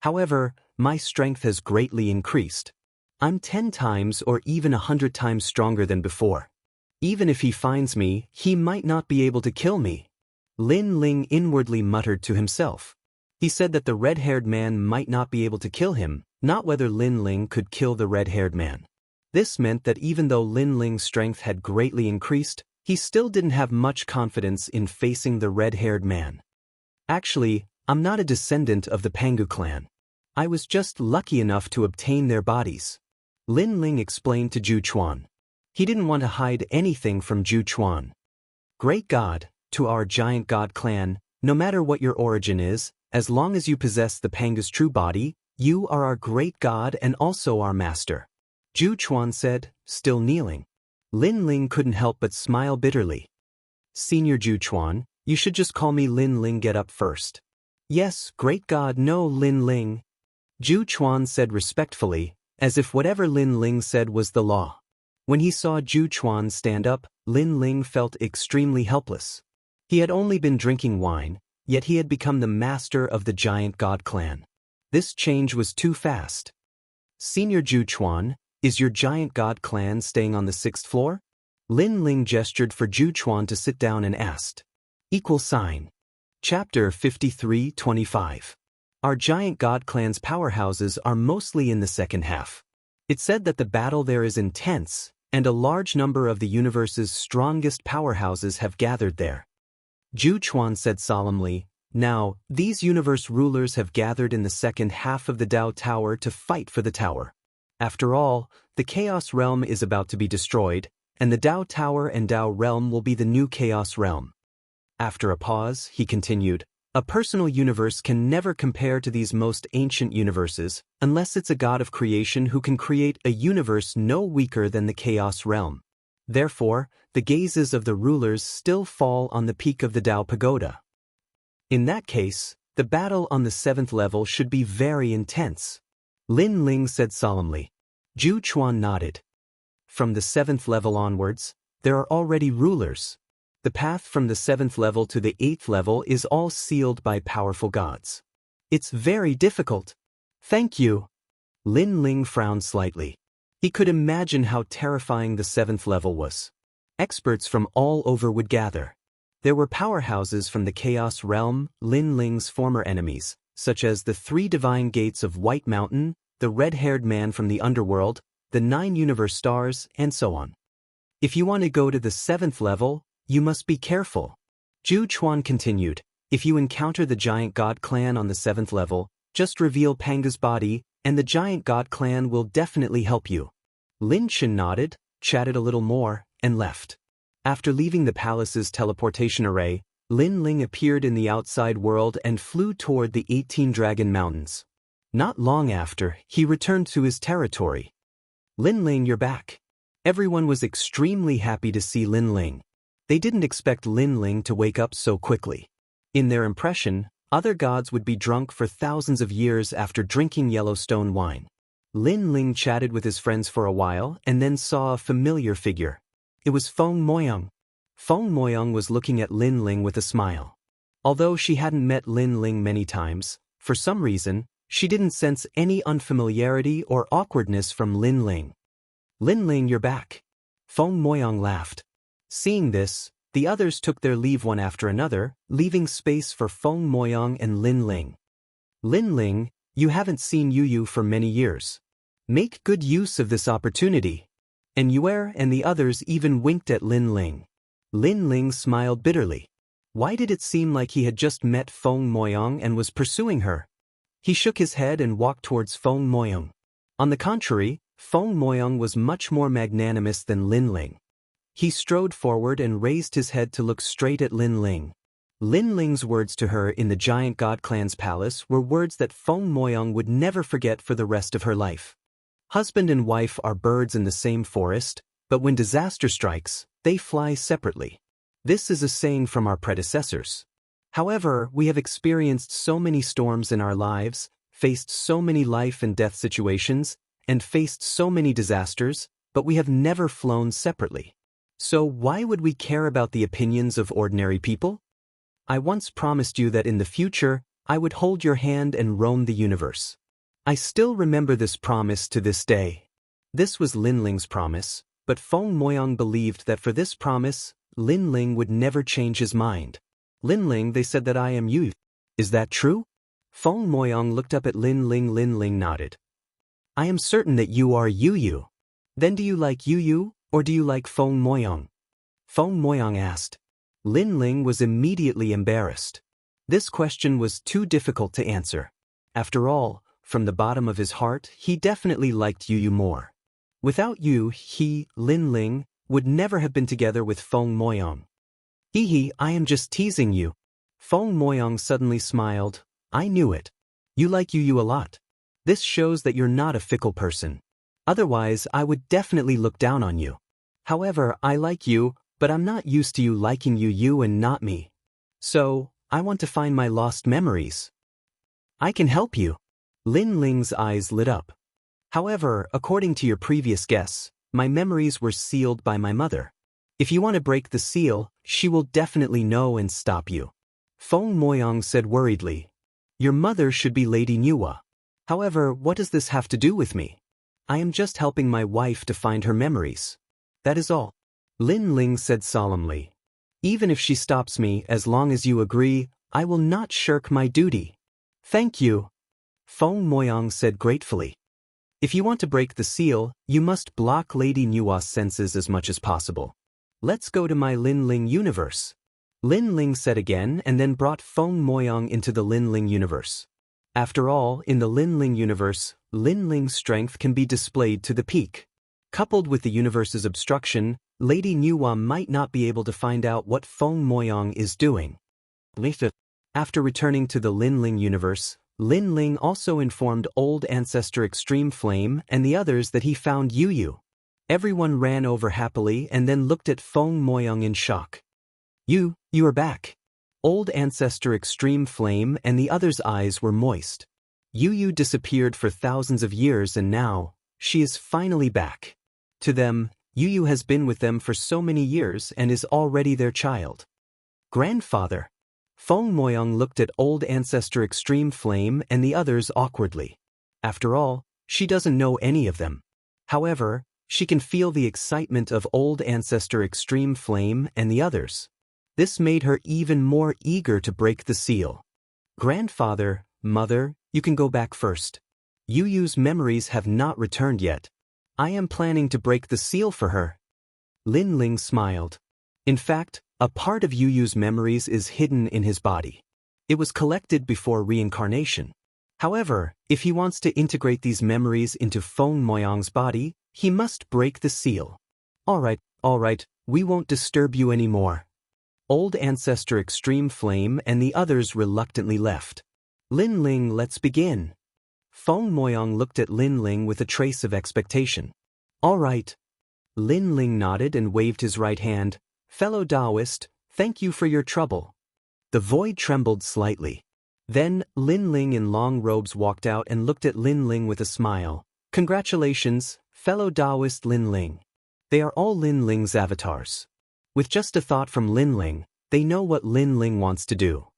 However, my strength has greatly increased. I'm 10 times or even 100 times stronger than before. Even if he finds me, he might not be able to kill me. Lin Ling inwardly muttered to himself. He said that the red-haired man might not be able to kill him, not whether Lin Ling could kill the red-haired man. This meant that even though Lin Ling's strength had greatly increased, he still didn't have much confidence in facing the red-haired man. Actually, I'm not a descendant of the Pangu clan. I was just lucky enough to obtain their bodies. Lin Ling explained to Zhu Chuan. He didn't want to hide anything from Zhu Chuan. Great God, to our giant god clan, no matter what your origin is, as long as you possess the Pangu's true body, you are our great god and also our master. Zhu Chuan said, still kneeling. Lin Ling couldn't help but smile bitterly. Senior Zhu Chuan, you should just call me Lin Ling. Get up first. Yes, great god, no Lin Ling. Zhu Chuan said respectfully, as if whatever Lin Ling said was the law. When he saw Zhu Chuan stand up, Lin Ling felt extremely helpless. He had only been drinking wine, yet he had become the master of the giant god clan. This change was too fast. Senior Zhu Chuan, is your giant god clan staying on the 6th floor? Lin Ling gestured for Zhu Chuan to sit down and asked. Chapter 53-25. Our giant god clan's powerhouses are mostly in the second half. It's said that the battle there is intense, and a large number of the universe's strongest powerhouses have gathered there. Zhu Chuan said solemnly, now, these universe rulers have gathered in the second half of the Dao Tower to fight for the tower. After all, the Chaos Realm is about to be destroyed, and the Dao Tower and Dao Realm will be the new Chaos Realm. After a pause, he continued, a personal universe can never compare to these most ancient universes, unless it's a god of creation who can create a universe no weaker than the Chaos Realm. Therefore, the gazes of the rulers still fall on the peak of the Dao Pagoda. In that case, the battle on the 7th level should be very intense. Lin Ling said solemnly. Zhu Chuan nodded. From the 7th level onwards, there are already rulers. The path from the 7th level to the 8th level is all sealed by powerful gods. It's very difficult. Thank you. Lin Ling frowned slightly. He could imagine how terrifying the 7th level was. Experts from all over would gather. There were powerhouses from the Chaos Realm, Lin Ling's former enemies, such as the 3 divine gates of White Mountain, the red-haired man from the underworld, the 9 universe stars, and so on. If you want to go to the 7th level, you must be careful. Zhu Chuan continued, if you encounter the giant god clan on the 7th level, just reveal Panga's body, and the giant god clan will definitely help you. Lin Chen nodded, chatted a little more, and left. After leaving the palace's teleportation array, Lin Ling appeared in the outside world and flew toward the 18 Dragon Mountains. Not long after, he returned to his territory. Lin Ling, you're back. Everyone was extremely happy to see Lin Ling. They didn't expect Lin Ling to wake up so quickly. In their impression, other gods would be drunk for thousands of years after drinking Yellowstone wine. Lin Ling chatted with his friends for a while and then saw a familiar figure. It was Feng Moyang. Feng Moyang was looking at Lin Ling with a smile. Although she hadn't met Lin Ling many times, for some reason, she didn't sense any unfamiliarity or awkwardness from Lin Ling. Lin Ling, you're back. Feng Moyang laughed. Seeing this, the others took their leave one after another, leaving space for Feng Moyang and Lin Ling. Lin Ling, you haven't seen Yu for many years. Make good use of this opportunity. And Yue and the others even winked at Lin Ling. Lin Ling smiled bitterly. Why did it seem like he had just met Feng Moyang and was pursuing her? He shook his head and walked towards Feng Moyang. On the contrary, Feng Moyang was much more magnanimous than Lin Ling. He strode forward and raised his head to look straight at Lin Ling. Lin Ling's words to her in the giant god clan's palace were words that Feng Moyang would never forget for the rest of her life. Husband and wife are birds in the same forest, but when disaster strikes, they fly separately. This is a saying from our predecessors. However, we have experienced so many storms in our lives, faced so many life and death situations, and faced so many disasters, but we have never flown separately. So why would we care about the opinions of ordinary people? I once promised you that in the future, I would hold your hand and roam the universe. I still remember this promise to this day. This was Lin Ling's promise, but Feng Moyang believed that for this promise, Lin Ling would never change his mind. Lin Ling, they said that I am Yu. Is that true? Feng Moyang looked up at Lin Ling. Lin Ling nodded. I am certain that you are Yu. Then do you like Yu, or do you like Feng Moyang? Feng Moyang asked. Lin Ling was immediately embarrassed. This question was too difficult to answer. After all, from the bottom of his heart, he definitely liked Yu more. Without Yu, he, Lin Ling, would never have been together with Feng Moyang. I am just teasing you. Feng Moyang suddenly smiled. I knew it. You like Yu a lot. This shows that you're not a fickle person. Otherwise, I would definitely look down on you. However, I like you, but I'm not used to you liking Yu and not me. So, I want to find my lost memories. I can help you. Lin Ling's eyes lit up. However, according to your previous guess, My memories were sealed by my mother. If you want to break the seal, she will definitely know and stop you. Feng Moyang said worriedly. Your mother should be Lady Nuwa. However, what does this have to do with me? I am just helping my wife to find her memories. That is all. Lin Ling said solemnly. Even if she stops me, as long as you agree, I will not shirk my duty. Thank you. Feng Moyang said gratefully. If you want to break the seal, you must block Lady Nuwa's senses as much as possible. Let's go to my Lin Ling universe. Lin Ling said again and then brought Feng Moyang into the Lin Ling universe. After all, in the Lin Ling universe, Lin Ling's strength can be displayed to the peak. Coupled with the universe's obstruction, Lady Nuwa might not be able to find out what Feng Moyang is doing. After returning to the Lin Ling universe, Lin Ling also informed Old Ancestor Extreme Flame and the others that he found Yu. Everyone ran over happily and then looked at Feng Moyang in shock. You are back. Old Ancestor Extreme Flame and the others' eyes were moist. Yu disappeared for thousands of years and now, she is finally back. To them, Yu has been with them for so many years and is already their child. Grandfather. Feng Moyang looked at Old Ancestor Extreme Flame and the others awkwardly. After all, she doesn't know any of them. However, she can feel the excitement of Old Ancestor Extreme Flame and the others. This made her even more eager to break the seal. Grandfather, mother, you can go back first. Yu's memories have not returned yet. I am planning to break the seal for her. Lin Ling smiled. In fact, a part of Yu's memories is hidden in his body. It was collected before reincarnation. However, if he wants to integrate these memories into Feng Moyang's body, he must break the seal. All right, we won't disturb you anymore. Old Ancestor Extreme Flame and the others reluctantly left. Lin Ling, let's begin. Feng Moyang looked at Lin Ling with a trace of expectation. All right. Lin Ling nodded and waved his right hand. Fellow Daoist, thank you for your trouble. The void trembled slightly. Then, Lin Ling in long robes walked out and looked at Lin Ling with a smile. Congratulations, fellow Daoist Lin Ling. They are all Lin Ling's avatars. With just a thought from Lin Ling, they know what Lin Ling wants to do.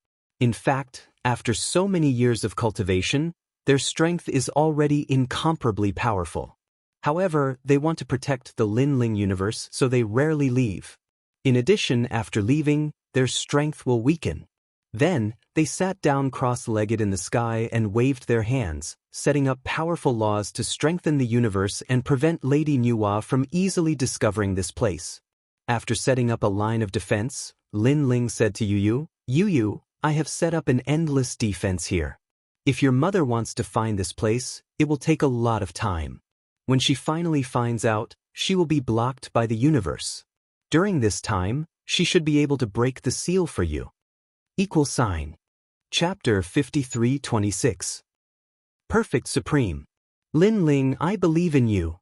In fact, after so many years of cultivation, their strength is already incomparably powerful. However, they want to protect the Lin Ling universe, so they rarely leave. In addition, after leaving, their strength will weaken. Then, they sat down cross-legged in the sky and waved their hands, setting up powerful laws to strengthen the universe and prevent Lady Nuwa from easily discovering this place. After setting up a line of defense, Lin Ling said to Yu, I have set up an endless defense here. If your mother wants to find this place, it will take a lot of time. When she finally finds out, she will be blocked by the universe. During this time, she should be able to break the seal for you. Chapter 53:26. Perfect Supreme. Lin Ling, I believe in you.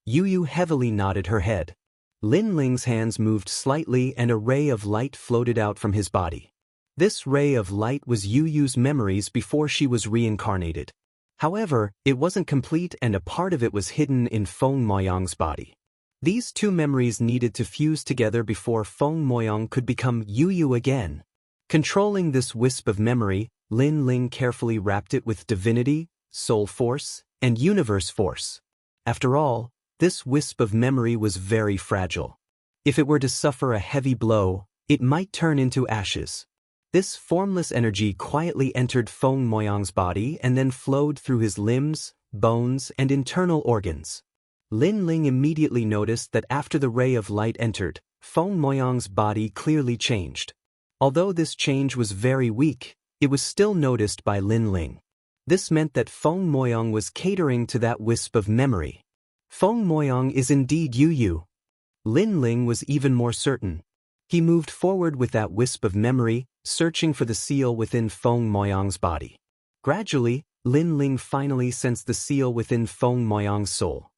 Yu heavily nodded her head. Lin Ling's hands moved slightly and a ray of light floated out from his body. This ray of light was Yu's memories before she was reincarnated. However, it wasn't complete and a part of it was hidden in Feng Moyang's body. These two memories needed to fuse together before Feng Moyang could become Yu again. Controlling this wisp of memory, Lin Ling carefully wrapped it with divinity, soul force, and universe force. After all, this wisp of memory was very fragile. If it were to suffer a heavy blow, it might turn into ashes. This formless energy quietly entered Feng Moyang's body and then flowed through his limbs, bones, and internal organs. Lin Ling immediately noticed that after the ray of light entered, Feng Moyang's body clearly changed. Although this change was very weak, it was still noticed by Lin Ling. This meant that Feng Moyang was catering to that wisp of memory. Feng Moyang is indeed Yu. Lin Ling was even more certain. He moved forward with that wisp of memory, searching for the seal within Feng Moyang's body. Gradually, Lin Ling finally sensed the seal within Feng Moyang's soul.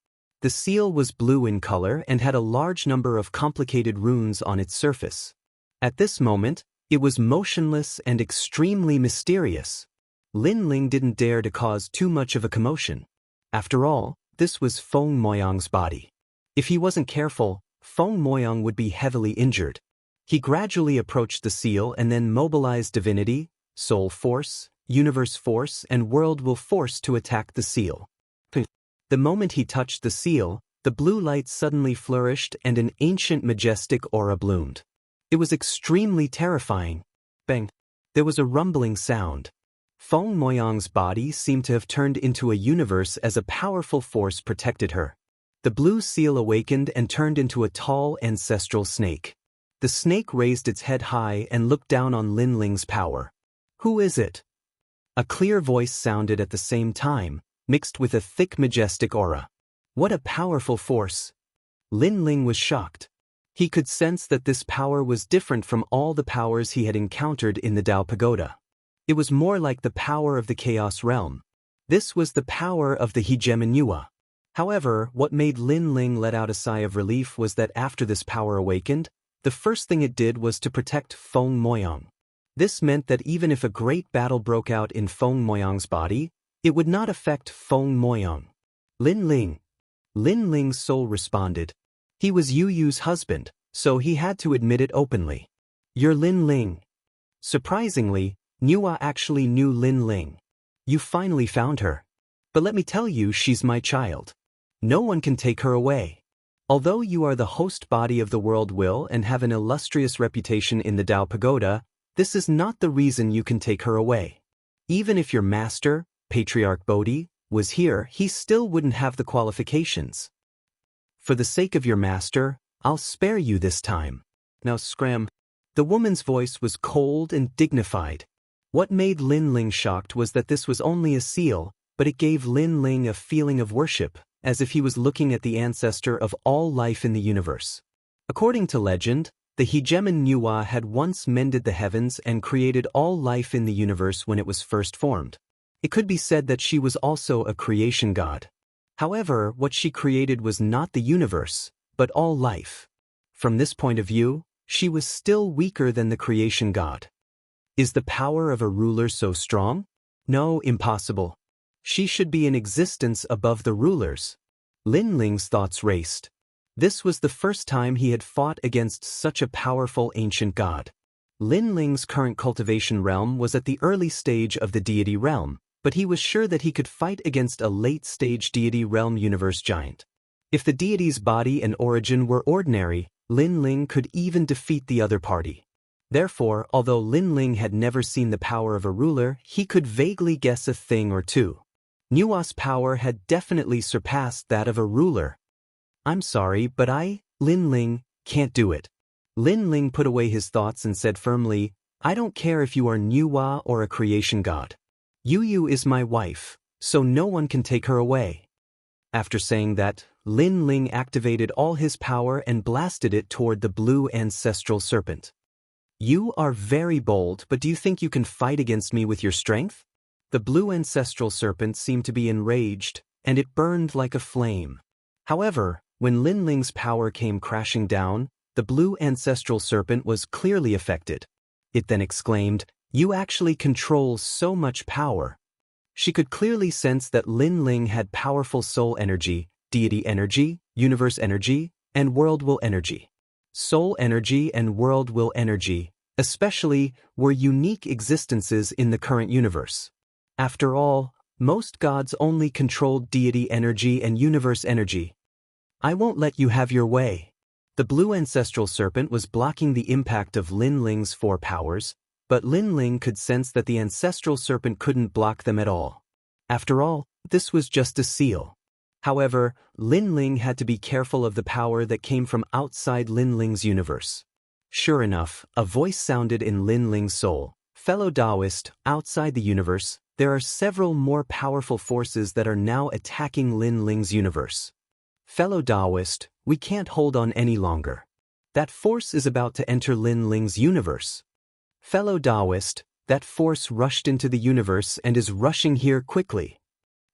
The seal was blue in color and had a large number of complicated runes on its surface. At this moment, it was motionless and extremely mysterious. Lin Ling didn't dare to cause too much of a commotion. After all, this was Feng Moyang's body. If he wasn't careful, Feng Moyang would be heavily injured. He gradually approached the seal and then mobilized divinity, soul force, universe force, and world will force to attack the seal. The moment he touched the seal, the blue light suddenly flourished and an ancient majestic aura bloomed. It was extremely terrifying. Bang! There was a rumbling sound. Feng Moyang's body seemed to have turned into a universe as a powerful force protected her. The blue seal awakened and turned into a tall ancestral snake. The snake raised its head high and looked down on Lin Ling's power. Who is it? A clear voice sounded at the same time, mixed with a thick majestic aura. What a powerful force! Lin Ling was shocked. He could sense that this power was different from all the powers he had encountered in the Dao Pagoda. It was more like the power of the Chaos Realm. This was the power of the Hegemon Yua. However, what made Lin Ling let out a sigh of relief was that after this power awakened, the first thing it did was to protect Feng Moyang. This meant that even if a great battle broke out in Feng Moyang's body, it would not affect Feng Moyang. Lin Ling. Lin Ling's soul responded. He was Yu Yu's husband, so he had to admit it openly. You're Lin Ling. Surprisingly, Nuwa actually knew Lin Ling. You finally found her. But let me tell you, she's my child. No one can take her away. Although you are the host body of the world will and have an illustrious reputation in the Dao Pagoda, this is not the reason you can take her away. Even if your master, Patriarch Bodhi, was here, he still wouldn't have the qualifications. For the sake of your master, I'll spare you this time. Now scram. The woman's voice was cold and dignified. What made Lin Ling shocked was that this was only a seal, but it gave Lin Ling a feeling of worship, as if he was looking at the ancestor of all life in the universe. According to legend, the Hegemon Nuwa had once mended the heavens and created all life in the universe when it was first formed. It could be said that she was also a creation god. However, what she created was not the universe, but all life. From this point of view, she was still weaker than the creation god. Is the power of a ruler so strong? No, impossible. She should be in existence above the rulers. Lin Ling's thoughts raced. This was the first time he had fought against such a powerful ancient god. Lin Ling's current cultivation realm was at the early stage of the deity realm, but he was sure that he could fight against a late-stage deity realm universe giant. If the deity's body and origin were ordinary, Lin Ling could even defeat the other party. Therefore, although Lin Ling had never seen the power of a ruler, he could vaguely guess a thing or two. Nuwa's power had definitely surpassed that of a ruler. I'm sorry, but Lin Ling, can't do it. Lin Ling put away his thoughts and said firmly, I don't care if you are Nuwa or a creation god. Yu Yu is my wife, so no one can take her away. After saying that, Lin Ling activated all his power and blasted it toward the blue ancestral serpent. You are very bold, but do you think you can fight against me with your strength? The blue ancestral serpent seemed to be enraged, and it burned like a flame. However, when Lin Ling's power came crashing down, the blue ancestral serpent was clearly affected. It then exclaimed, You actually control so much power. She could clearly sense that Lin Ling had powerful soul energy, deity energy, universe energy, and world will energy. Soul energy and world will energy, especially, were unique existences in the current universe. After all, most gods only controlled deity energy and universe energy. I won't let you have your way. The blue ancestral serpent was blocking the impact of Lin Ling's 4 powers, but Lin Ling could sense that the ancestral serpent couldn't block them at all. After all, this was just a seal. However, Lin Ling had to be careful of the power that came from outside Lin Ling's universe. Sure enough, a voice sounded in Lin Ling's soul. Fellow Daoist, outside the universe, there are several more powerful forces that are now attacking Lin Ling's universe. Fellow Daoist, we can't hold on any longer. That force is about to enter Lin Ling's universe. Fellow Daoist, that force rushed into the universe and is rushing here quickly.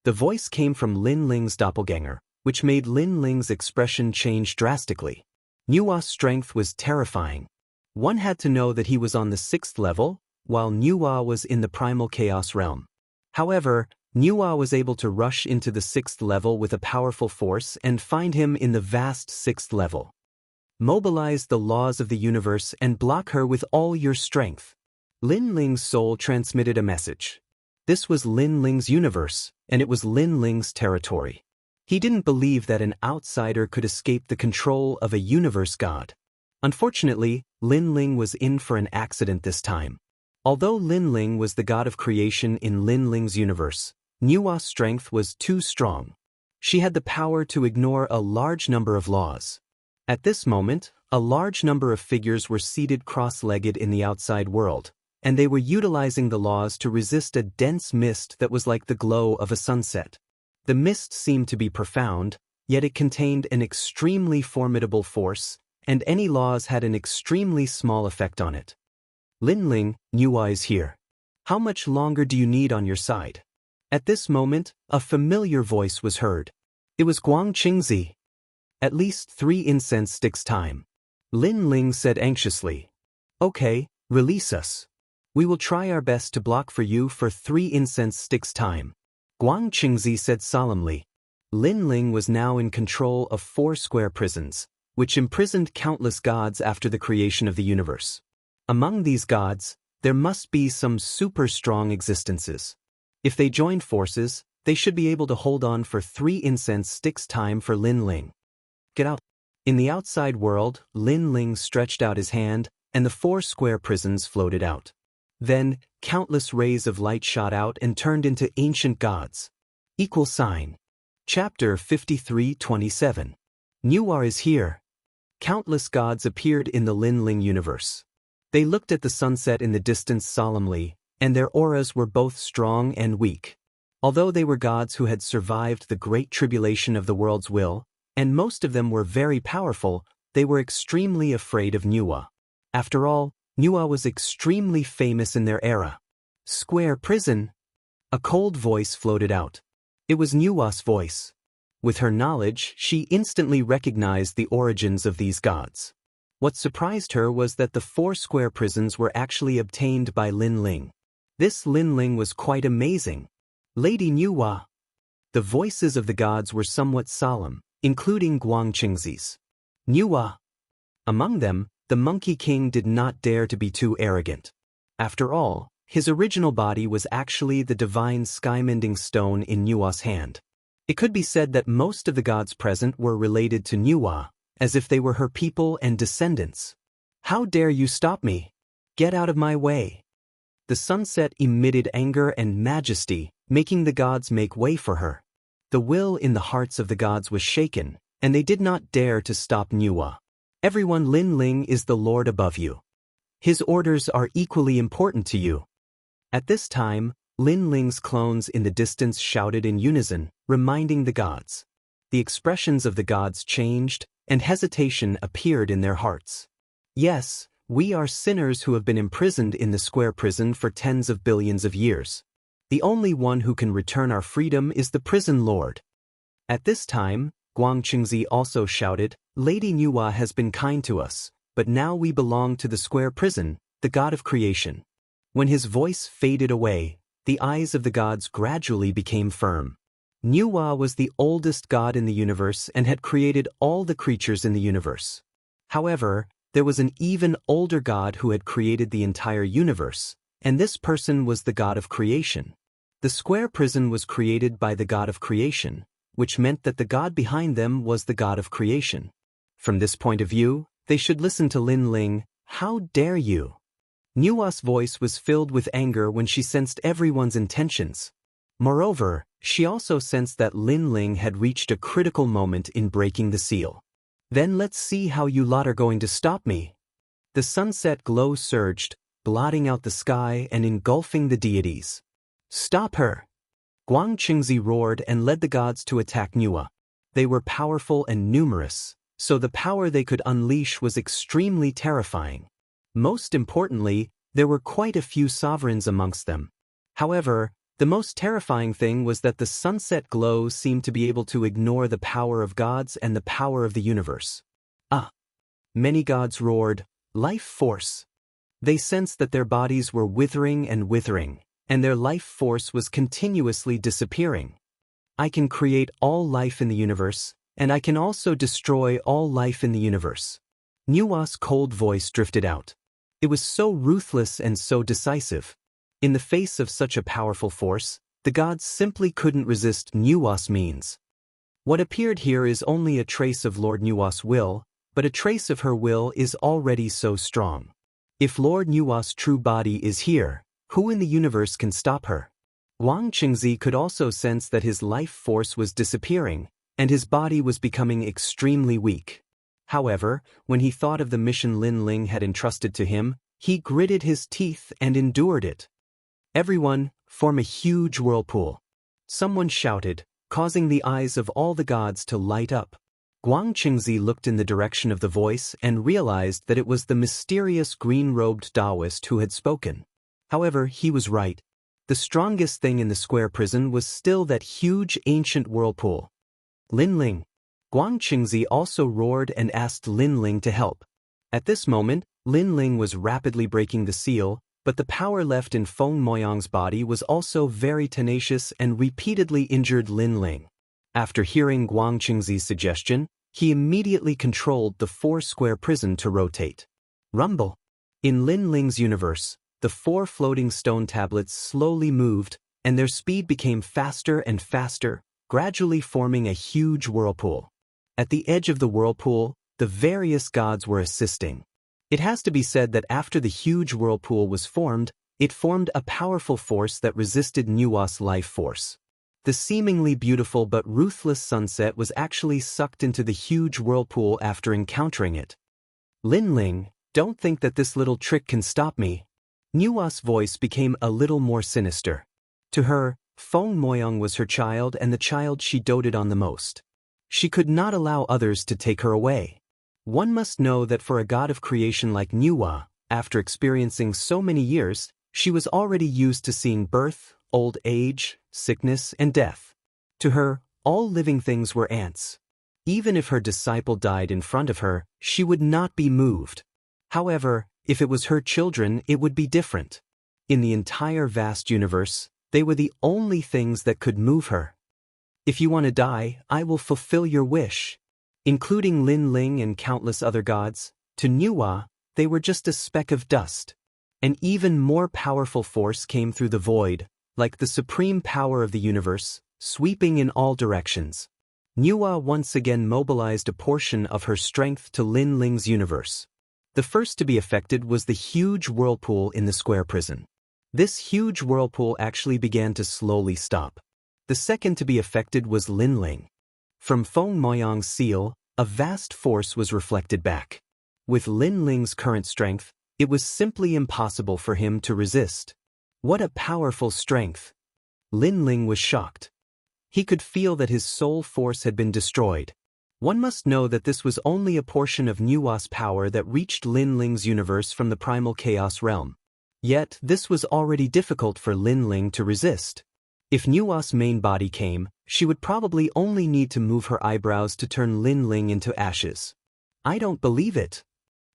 The voice came from Lin Ling's doppelganger, which made Lin Ling's expression change drastically. Nuwa's strength was terrifying. One had to know that he was on the 6th level, while Nuwa was in the primal chaos realm. However, Nuwa was able to rush into the 6th level with a powerful force and find him in the vast 6th level. Mobilize the laws of the universe and block her with all your strength. Lin Ling's soul transmitted a message. This was Lin Ling's universe, and it was Lin Ling's territory. He didn't believe that an outsider could escape the control of a universe god. Unfortunately, Lin Ling was in for an accident this time. Although Lin Ling was the god of creation in Lin Ling's universe, Nuwa's strength was too strong. She had the power to ignore a large number of laws. At this moment, a large number of figures were seated cross-legged in the outside world, and they were utilizing the laws to resist a dense mist that was like the glow of a sunset. The mist seemed to be profound, yet it contained an extremely formidable force, and any laws had an extremely small effect on it. Lin Ling, Nuwa is here. How much longer do you need on your side? At this moment, a familiar voice was heard. It was Guang Qingzi. At least 3 incense sticks time. Lin Ling said anxiously. Okay, release us. We will try our best to block for you for 3 incense sticks time. Guang Qingzi said solemnly. Lin Ling was now in control of 4 square prisons, which imprisoned countless gods after the creation of the universe. Among these gods, there must be some super strong existences. If they joined forces, they should be able to hold on for 3 incense sticks time for Lin Ling. Get out. In the outside world, Lin Ling stretched out his hand, and the 4 square prisons floated out. Then, countless rays of light shot out and turned into ancient gods. Equal sign. Chapter 53:27. Nuwa is here. Countless gods appeared in the Lin Ling universe. They looked at the sunset in the distance solemnly, and their auras were both strong and weak. Although they were gods who had survived the great tribulation of the world's will, and most of them were very powerful, they were extremely afraid of Nuwa. After all, Nuwa was extremely famous in their era. Square prison. A cold voice floated out. It was Nuwa's voice. With her knowledge, she instantly recognized the origins of these gods. What surprised her was that the 4 square prisons were actually obtained by Lin Ling. This Lin Ling was quite amazing. Lady Nuwa. The voices of the gods were somewhat solemn, including Guang Qingzi's. Nuwa. Among them, the Monkey King did not dare to be too arrogant. After all, his original body was actually the divine sky-mending stone in Nuwa's hand. It could be said that most of the gods present were related to Nuwa, as if they were her people and descendants. How dare you stop me? Get out of my way. The sunset emitted anger and majesty, making the gods make way for her. The will in the hearts of the gods was shaken, and they did not dare to stop Nuwa. Everyone, Lin Ling is the Lord above you. His orders are equally important to you. At this time, Lin Ling's clones in the distance shouted in unison, reminding the gods. The expressions of the gods changed, and hesitation appeared in their hearts. Yes, we are sinners who have been imprisoned in the square prison for tens of billions of years. The only one who can return our freedom is the prison lord. At this time, Guang Qingzi also shouted, Lady Nuwa has been kind to us, but now we belong to the square prison, the god of creation. When his voice faded away, the eyes of the gods gradually became firm. Nuwa was the oldest god in the universe and had created all the creatures in the universe. However, there was an even older god who had created the entire universe, and this person was the god of creation. The square prison was created by the god of creation, which meant that the god behind them was the god of creation. From this point of view, they should listen to Lin Ling. How dare you? Nuwa's voice was filled with anger when she sensed everyone's intentions. Moreover, she also sensed that Lin Ling had reached a critical moment in breaking the seal. Then let's see how you lot are going to stop me. The sunset glow surged, blotting out the sky and engulfing the deities. Stop her! Guang Qingzi roared and led the gods to attack Nuwa. They were powerful and numerous, so the power they could unleash was extremely terrifying. Most importantly, there were quite a few sovereigns amongst them. However, the most terrifying thing was that the sunset glow seemed to be able to ignore the power of gods and the power of the universe. Many gods roared, life force. They sensed that their bodies were withering and withering, and their life force was continuously disappearing. I can create all life in the universe, and I can also destroy all life in the universe. Nua's cold voice drifted out. It was so ruthless and so decisive. In the face of such a powerful force, the gods simply couldn't resist Nua's means. What appeared here is only a trace of Lord Nua's will, but a trace of her will is already so strong. If Lord Nua's true body is here, who in the universe can stop her? Wang Qingzi could also sense that his life force was disappearing, and his body was becoming extremely weak. However, when he thought of the mission Lin Ling had entrusted to him, he gritted his teeth and endured it. Everyone, form a huge whirlpool. Someone shouted, causing the eyes of all the gods to light up. Wang Qingzi looked in the direction of the voice and realized that it was the mysterious green-robed Daoist who had spoken. However, he was right. The strongest thing in the square prison was still that huge ancient whirlpool. Lin Ling. Wang Qingzi also roared and asked Lin Ling to help. At this moment, Lin Ling was rapidly breaking the seal, but the power left in Feng Moyang's body was also very tenacious and repeatedly injured Lin Ling. After hearing Wang Qingzi's suggestion, he immediately controlled the four-square prison to rotate. Rumble. In Lin Ling's universe, the four floating stone tablets slowly moved, and their speed became faster and faster, gradually forming a huge whirlpool. At the edge of the whirlpool, the various gods were assisting. It has to be said that after the huge whirlpool was formed, it formed a powerful force that resisted Nua's life force. The seemingly beautiful but ruthless sunset was actually sucked into the huge whirlpool after encountering it. Lin Ling, don't think that this little trick can stop me. Nua's voice became a little more sinister. To her, Feng Moyang was her child and the child she doted on the most. She could not allow others to take her away. One must know that for a god of creation like Nua, after experiencing so many years, she was already used to seeing birth, old age, sickness, and death. To her, all living things were ants. Even if her disciple died in front of her, she would not be moved. However, if it was her children, it would be different. In the entire vast universe, they were the only things that could move her. If you want to die, I will fulfill your wish. Including Lin Ling and countless other gods, to Nua, they were just a speck of dust. An even more powerful force came through the void, like the supreme power of the universe, sweeping in all directions. Nua once again mobilized a portion of her strength to Lin Ling's universe. The first to be affected was the huge whirlpool in the square prison. This huge whirlpool actually began to slowly stop. The second to be affected was Lin Ling. From Feng Moyang's seal, a vast force was reflected back. With Lin Ling's current strength, it was simply impossible for him to resist. What a powerful strength! Lin Ling was shocked. He could feel that his soul force had been destroyed. One must know that this was only a portion of Nua's power that reached Lin Ling's universe from the primal chaos realm. Yet, this was already difficult for Lin Ling to resist. If Nua's main body came, she would probably only need to move her eyebrows to turn Lin Ling into ashes. I don't believe it.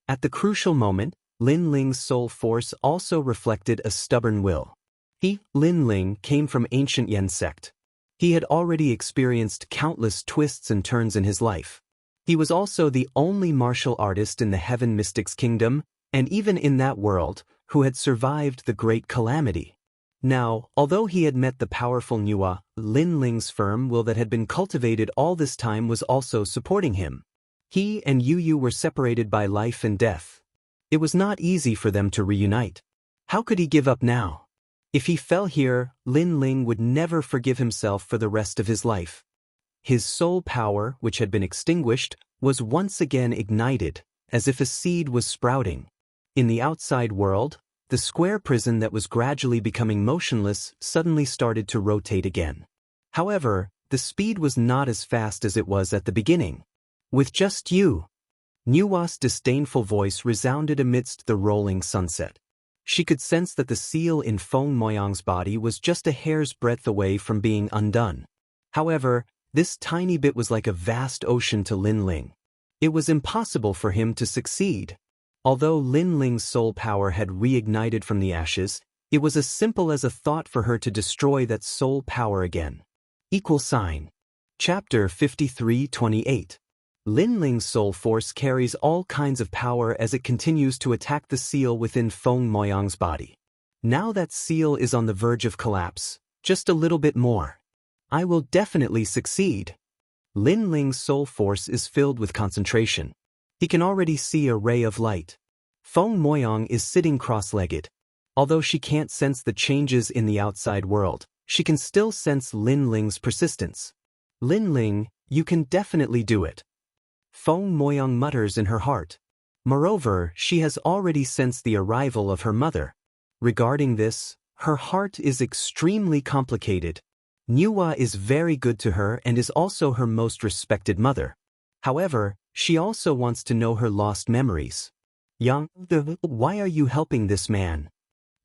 At the crucial moment, Lin Ling's soul force also reflected a stubborn will. He, Lin Ling, came from ancient Yen sect. He had already experienced countless twists and turns in his life. He was also the only martial artist in the Heaven Mystics Kingdom, and even in that world, who had survived the Great Calamity. Now, although he had met the powerful Nua, Lin Ling's firm will that had been cultivated all this time was also supporting him. He and Yu were separated by life and death. It was not easy for them to reunite. How could he give up now? If he fell here, Lin Ling would never forgive himself for the rest of his life. His soul power, which had been extinguished, was once again ignited, as if a seed was sprouting. In the outside world, the square prison that was gradually becoming motionless suddenly started to rotate again. However, the speed was not as fast as it was at the beginning. With just you. Nua's disdainful voice resounded amidst the rolling sunset. She could sense that the seal in Feng Moyang's body was just a hair's breadth away from being undone. However, this tiny bit was like a vast ocean to Lin Ling. It was impossible for him to succeed. Although Lin Ling's soul power had reignited from the ashes, It was as simple as a thought for her to destroy that soul power again. Chapter 53:28. Lin Ling's soul force carries all kinds of power as it continues to attack the seal within Feng Moyang's body. Now that seal is on the verge of collapse. Just a little bit more. I will definitely succeed. Lin Ling's soul force is filled with concentration. He can already see a ray of light. Feng Moyang is sitting cross-legged. Although she can't sense the changes in the outside world, she can still sense Lin Ling's persistence. Lin Ling, you can definitely do it. Feng Moyang mutters in her heart. Moreover, she has already sensed the arrival of her mother. Regarding this, her heart is extremely complicated. Nuwa is very good to her and is also her most respected mother. However, she also wants to know her lost memories. Yang, why are you helping this man?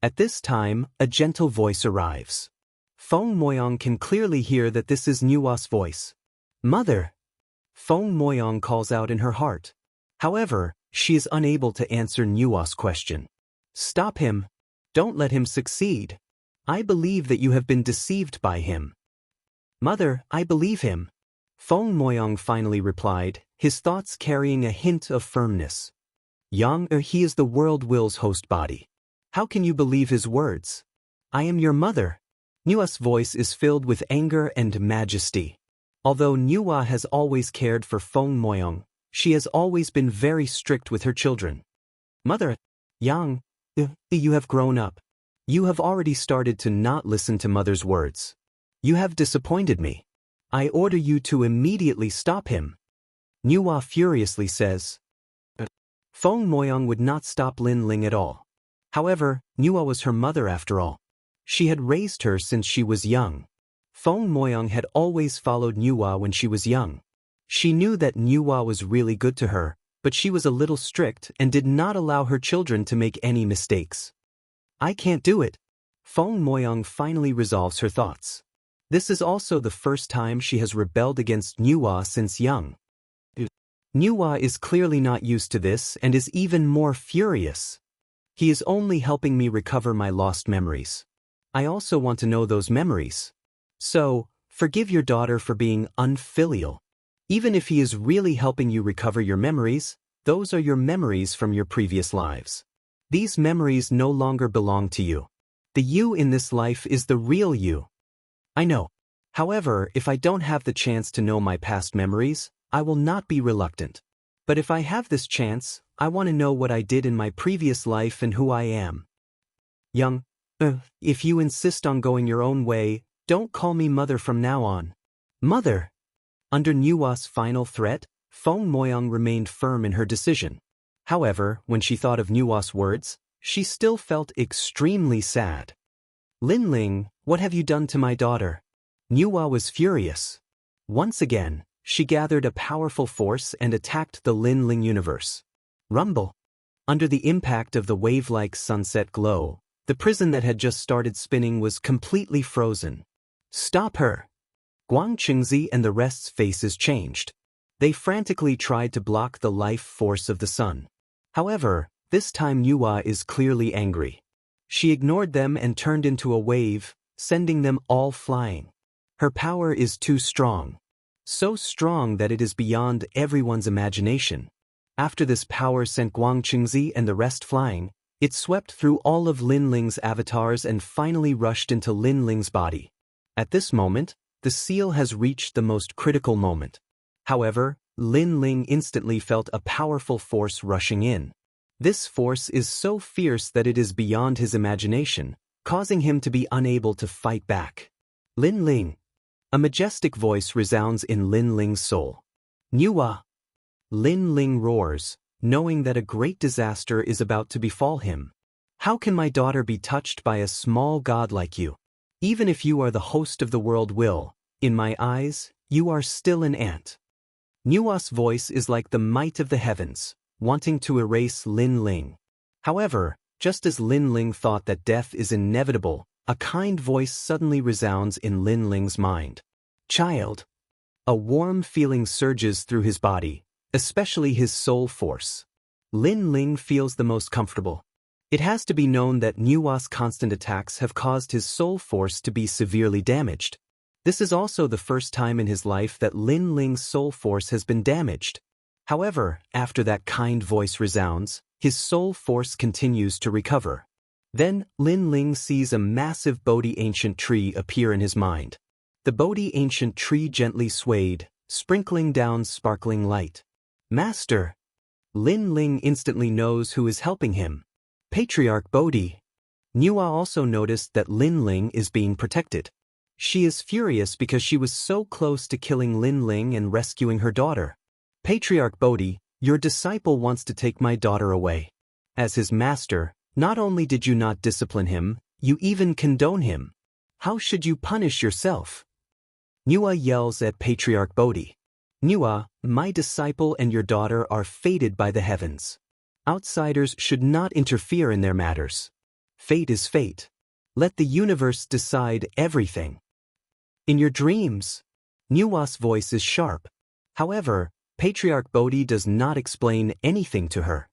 At this time, a gentle voice arrives. Feng Moyang can clearly hear that this is Nuwa's voice. Mother! Feng Moyang calls out in her heart. However, she is unable to answer Nuwa's question. Stop him. Don't let him succeed. I believe that you have been deceived by him. Mother, I believe him. Feng Moyang finally replied, his thoughts carrying a hint of firmness. Yang, he is the world will's host body. How can you believe his words? I am your mother. Nuwa's voice is filled with anger and majesty. Although Nuwa has always cared for Feng Moyang, she has always been very strict with her children. Mother, Yang, you have grown up. You have already started to not listen to mother's words. You have disappointed me. I order you to immediately stop him. Nuwa furiously says. Feng Moyang would not stop Lin Ling at all. However, Nuwa was her mother after all. She had raised her since she was young. Feng Moyang had always followed Nuwa when she was young. She knew that Nuwa was really good to her, but she was a little strict and did not allow her children to make any mistakes. I can't do it. Feng Moyang finally resolves her thoughts. This is also the first time she has rebelled against Nuwa since young. Nuwa is clearly not used to this and is even more furious. He is only helping me recover my lost memories. I also want to know those memories. So, forgive your daughter for being unfilial. Even if he is really helping you recover your memories, those are your memories from your previous lives. These memories no longer belong to you. The you in this life is the real you. I know. However, if I don't have the chance to know my past memories, I will not be reluctant. But if I have this chance, I want to know what I did in my previous life and who I am. Young, if you insist on going your own way, don't call me mother from now on. Mother! Under Nuwa's final threat, Feng Moyang remained firm in her decision. However, when she thought of Nuwa's words, she still felt extremely sad. Lin Ling, what have you done to my daughter? Nuwa was furious. Once again, she gathered a powerful force and attacked the Lin Ling universe. Rumble. Under the impact of the wave-like sunset glow, the prison that had just started spinning was completely frozen. Stop her! Guang Qingzi and the rest's faces changed. They frantically tried to block the life force of the sun. However, this time Nuwa is clearly angry. She ignored them and turned into a wave, sending them all flying. Her power is too strong. So strong that it is beyond everyone's imagination. After this power sent Guang Qingzi and the rest flying, it swept through all of Lin Ling's avatars and finally rushed into Lin Ling's body. At this moment, the seal has reached the most critical moment. However, Lin Ling instantly felt a powerful force rushing in. This force is so fierce that it is beyond his imagination, causing him to be unable to fight back. Lin Ling. A majestic voice resounds in Lin Ling's soul. Nuwa. Lin Ling roars, knowing that a great disaster is about to befall him. How can my daughter be touched by a small god like you? Even if you are the host of the world will, in my eyes, you are still an ant. Nuwa's voice is like the might of the heavens, wanting to erase Lin Ling. However, just as Lin Ling thought that death is inevitable, a kind voice suddenly resounds in Lin Ling's mind. Child. A warm feeling surges through his body, especially his soul force. Lin Ling feels the most comfortable. It has to be known that Nua's constant attacks have caused his soul force to be severely damaged. This is also the first time in his life that Lin Ling's soul force has been damaged. However, after that kind voice resounds, his soul force continues to recover. Then, Lin Ling sees a massive Bodhi ancient tree appear in his mind. The Bodhi ancient tree gently swayed, sprinkling down sparkling light. Master! Lin Ling instantly knows who is helping him. Patriarch Bodhi. Nua also noticed that Lin Ling is being protected. She is furious because she was so close to killing Lin Ling and rescuing her daughter. Patriarch Bodhi, your disciple wants to take my daughter away. As his master, not only did you not discipline him, you even condone him. How should you punish yourself? Nua yells at Patriarch Bodhi. Nua, my disciple and your daughter are fated by the heavens. Outsiders should not interfere in their matters. Fate is fate. Let the universe decide everything. In your dreams. Nua's voice is sharp. However, Patriarch Bodhi does not explain anything to her.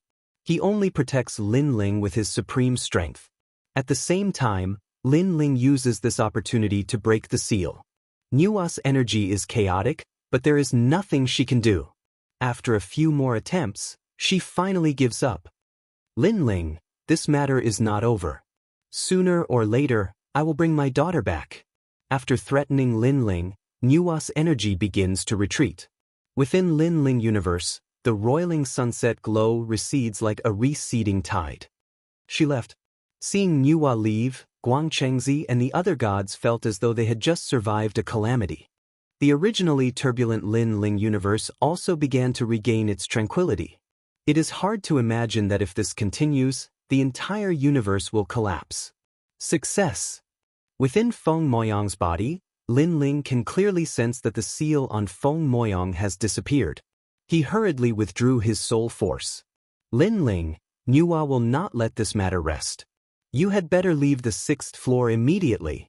He only protects Lin Ling with his supreme strength. At the same time, Lin Ling uses this opportunity to break the seal. Nua's energy is chaotic, but there is nothing she can do. After a few more attempts, she finally gives up. Lin Ling, this matter is not over. Sooner or later, I will bring my daughter back. After threatening Lin Ling, Nua's energy begins to retreat. Within Lin Ling universe, the roiling sunset glow recedes like a receding tide. She left. Seeing Nua leave, Guangchengzi and the other gods felt as though they had just survived a calamity. The originally turbulent Lin Ling universe also began to regain its tranquility. It is hard to imagine that if this continues, the entire universe will collapse. Success. Within Feng Moyang's body, Lin Ling can clearly sense that the seal on Feng Moyang has disappeared. He hurriedly withdrew his soul force. Lin Ling, Nua will not let this matter rest. You had better leave the 6th floor immediately.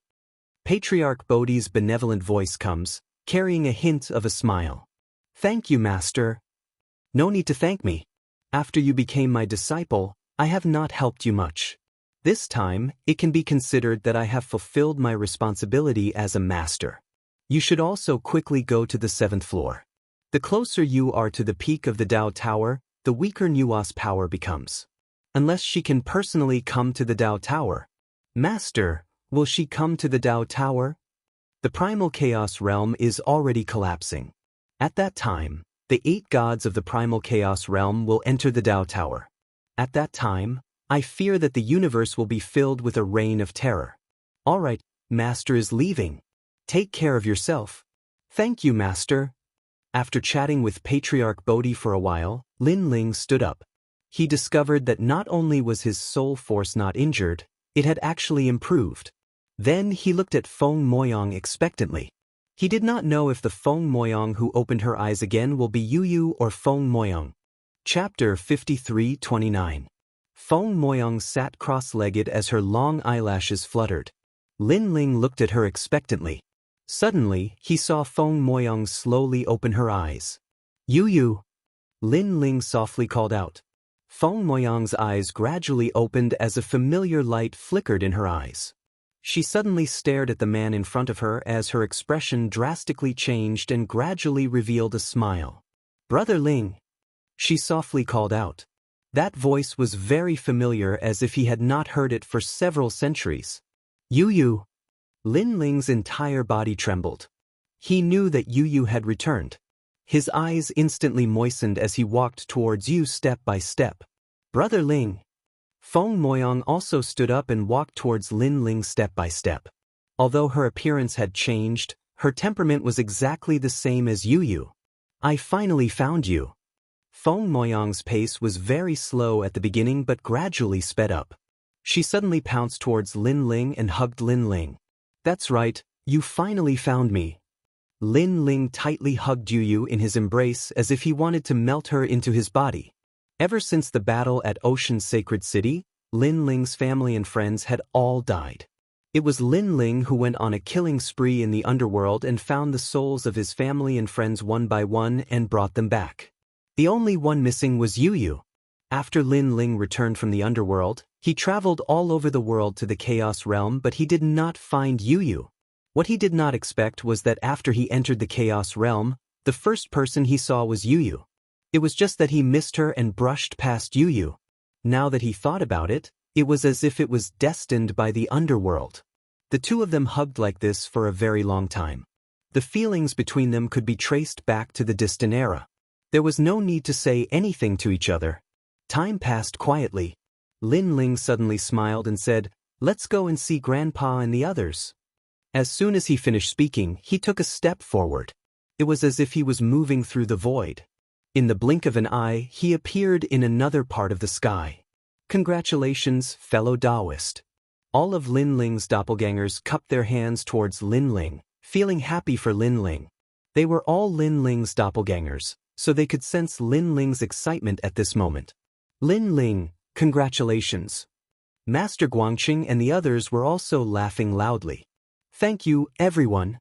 Patriarch Bodhi's benevolent voice comes, carrying a hint of a smile. Thank you, Master. No need to thank me. After you became my disciple, I have not helped you much. This time, it can be considered that I have fulfilled my responsibility as a master. You should also quickly go to the 7th floor. The closer you are to the peak of the Dao Tower, the weaker Nua's power becomes. Unless she can personally come to the Dao Tower. Master, will she come to the Dao Tower? The primal chaos realm is already collapsing. At that time, the 8 gods of the primal chaos realm will enter the Dao Tower. At that time, I fear that the universe will be filled with a reign of terror. All right, Master is leaving. Take care of yourself. Thank you, Master. After chatting with Patriarch Bodhi for a while, Lin Ling stood up. He discovered that not only was his soul force not injured, it had actually improved. Then he looked at Feng Moyang expectantly. He did not know if the Feng Moyang who opened her eyes again will be Yu or Feng Moyang. Chapter 53:29. Feng Moyang sat cross-legged as her long eyelashes fluttered. Lin Ling looked at her expectantly. Suddenly, he saw Feng Moyang slowly open her eyes. Yu. Lin Ling softly called out. Feng Moyang's eyes gradually opened as a familiar light flickered in her eyes. She suddenly stared at the man in front of her as her expression drastically changed and gradually revealed a smile. Brother Ling. She softly called out. That voice was very familiar, as if he had not heard it for several centuries. Yu. Lin Ling's entire body trembled. He knew that Yu had returned. His eyes instantly moistened as he walked towards Yu step by step. Brother Ling. Feng Moyang also stood up and walked towards Lin Ling step by step. Although her appearance had changed, her temperament was exactly the same as Yu. I finally found you. Feng Moyang's pace was very slow at the beginning but gradually sped up. She suddenly pounced towards Lin Ling and hugged Lin Ling. That's right, you finally found me. Lin Ling tightly hugged Yu in his embrace as if he wanted to melt her into his body. Ever since the battle at Ocean's Sacred City, Lin Ling's family and friends had all died. It was Lin Ling who went on a killing spree in the underworld and found the souls of his family and friends one by one and brought them back. The only one missing was Yu. After Lin Ling returned from the underworld, he traveled all over the world to the Chaos Realm, but he did not find Yu. What he did not expect was that after he entered the Chaos Realm, the first person he saw was Yu. It was just that he missed her and brushed past Yu. Now that he thought about it, it was as if it was destined by the underworld. The two of them hugged like this for a very long time. The feelings between them could be traced back to the distant era. There was no need to say anything to each other. Time passed quietly. Lin Ling suddenly smiled and said, "Let's go and see Grandpa and the others." As soon as he finished speaking, he took a step forward. It was as if he was moving through the void. In the blink of an eye, he appeared in another part of the sky. Congratulations, fellow Daoist. All of Lin Ling's doppelgangers cupped their hands towards Lin Ling, feeling happy for Lin Ling. They were all Lin Ling's doppelgangers, so they could sense Lin Ling's excitement at this moment. Lin Ling, congratulations. Master Guangqing and the others were also laughing loudly. Thank you, everyone.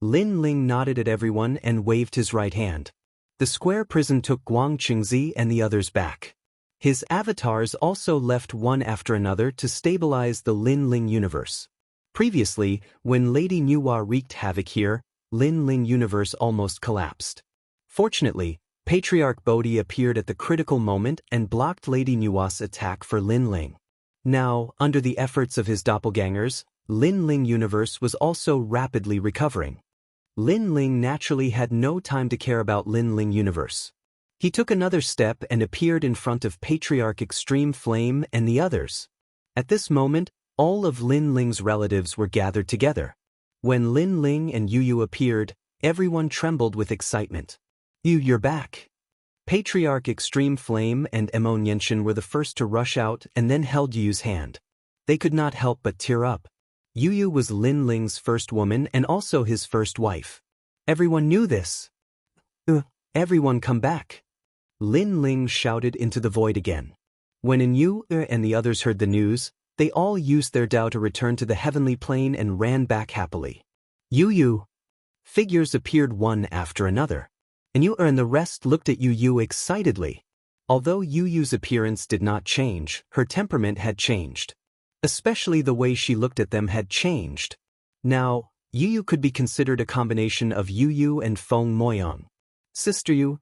Lin Ling nodded at everyone and waved his right hand. The square prison took Guangqingzi and the others back. His avatars also left one after another to stabilize the Lin Ling universe. Previously, when Lady Nuwa wreaked havoc here, Lin Ling universe almost collapsed. Fortunately, Patriarch Bodhi appeared at the critical moment and blocked Lady Nuwa's attack for Lin Ling. Now, under the efforts of his doppelgangers, Lin Ling universe was also rapidly recovering. Lin Ling naturally had no time to care about Lin Ling universe. He took another step and appeared in front of Patriarch Extreme Flame and the others. At this moment, all of Lin Ling's relatives were gathered together. When Lin Ling and Yu appeared, everyone trembled with excitement. You're back. Patriarch Extreme Flame and Emonienshin were the first to rush out and then held Yu's hand. They could not help but tear up. Yu was Lin Ling's first woman and also his first wife. Everyone knew this. Everyone come back. Lin Ling shouted into the void again. When Yu and the others heard the news, they all used their Dao to return to the heavenly plane and ran back happily. Yu. Figures appeared one after another. Yu and the rest looked at Yu excitedly. Although Yu's appearance did not change, her temperament had changed. Especially the way she looked at them had changed. Now, Yu could be considered a combination of Yu and Feng Moyang. Sister Yu.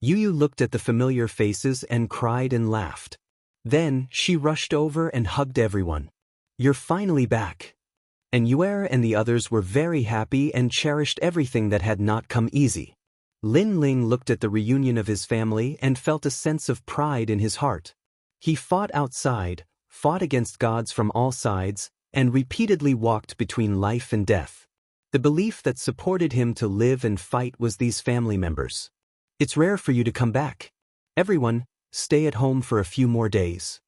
Yu looked at the familiar faces and cried and laughed. Then, she rushed over and hugged everyone. You're finally back. And Yuer and the others were very happy and cherished everything that had not come easy. Lin Ling looked at the reunion of his family and felt a sense of pride in his heart. He fought outside, fought against gods from all sides, and repeatedly walked between life and death. The belief that supported him to live and fight was these family members. It's rare for you to come back. Everyone, stay at home for a few more days.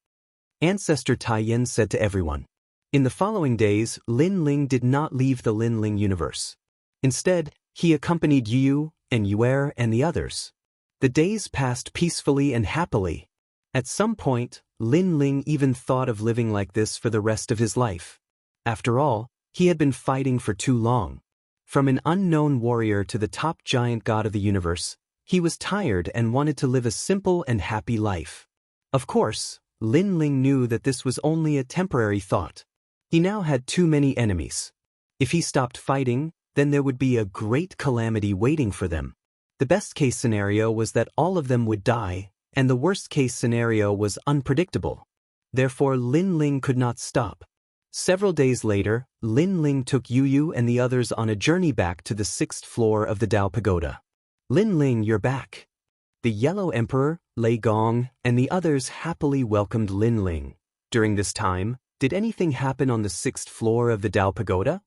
Ancestor Taiyin said to everyone. In the following days, Lin Ling did not leave the Lin Ling universe. Instead, he accompanied Yu and Yuer and the others. The days passed peacefully and happily. At some point, Lin Ling even thought of living like this for the rest of his life. After all, he had been fighting for too long. From an unknown warrior to the top giant god of the universe, he was tired and wanted to live a simple and happy life. Of course, Lin Ling knew that this was only a temporary thought. He now had too many enemies. If he stopped fighting, then there would be a great calamity waiting for them. The best-case scenario was that all of them would die, and the worst-case scenario was unpredictable. Therefore, Lin Ling could not stop. Several days later, Lin Ling took Yu and the others on a journey back to the 6th floor of the Dao Pagoda. Lin Ling, you're back. The Yellow Emperor, Lei Gong, and the others happily welcomed Lin Ling. During this time, did anything happen on the 6th floor of the Dao Pagoda?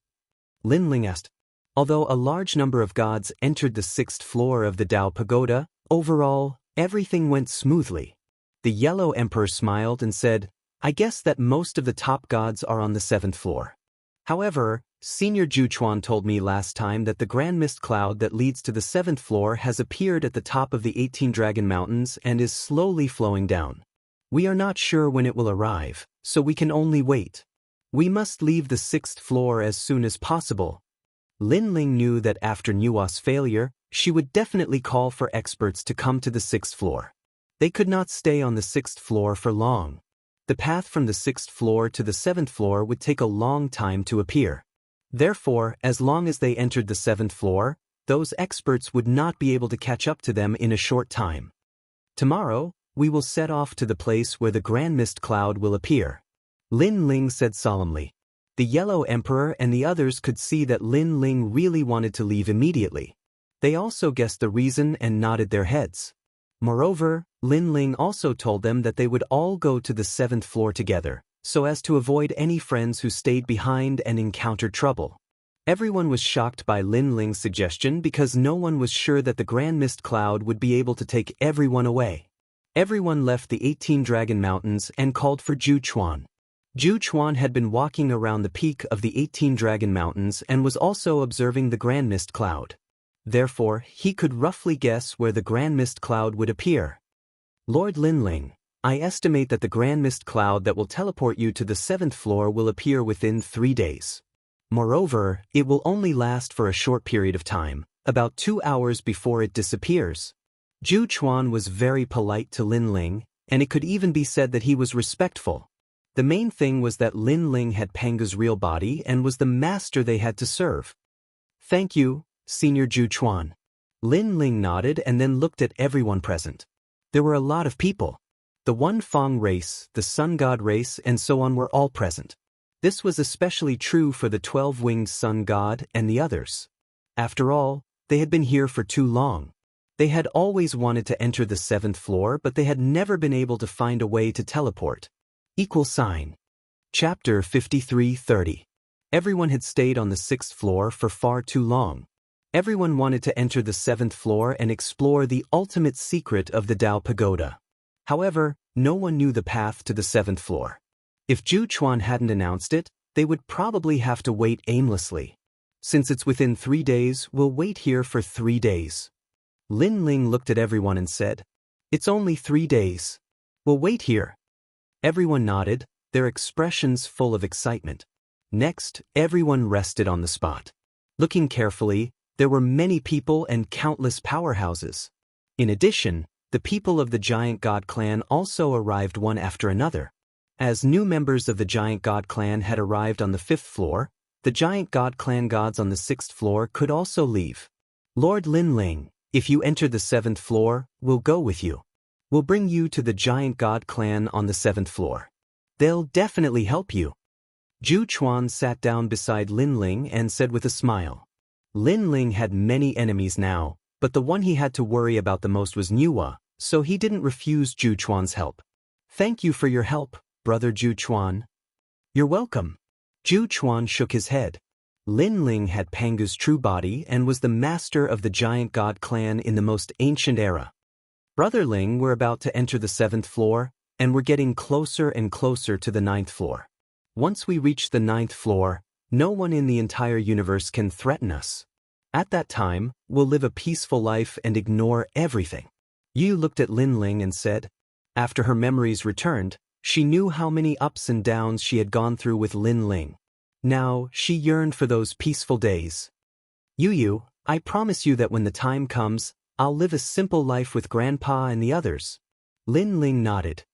Lin Ling asked. Although a large number of gods entered the 6th floor of the Dao Pagoda, overall, everything went smoothly. The Yellow Emperor smiled and said, I guess that most of the top gods are on the 7th floor. However, Senior Juchuan told me last time that the grand mist cloud that leads to the 7th floor has appeared at the top of the 18 Dragon Mountains and is slowly flowing down. We are not sure when it will arrive, so we can only wait. We must leave the 6th floor as soon as possible. Lin Ling knew that after Nuwa's failure, she would definitely call for experts to come to the 6th floor. They could not stay on the 6th floor for long. The path from the 6th floor to the 7th floor would take a long time to appear. Therefore, as long as they entered the 7th floor, those experts would not be able to catch up to them in a short time. Tomorrow, we will set off to the place where the grand mist cloud will appear. Lin Ling said solemnly. The Yellow Emperor and the others could see that Lin Ling really wanted to leave immediately. They also guessed the reason and nodded their heads. Moreover, Lin Ling also told them that they would all go to the 7th floor together, so as to avoid any friends who stayed behind and encountered trouble. Everyone was shocked by Lin Ling's suggestion because no one was sure that the Grand Mist Cloud would be able to take everyone away. Everyone left the 18 Dragon Mountains and called for Zhu Chuan. Zhu Chuan had been walking around the peak of the 18 Dragon Mountains and was also observing the Grand Mist Cloud. Therefore, he could roughly guess where the Grand Mist Cloud would appear. Lord Lin Ling, I estimate that the Grand Mist Cloud that will teleport you to the 7th floor will appear within 3 days. Moreover, it will only last for a short period of time, about 2 hours before it disappears. Zhu Chuan was very polite to Lin Ling, and it could even be said that he was respectful. The main thing was that Lin Ling had Panga's real body and was the master they had to serve. Thank you, Senior Zhu Chuan. Lin Ling nodded and then looked at everyone present. There were a lot of people. The One Fong race, the Sun God race, and so on were all present. This was especially true for the 12-winged Sun God and the others. After all, they had been here for too long. They had always wanted to enter the 7th floor, but they had never been able to find a way to teleport. Chapter 53:30. Everyone had stayed on the 6th floor for far too long. Everyone wanted to enter the 7th floor and explore the ultimate secret of the Dao Pagoda. However, no one knew the path to the 7th floor. If Zhu Chuan hadn't announced it, they would probably have to wait aimlessly. Since it's within 3 days, we'll wait here for 3 days. Lin Ling looked at everyone and said, It's only 3 days. We'll wait here. Everyone nodded, their expressions full of excitement. Next, everyone rested on the spot. Looking carefully, there were many people and countless powerhouses. In addition, the people of the Giant God clan also arrived one after another. As new members of the Giant God clan had arrived on the 5th floor, the Giant God clan gods on the 6th floor could also leave. Lord Lin Ling, if you enter the 7th floor, we'll go with you. We'll bring you to the Giant God clan on the 7th floor. They'll definitely help you. Zhu Chuan sat down beside Lin Ling and said with a smile. Lin Ling had many enemies now, but the one he had to worry about the most was Nuwa, so he didn't refuse Zhu Chuan's help. Thank you for your help, Brother Zhu Chuan. You're welcome. Zhu Chuan shook his head. Lin Ling had Panga's true body and was the master of the Giant God clan in the most ancient era. Brother Ling were about to enter the 7th floor, and were getting closer and closer to the 9th floor. Once we reach the 9th floor, no one in the entire universe can threaten us. At that time, we'll live a peaceful life and ignore everything. Yu looked at Lin Ling and said, after her memories returned, she knew how many ups and downs she had gone through with Lin Ling. Now, she yearned for those peaceful days. Yu, I promise you that when the time comes, I'll live a simple life with Grandpa and the others. Lin Ling nodded.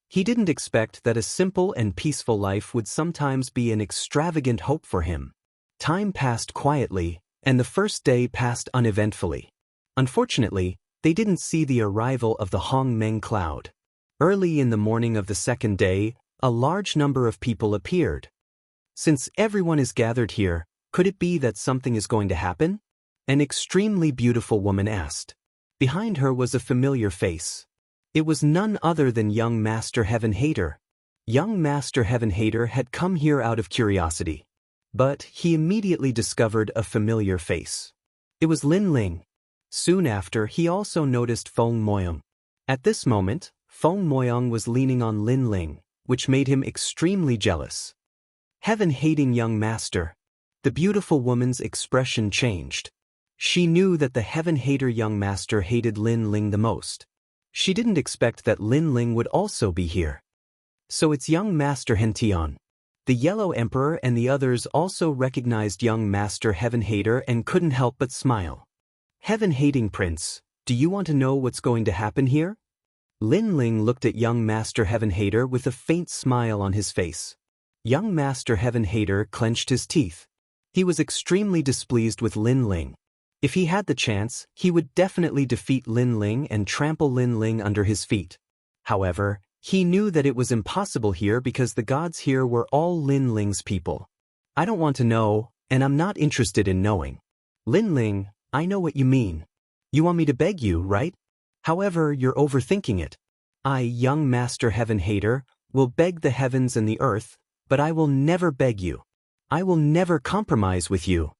He didn't expect that a simple and peaceful life would sometimes be an extravagant hope for him. Time passed quietly, and the first day passed uneventfully. Unfortunately, they didn't see the arrival of the Hong Meng cloud. Early in the morning of the second day, a large number of people appeared. Since everyone is gathered here, could it be that something is going to happen? An extremely beautiful woman asked. Behind her was a familiar face. It was none other than young Master Heaven Hater. Young Master Heaven Hater had come here out of curiosity. But he immediately discovered a familiar face. It was Lin Ling. Soon after, he also noticed Feng Moyang. At this moment, Feng Moyang was leaning on Lin Ling, which made him extremely jealous. Heaven-hating young master. The beautiful woman's expression changed. She knew that the heaven-hater young master hated Lin Ling the most. She didn't expect that Lin Ling would also be here. So it's young Master Hentian. The Yellow Emperor and the others also recognized young Master Heaven Hater and couldn't help but smile. Heaven-hating Prince, do you want to know what's going to happen here? Lin Ling looked at young Master Heaven Hater with a faint smile on his face. Young Master Heaven Hater clenched his teeth. He was extremely displeased with Lin Ling. If he had the chance, he would definitely defeat Lin Ling and trample Lin Ling under his feet. However, he knew that it was impossible here because the gods here were all Lin Ling's people. I don't want to know, and I'm not interested in knowing. Lin Ling, I know what you mean. You want me to beg you, right? However, you're overthinking it. I, young Master Heaven Hater, will beg the heavens and the earth, but I will never beg you. I will never compromise with you.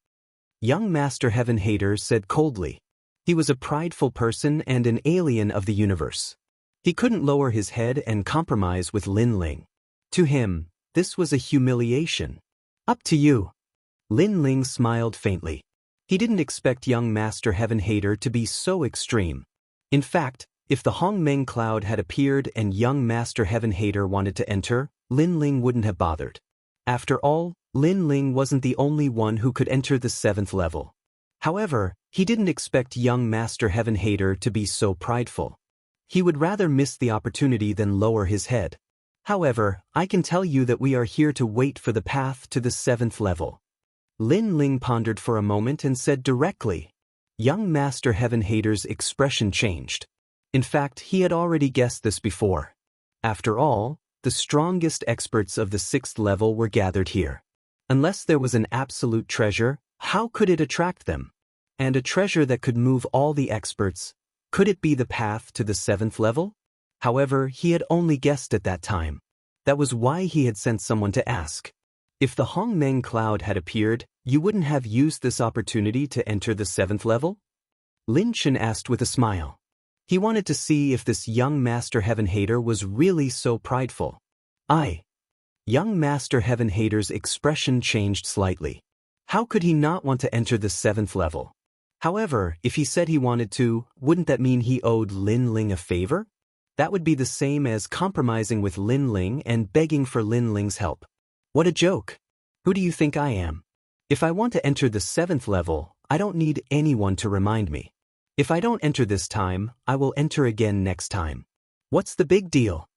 Young Master Heaven Hater said coldly. He was a prideful person and an alien of the universe. He couldn't lower his head and compromise with Lin Ling. To him, this was a humiliation. Up to you. Lin Ling smiled faintly. He didn't expect young Master Heaven Hater to be so extreme. In fact, if the Hongmeng cloud had appeared and young Master Heaven Hater wanted to enter, Lin Ling wouldn't have bothered. After all, Lin Ling wasn't the only one who could enter the 7th level. However, he didn't expect young Master Heaven Hater to be so prideful. He would rather miss the opportunity than lower his head. However, I can tell you that we are here to wait for the path to the 7th level. Lin Ling pondered for a moment and said directly. Young Master Heaven Hater's expression changed. In fact, he had already guessed this before. After all, the strongest experts of the 6th level were gathered here. Unless there was an absolute treasure, how could it attract them? And a treasure that could move all the experts, could it be the path to the 7th level? However, he had only guessed at that time. That was why he had sent someone to ask. If the Hongmeng cloud had appeared, you wouldn't have used this opportunity to enter the 7th level? Lin Chen asked with a smile. He wanted to see if this young Master Heaven Hater was really so prideful. Young Master Heaven Hater's expression changed slightly. How could he not want to enter the 7th level? However, if he said he wanted to, wouldn't that mean he owed Lin Ling a favor? That would be the same as compromising with Lin Ling and begging for Lin Ling's help. What a joke! Who do you think I am? If I want to enter the 7th level, I don't need anyone to remind me. If I don't enter this time, I will enter again next time. What's the big deal?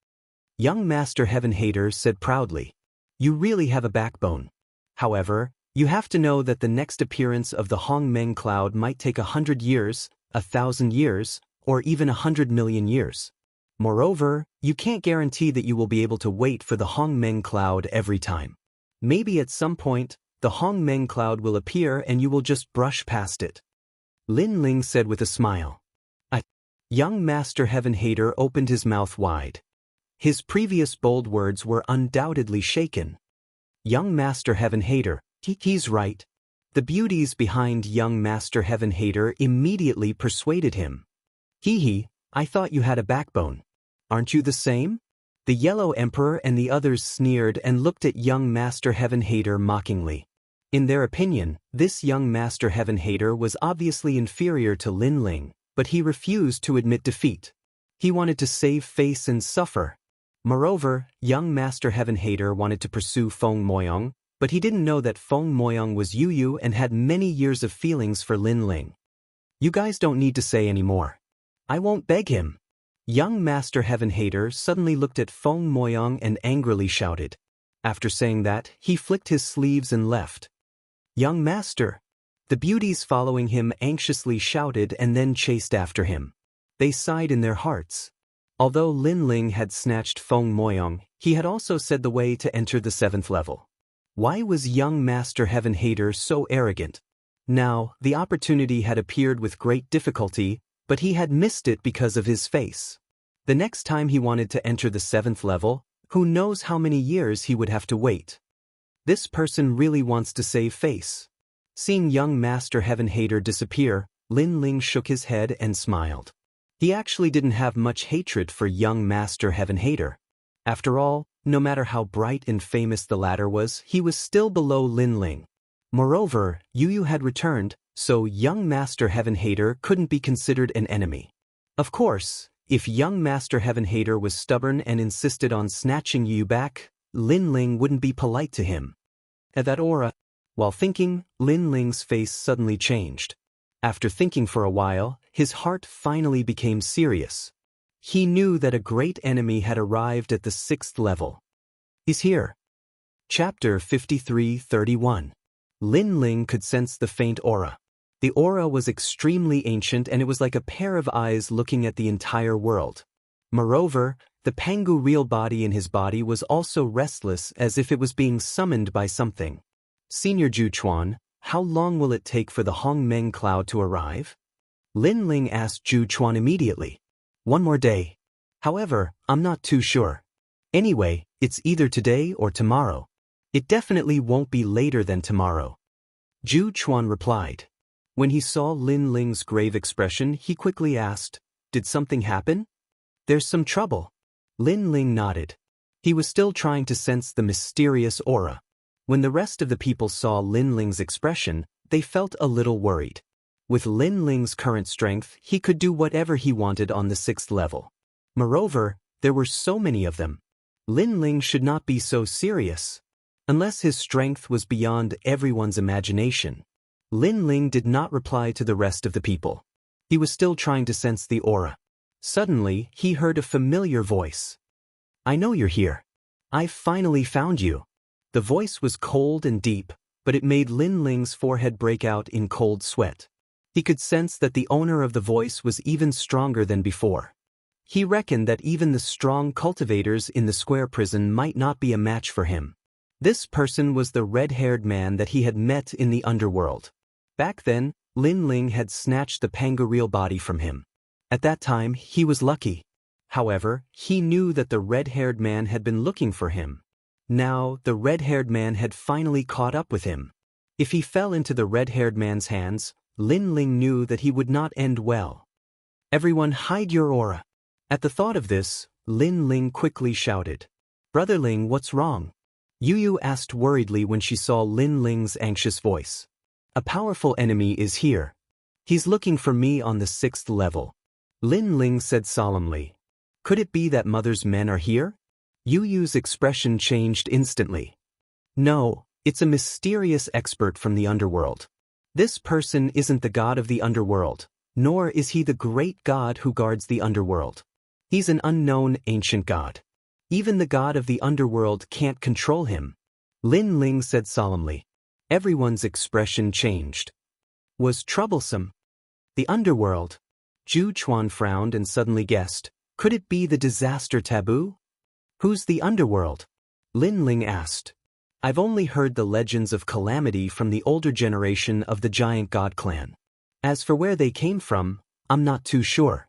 Young Master Heaven Hater said proudly. You really have a backbone. However, you have to know that the next appearance of the Hongmeng cloud might take 100 years, 1,000 years, or even 100 million years. Moreover, you can't guarantee that you will be able to wait for the Hongmeng cloud every time. Maybe at some point, the Hongmeng cloud will appear and you will just brush past it. Lin Ling said with a smile. Young Master Heaven Hater opened his mouth wide. His previous bold words were undoubtedly shaken. Young Master Heaven Hater, he's right. The beauties behind young Master Heaven Hater immediately persuaded him. I thought you had a backbone. Aren't you the same? The Yellow Emperor and the others sneered and looked at young Master Heaven Hater mockingly. In their opinion, this young Master Heaven Hater was obviously inferior to Lin Ling, but he refused to admit defeat. He wanted to save face and suffer. Moreover, young Master Heaven Hater wanted to pursue Feng Moyong, but he didn't know that Feng Moyong was Yu and had many years of feelings for Lin Ling. You guys don't need to say any more. I won't beg him. Young Master Heaven Hater suddenly looked at Feng Moyong and angrily shouted. After saying that, he flicked his sleeves and left. Young Master! The beauties following him anxiously shouted and then chased after him. They sighed in their hearts. Although Lin Ling had snatched Feng Moyong, he had also said the way to enter the 7th level. Why was young Master Heaven Hater so arrogant? Now, the opportunity had appeared with great difficulty, but he had missed it because of his face. The next time he wanted to enter the 7th level, who knows how many years he would have to wait. This person really wants to save face. Seeing young Master Heaven Hater disappear, Lin Ling shook his head and smiled. He actually didn't have much hatred for young Master Heaven Hater. After all, no matter how bright and famous the latter was, he was still below Lin Ling. Moreover, Yu had returned, so young Master Heaven Hater couldn't be considered an enemy. Of course, if young Master Heaven Hater was stubborn and insisted on snatching Yu back, Lin Ling wouldn't be polite to him. At that aura, while thinking, Lin Ling's face suddenly changed. After thinking for a while, his heart finally became serious. He knew that a great enemy had arrived at the 6th level. He's here. Chapter 53:31. Lin Ling could sense the faint aura. The aura was extremely ancient, and it was like a pair of eyes looking at the entire world. Moreover, the Pangu real body in his body was also restless, as if it was being summoned by something. Senior Zhu Chuan, how long will it take for the Hongmeng cloud to arrive? Lin Ling asked Zhu Chuan immediately. 1 more day. However, I'm not too sure. Anyway, it's either today or tomorrow. It definitely won't be later than tomorrow. Zhu Chuan replied. When he saw Lin Ling's grave expression, he quickly asked, "Did something happen?" "There's some trouble." Lin Ling nodded. He was still trying to sense the mysterious aura. When the rest of the people saw Lin Ling's expression, they felt a little worried. With Lin Ling's current strength, he could do whatever he wanted on the 6th level. Moreover, there were so many of them. Lin Ling should not be so serious. Unless his strength was beyond everyone's imagination. Lin Ling did not reply to the rest of the people. He was still trying to sense the aura. Suddenly, he heard a familiar voice. "I know you're here. I've finally found you." The voice was cold and deep, but it made Lin Ling's forehead break out in cold sweat. He could sense that the owner of the voice was even stronger than before. He reckoned that even the strong cultivators in the square prison might not be a match for him. This person was the red-haired man that he had met in the underworld. Back then, Lin Ling had snatched the Pangu real body from him. At that time, he was lucky. However, he knew that the red-haired man had been looking for him. Now, the red-haired man had finally caught up with him. If he fell into the red-haired man's hands, Lin Ling knew that he would not end well. "Everyone hide your aura." At the thought of this, Lin Ling quickly shouted. "Brother Ling, what's wrong?" Yu asked worriedly when she saw Lin Ling's anxious voice. "A powerful enemy is here. He's looking for me on the 6th level." Lin Ling said solemnly. "Could it be that Mother's men are here?" Yu's expression changed instantly. "No, it's a mysterious expert from the underworld. This person isn't the god of the underworld, nor is he the great god who guards the underworld. He's an unknown ancient god. Even the god of the underworld can't control him." Lin Ling said solemnly. Everyone's expression changed. "Was troublesome. The underworld." Zhu Chuan frowned and suddenly guessed. Could it be the disaster taboo? "Who's the underworld?" Lin Ling asked. "I've only heard the legends of calamity from the older generation of the giant god clan. As for where they came from, I'm not too sure.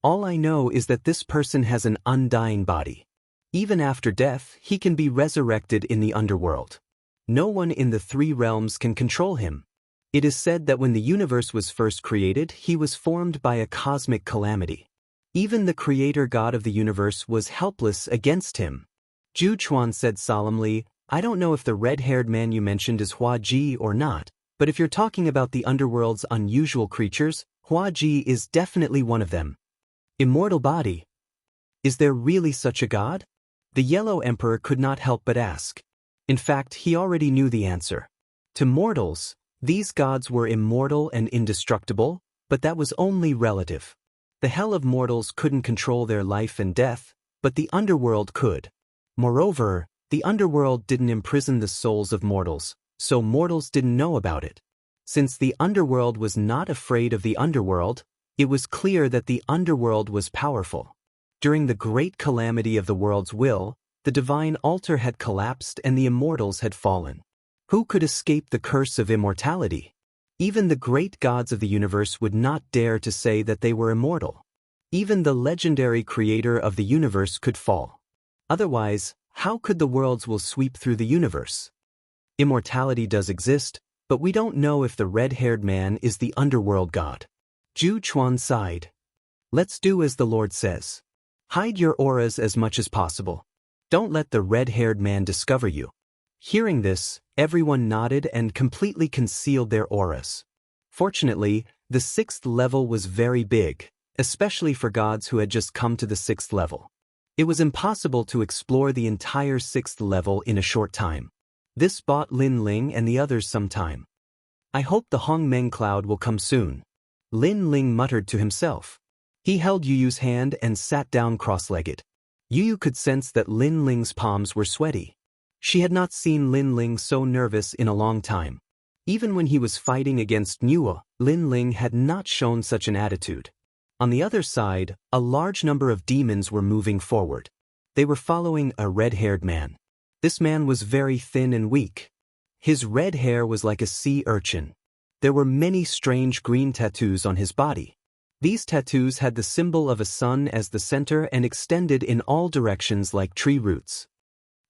All I know is that this person has an undying body. Even after death, he can be resurrected in the underworld. No one in the 3 realms can control him. It is said that when the universe was first created, he was formed by a cosmic calamity. Even the creator god of the universe was helpless against him." Zhu Chuan said solemnly, "I don't know if the red-haired man you mentioned is Hua Ji or not, but if you're talking about the underworld's unusual creatures, Hua Ji is definitely one of them." "Immortal body. Is there really such a god?" The Yellow Emperor could not help but ask. In fact, he already knew the answer. To mortals, these gods were immortal and indestructible, but that was only relative. The hell of mortals couldn't control their life and death, but the underworld could. Moreover, the underworld didn't imprison the souls of mortals, so mortals didn't know about it. Since the underworld was not afraid of the underworld, it was clear that the underworld was powerful. During the great calamity of the world's will, the divine altar had collapsed and the immortals had fallen. Who could escape the curse of immortality? Even the great gods of the universe would not dare to say that they were immortal. Even the legendary creator of the universe could fall. Otherwise, how could the worlds will sweep through the universe? Immortality does exist, but we don't know if the red-haired man is the underworld god. Zhu Chuan sighed. "Let's do as the Lord says. Hide your auras as much as possible. Don't let the red-haired man discover you." Hearing this, everyone nodded and completely concealed their auras. Fortunately, the 6th level was very big, especially for gods who had just come to the 6th level. It was impossible to explore the entire 6th level in a short time. This bought Lin Ling and the others some time. "I hope the Hongmeng cloud will come soon," Lin Ling muttered to himself. He held Yu Yu's hand and sat down cross-legged. Yu Yu could sense that Lin Ling's palms were sweaty. She had not seen Lin Ling so nervous in a long time. Even when he was fighting against Nuo, Lin Ling had not shown such an attitude. On the other side, a large number of demons were moving forward. They were following a red-haired man. This man was very thin and weak. His red hair was like a sea urchin. There were many strange green tattoos on his body. These tattoos had the symbol of a sun as the center and extended in all directions like tree roots.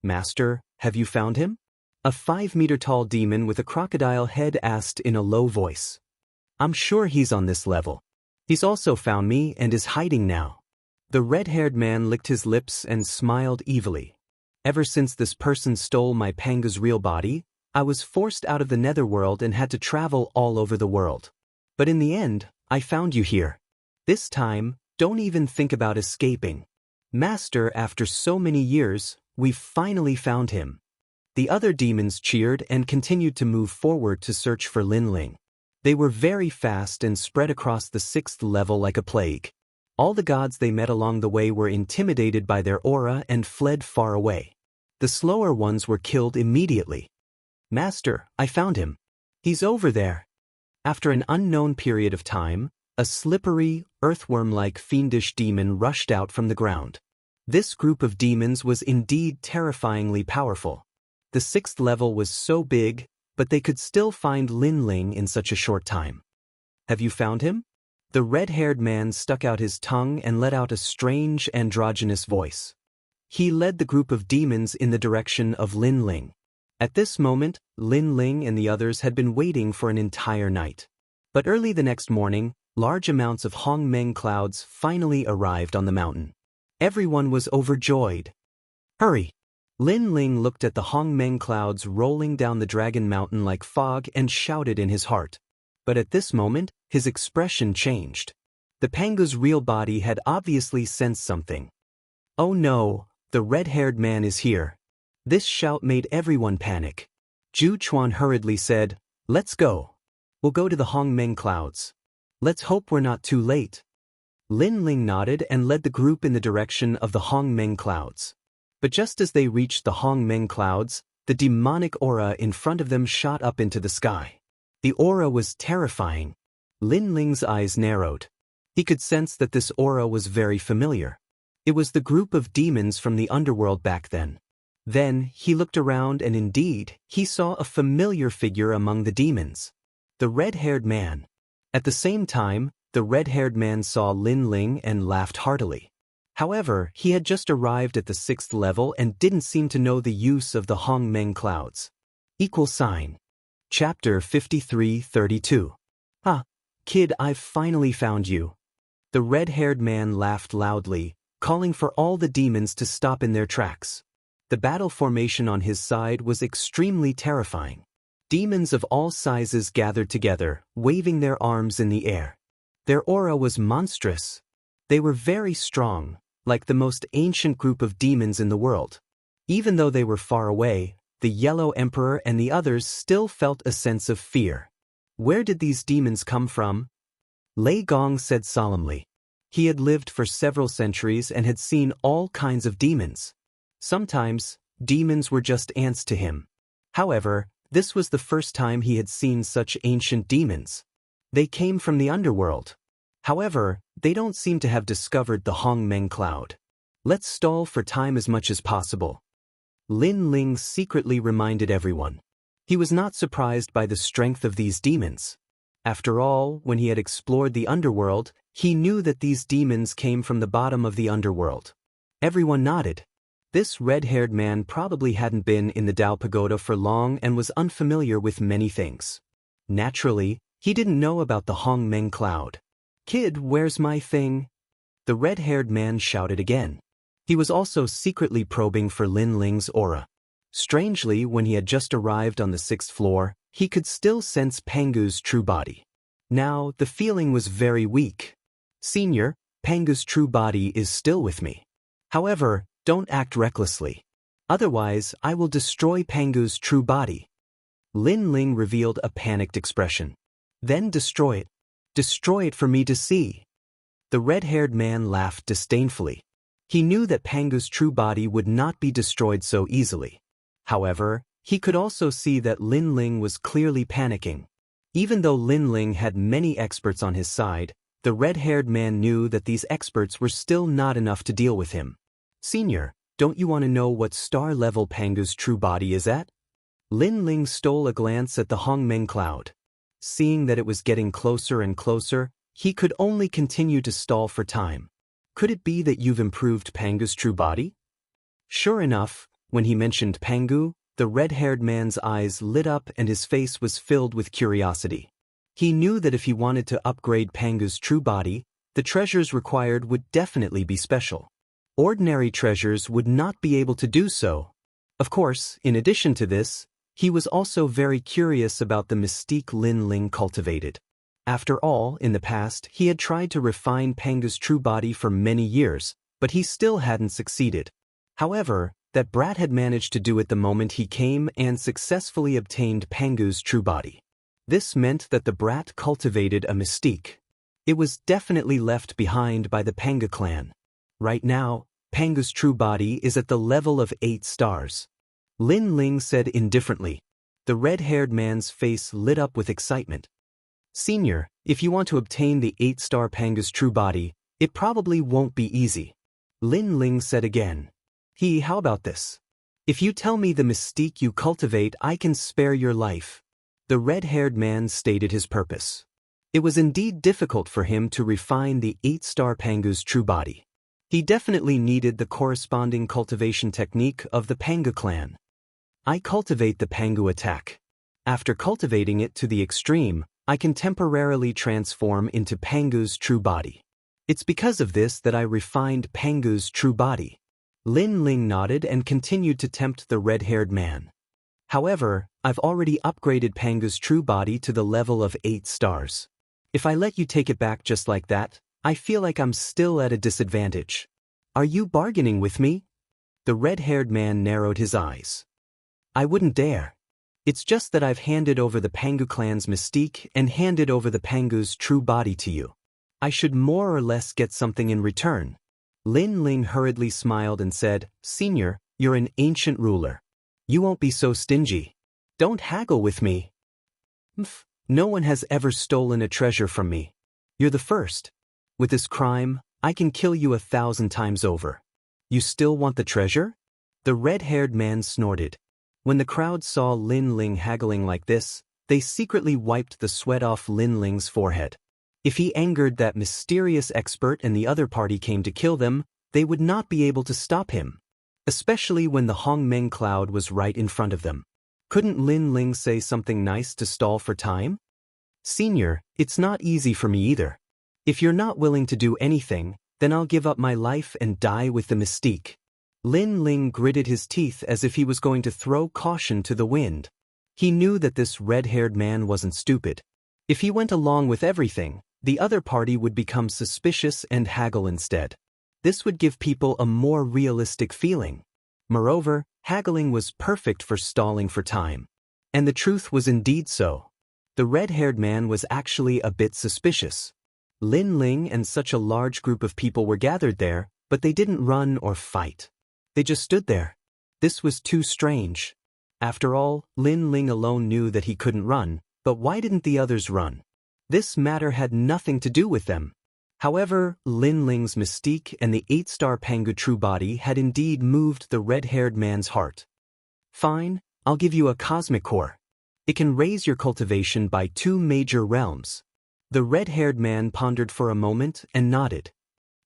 "Master, have you found him?" A 5-meter-tall demon with a crocodile head asked in a low voice. "I'm sure he's on this level. He's also found me and is hiding now." The red-haired man licked his lips and smiled evilly. "Ever since this person stole my Panga's real body, I was forced out of the netherworld and had to travel all over the world. But in the end, I found you here. This time, don't even think about escaping. Master, after so many years, we've finally found him." The other demons cheered and continued to move forward to search for Lin Ling. They were very fast and spread across the 6th level like a plague. All the gods they met along the way were intimidated by their aura and fled far away. The slower ones were killed immediately. "Master, I found him. He's over there." After an unknown period of time, a slippery, earthworm-like fiendish demon rushed out from the ground. This group of demons was indeed terrifyingly powerful. The 6th level was so big, but they could still find Lin Ling in such a short time. "Have you found him?" The red-haired man stuck out his tongue and let out a strange androgynous voice. He led the group of demons in the direction of Lin Ling. At this moment, Lin Ling and the others had been waiting for an entire night. But early the next morning, large amounts of Hongmeng clouds finally arrived on the mountain. Everyone was overjoyed. "Hurry!" Lin Ling looked at the Hongmeng clouds rolling down the Dragon Mountain like fog and shouted in his heart. But at this moment, his expression changed. The Panga's real body had obviously sensed something. "Oh no, the red-haired man is here." This shout made everyone panic. Zhu Chuan hurriedly said, "Let's go. We'll go to the Hongmeng clouds. Let's hope we're not too late." Lin Ling nodded and led the group in the direction of the Hongmeng clouds. But just as they reached the Hongmeng clouds, the demonic aura in front of them shot up into the sky. The aura was terrifying. Lin Ling's eyes narrowed. He could sense that this aura was very familiar. It was the group of demons from the underworld back then. Then, he looked around and indeed, he saw a familiar figure among the demons. The red-haired man. At the same time, the red-haired man saw Lin Ling and laughed heartily. However, he had just arrived at the 6th level and didn't seem to know the use of the Hongmeng clouds. Chapter 53-32. "Ah, kid, I've finally found you." The red-haired man laughed loudly, calling for all the demons to stop in their tracks. The battle formation on his side was extremely terrifying. Demons of all sizes gathered together, waving their arms in the air. Their aura was monstrous. They were very strong, like the most ancient group of demons in the world. Even though they were far away, the Yellow Emperor and the others still felt a sense of fear. Where did these demons come from? Lei Gong said solemnly. He had lived for several centuries and had seen all kinds of demons. Sometimes, demons were just ants to him. However, this was the first time he had seen such ancient demons. They came from the underworld. However, they don't seem to have discovered the Hongmeng cloud. Let's stall for time as much as possible. Lin Ling secretly reminded everyone. He was not surprised by the strength of these demons. After all, when he had explored the underworld, he knew that these demons came from the bottom of the underworld. Everyone nodded. This red-haired man probably hadn't been in the Dao Pagoda for long and was unfamiliar with many things. Naturally, he didn't know about the Hongmeng cloud. "Kid, where's my thing?" The red-haired man shouted again. He was also secretly probing for Lin Ling's aura. Strangely, when he had just arrived on the 6th floor, he could still sense Pangu's true body. Now, the feeling was very weak. "Senior, Pangu's true body is still with me. However, don't act recklessly. Otherwise, I will destroy Pangu's true body." Lin Ling revealed a panicked expression. "Then destroy it. Destroy it for me to see." The red-haired man laughed disdainfully. He knew that Pangu's true body would not be destroyed so easily. However, he could also see that Lin Ling was clearly panicking. Even though Lin Ling had many experts on his side, the red-haired man knew that these experts were still not enough to deal with him. "Senior, don't you want to know what star level Pangu's true body is at?" Lin Ling stole a glance at the Hongmeng cloud. Seeing that it was getting closer and closer, he could only continue to stall for time. "Could it be that you've improved Pangu's true body?" Sure enough, when he mentioned Pangu, the red-haired man's eyes lit up and his face was filled with curiosity. He knew that if he wanted to upgrade Pangu's true body, the treasures required would definitely be special. Ordinary treasures would not be able to do so. Of course, in addition to this, he was also very curious about the mystique Lin Ling cultivated. After all, in the past, he had tried to refine Pangu's true body for many years, but he still hadn't succeeded. However, that brat had managed to do it the moment he came and successfully obtained Pangu's true body. This meant that the brat cultivated a mystique. It was definitely left behind by the Panga clan. Right now, Pangu's true body is at the level of 8 stars. Lin Ling said indifferently. The red-haired man's face lit up with excitement. "Senior, if you want to obtain the 8-star Panga's true body, it probably won't be easy." Lin Ling said again. How about this? "If you tell me the mystique you cultivate, I can spare your life." The red-haired man stated his purpose. It was indeed difficult for him to refine the 8-star Pangu's true body. He definitely needed the corresponding cultivation technique of the Panga clan. "I cultivate the Pangu attack. After cultivating it to the extreme, I can temporarily transform into Pangu's true body. It's because of this that I refined Pangu's true body." Lin Ling nodded and continued to tempt the red-haired man. "However, I've already upgraded Pangu's true body to the level of 8 stars. If I let you take it back just like that, I feel like I'm still at a disadvantage. Are you bargaining with me?" The red-haired man narrowed his eyes. "I wouldn't dare. It's just that I've handed over the Pangu clan's mystique and handed over the Pangu's true body to you. I should more or less get something in return." Lin Ling hurriedly smiled and said, "Senior, you're an ancient ruler. You won't be so stingy. Don't haggle with me." No one has ever stolen a treasure from me. You're the first. With this crime, I can kill you 1,000 times over. You still want the treasure?" The red-haired man snorted. When the crowd saw Lin Ling haggling like this, they secretly wiped the sweat off Lin Ling's forehead. If he angered that mysterious expert and the other party came to kill them, they would not be able to stop him. Especially when the Hongmeng cloud was right in front of them. Couldn't Lin Ling say something nice to stall for time? "Senior, it's not easy for me either. If you're not willing to do anything, then I'll give up my life and die with the mystique." Lin Ling gritted his teeth as if he was going to throw caution to the wind. He knew that this red-haired man wasn't stupid. If he went along with everything, the other party would become suspicious and haggle instead. This would give people a more realistic feeling. Moreover, haggling was perfect for stalling for time. And the truth was indeed so. The red-haired man was actually a bit suspicious. Lin Ling and such a large group of people were gathered there, but they didn't run or fight. They just stood there. This was too strange. After all, Lin Ling alone knew that he couldn't run, but why didn't the others run? This matter had nothing to do with them. However, Lin Ling's mystique and the 8-star Pangu true body had indeed moved the red-haired man's heart. "Fine, I'll give you a cosmic core. It can raise your cultivation by 2 major realms." The red-haired man pondered for a moment and nodded.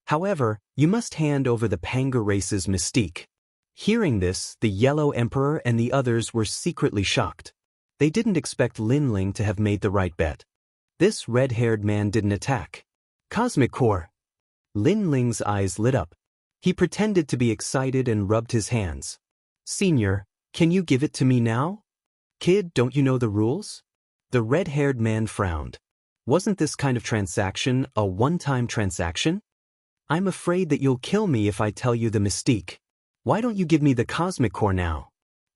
"However, you must hand over the Panga race's mystique." Hearing this, the Yellow Emperor and the others were secretly shocked. They didn't expect Lin Ling to have made the right bet. This red-haired man didn't attack. "Cosmic core." Lin Ling's eyes lit up. He pretended to be excited and rubbed his hands. "Senior, can you give it to me now?" "Kid, don't you know the rules?" The red-haired man frowned. "Wasn't this kind of transaction a one-time transaction? I'm afraid that you'll kill me if I tell you the mystique. Why don't you give me the cosmic core now?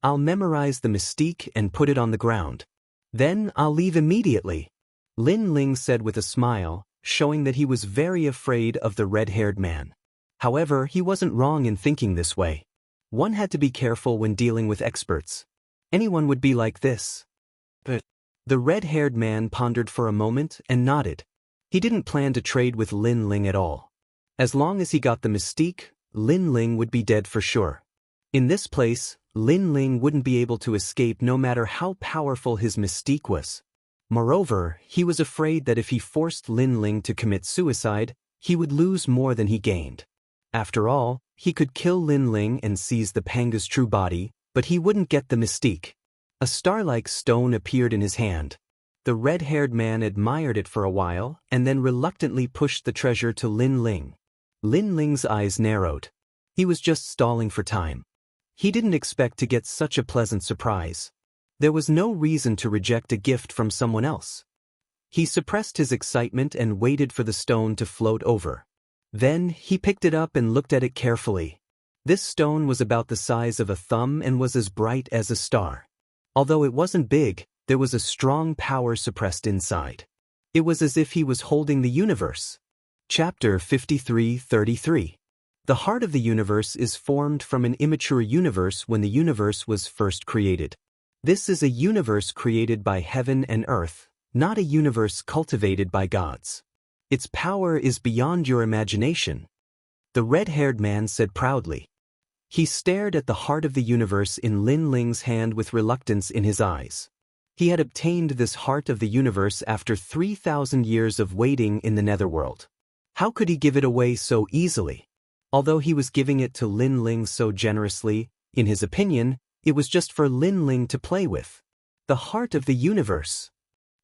I'll memorize the mystique and put it on the ground. Then I'll leave immediately." Lin Ling said with a smile, showing that he was very afraid of the red-haired man. However, he wasn't wrong in thinking this way. One had to be careful when dealing with experts. Anyone would be like this. But the red-haired man pondered for a moment and nodded. He didn't plan to trade with Lin Ling at all. As long as he got the mystique, Lin Ling would be dead for sure. In this place, Lin Ling wouldn't be able to escape no matter how powerful his mystique was. Moreover, he was afraid that if he forced Lin Ling to commit suicide, he would lose more than he gained. After all, he could kill Lin Ling and seize the panga's true body, but he wouldn't get the mystique. A star-like stone appeared in his hand. The red-haired man admired it for a while and then reluctantly pushed the treasure to Lin Ling. Lin Ling's eyes narrowed. He was just stalling for time. He didn't expect to get such a pleasant surprise. There was no reason to reject a gift from someone else. He suppressed his excitement and waited for the stone to float over. Then, he picked it up and looked at it carefully. This stone was about the size of a thumb and was as bright as a star. Although it wasn't big, there was a strong power suppressed inside. It was as if he was holding the universe. Chapter 53:33. The heart of the universe is formed from an immature universe when the universe was first created. This is a universe created by heaven and earth, not a universe cultivated by gods. Its power is beyond your imagination. The red-haired man said proudly. He stared at the heart of the universe in Lin Ling's hand with reluctance in his eyes. He had obtained this heart of the universe after 3,000 years of waiting in the netherworld. How could he give it away so easily? Although he was giving it to Lin Ling so generously, in his opinion, it was just for Lin Ling to play with. The heart of the universe.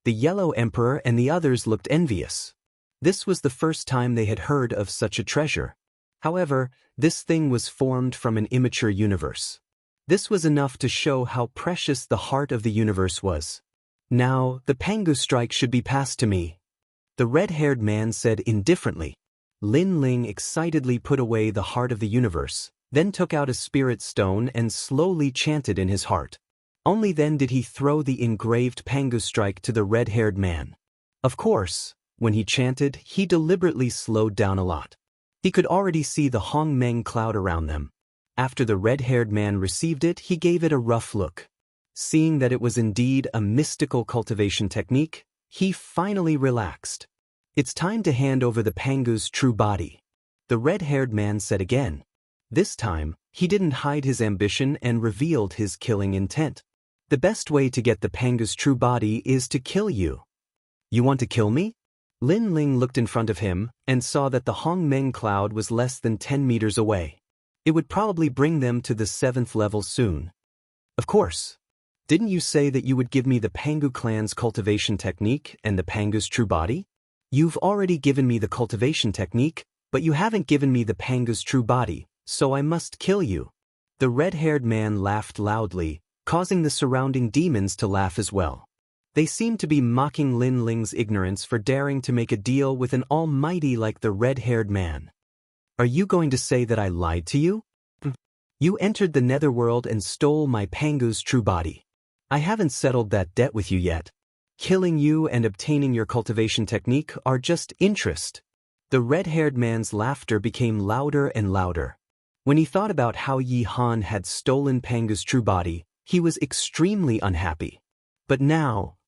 The Yellow Emperor and the others looked envious. This was the first time they had heard of such a treasure. However, this thing was formed from an immature universe. This was enough to show how precious the heart of the universe was. Now, the Pangu strike should be passed to me. The red-haired man said indifferently. Lin Ling excitedly put away the heart of the universe, then took out a spirit stone and slowly chanted in his heart. Only then did he throw the engraved Pangu strike to the red-haired man. Of course, when he chanted, he deliberately slowed down a lot. He could already see the Hong Meng cloud around them. After the red-haired man received it, he gave it a rough look. Seeing that it was indeed a mystical cultivation technique, he finally relaxed. It's time to hand over the Pangu's true body. The red-haired man said again. This time, he didn't hide his ambition and revealed his killing intent. The best way to get the Pangu's true body is to kill you. You want to kill me? Lin Ling looked in front of him and saw that the Hong Meng cloud was less than 10 meters away. It would probably bring them to the 7th level soon. Of course. Didn't you say that you would give me the Pangu clan's cultivation technique and the Pangu's true body? You've already given me the cultivation technique, but you haven't given me the Pangu's true body, so I must kill you. The red-haired man laughed loudly, causing the surrounding demons to laugh as well. They seemed to be mocking Lin Ling's ignorance for daring to make a deal with an almighty like the red-haired man. Are you going to say that I lied to you? You entered the netherworld and stole my Pangu's true body. I haven't settled that debt with you yet. Killing you and obtaining your cultivation technique are just interest. The red-haired man's laughter became louder and louder. When he thought about how Yi Han had stolen Pangu's true body, he was extremely unhappy. But now,